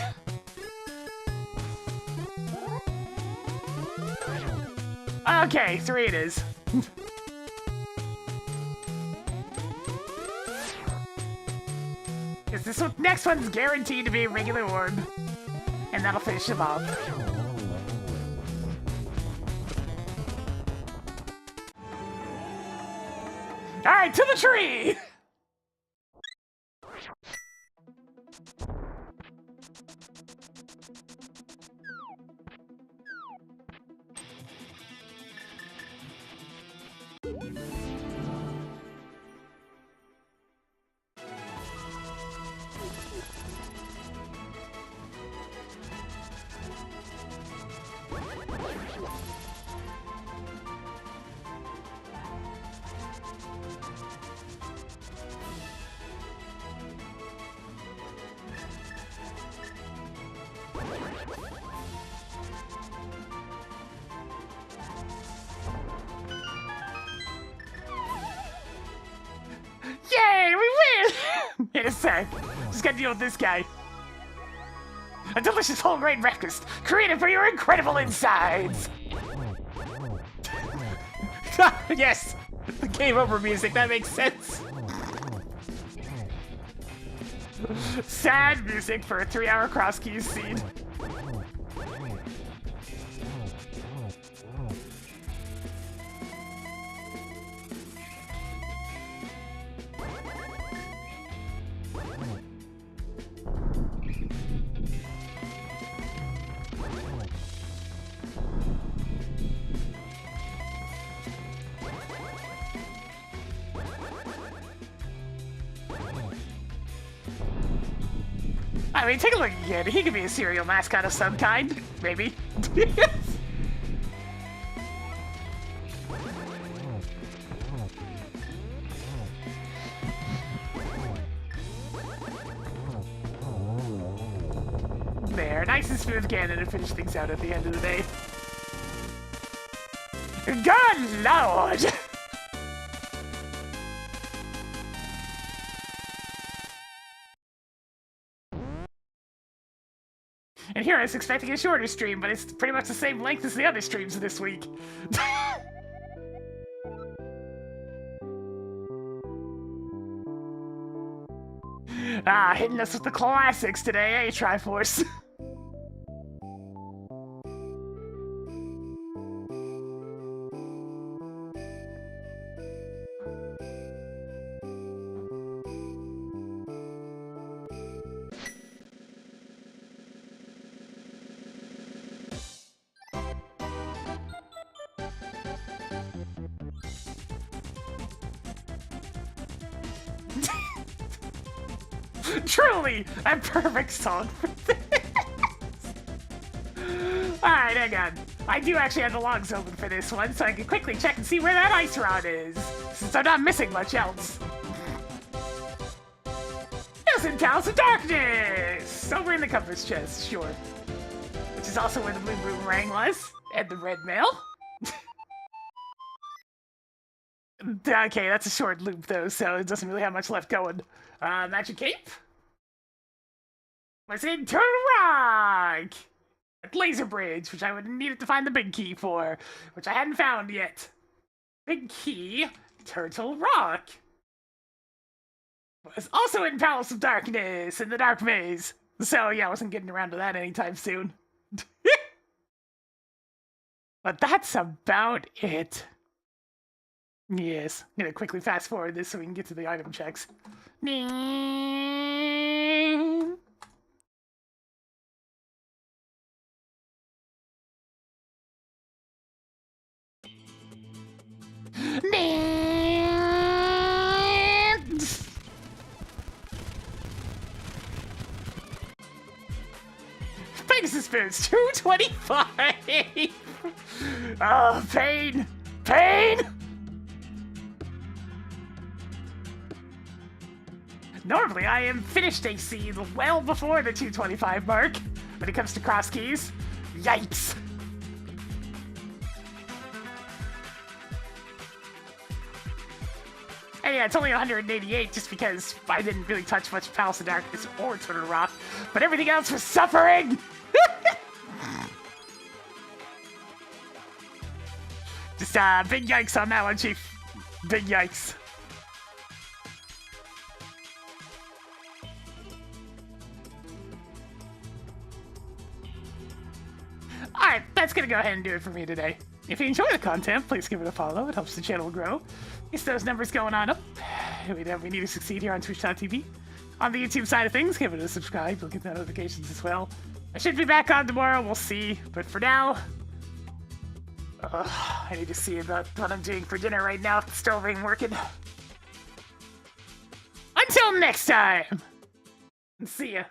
Okay, 3 it is. Is this one? Next one's guaranteed to be a regular orb, and that'll finish him off. All right, to the tree. Yay, we win! In a sec. Just gotta deal with this guy. A delicious whole grain breakfast, created for your incredible insides! Yes! The game over music, that makes sense. Sad music for a 3-hour cross-keys scene. I mean, take a look again. He could be a cereal mascot of some kind. Maybe. There, nice and smooth cannon to finish things out at the end of the day. Good lord! And here I was expecting a shorter stream, but it's pretty much the same length as the other streams this week. Hitting us with the classics today, eh, Triforce? Truly a perfect song for this. Alright, hang on. I do actually have the logs open for this one, so I can quickly check and see where that ice rod is, since I'm not missing much else. It's in House of Darkness! Over in the compass chest, sure. Which is also where the blue boomerang was, and the red mail. Okay, that's a short loop though, so it doesn't really have much left going. Magic Cape? What's in Turtle Rock? Laser Bridge, which I would have needed to find the big key for, which I hadn't found yet. Big key, Turtle Rock. Was also in Palace of Darkness in the Dark Maze. So yeah, I wasn't getting around to that anytime soon. But that's about it. Yes, I'm gonna quickly fast forward this so we can get to the item checks. Pegasus Boots, 225! Oh, pain! Pain! Normally, I am finished AC well before the 225 mark when it comes to cross keys. Yikes! And yeah, it's only 188 just because I didn't really touch much Palace of Darkness or Turtle Rock, but everything else was suffering! Just big yikes on that one, Chief. Big yikes. Alright, that's gonna go ahead and do it for me today. If you enjoy the content, please give it a follow. It helps the channel grow. Gets those numbers going on up. We need to succeed here on Twitch.tv. On the YouTube side of things, give it a subscribe. You'll get the notifications as well. I should be back on tomorrow. We'll see. But for now, I need to see about what I'm doing for dinner right now. It's still ain't working. Until next time. See ya.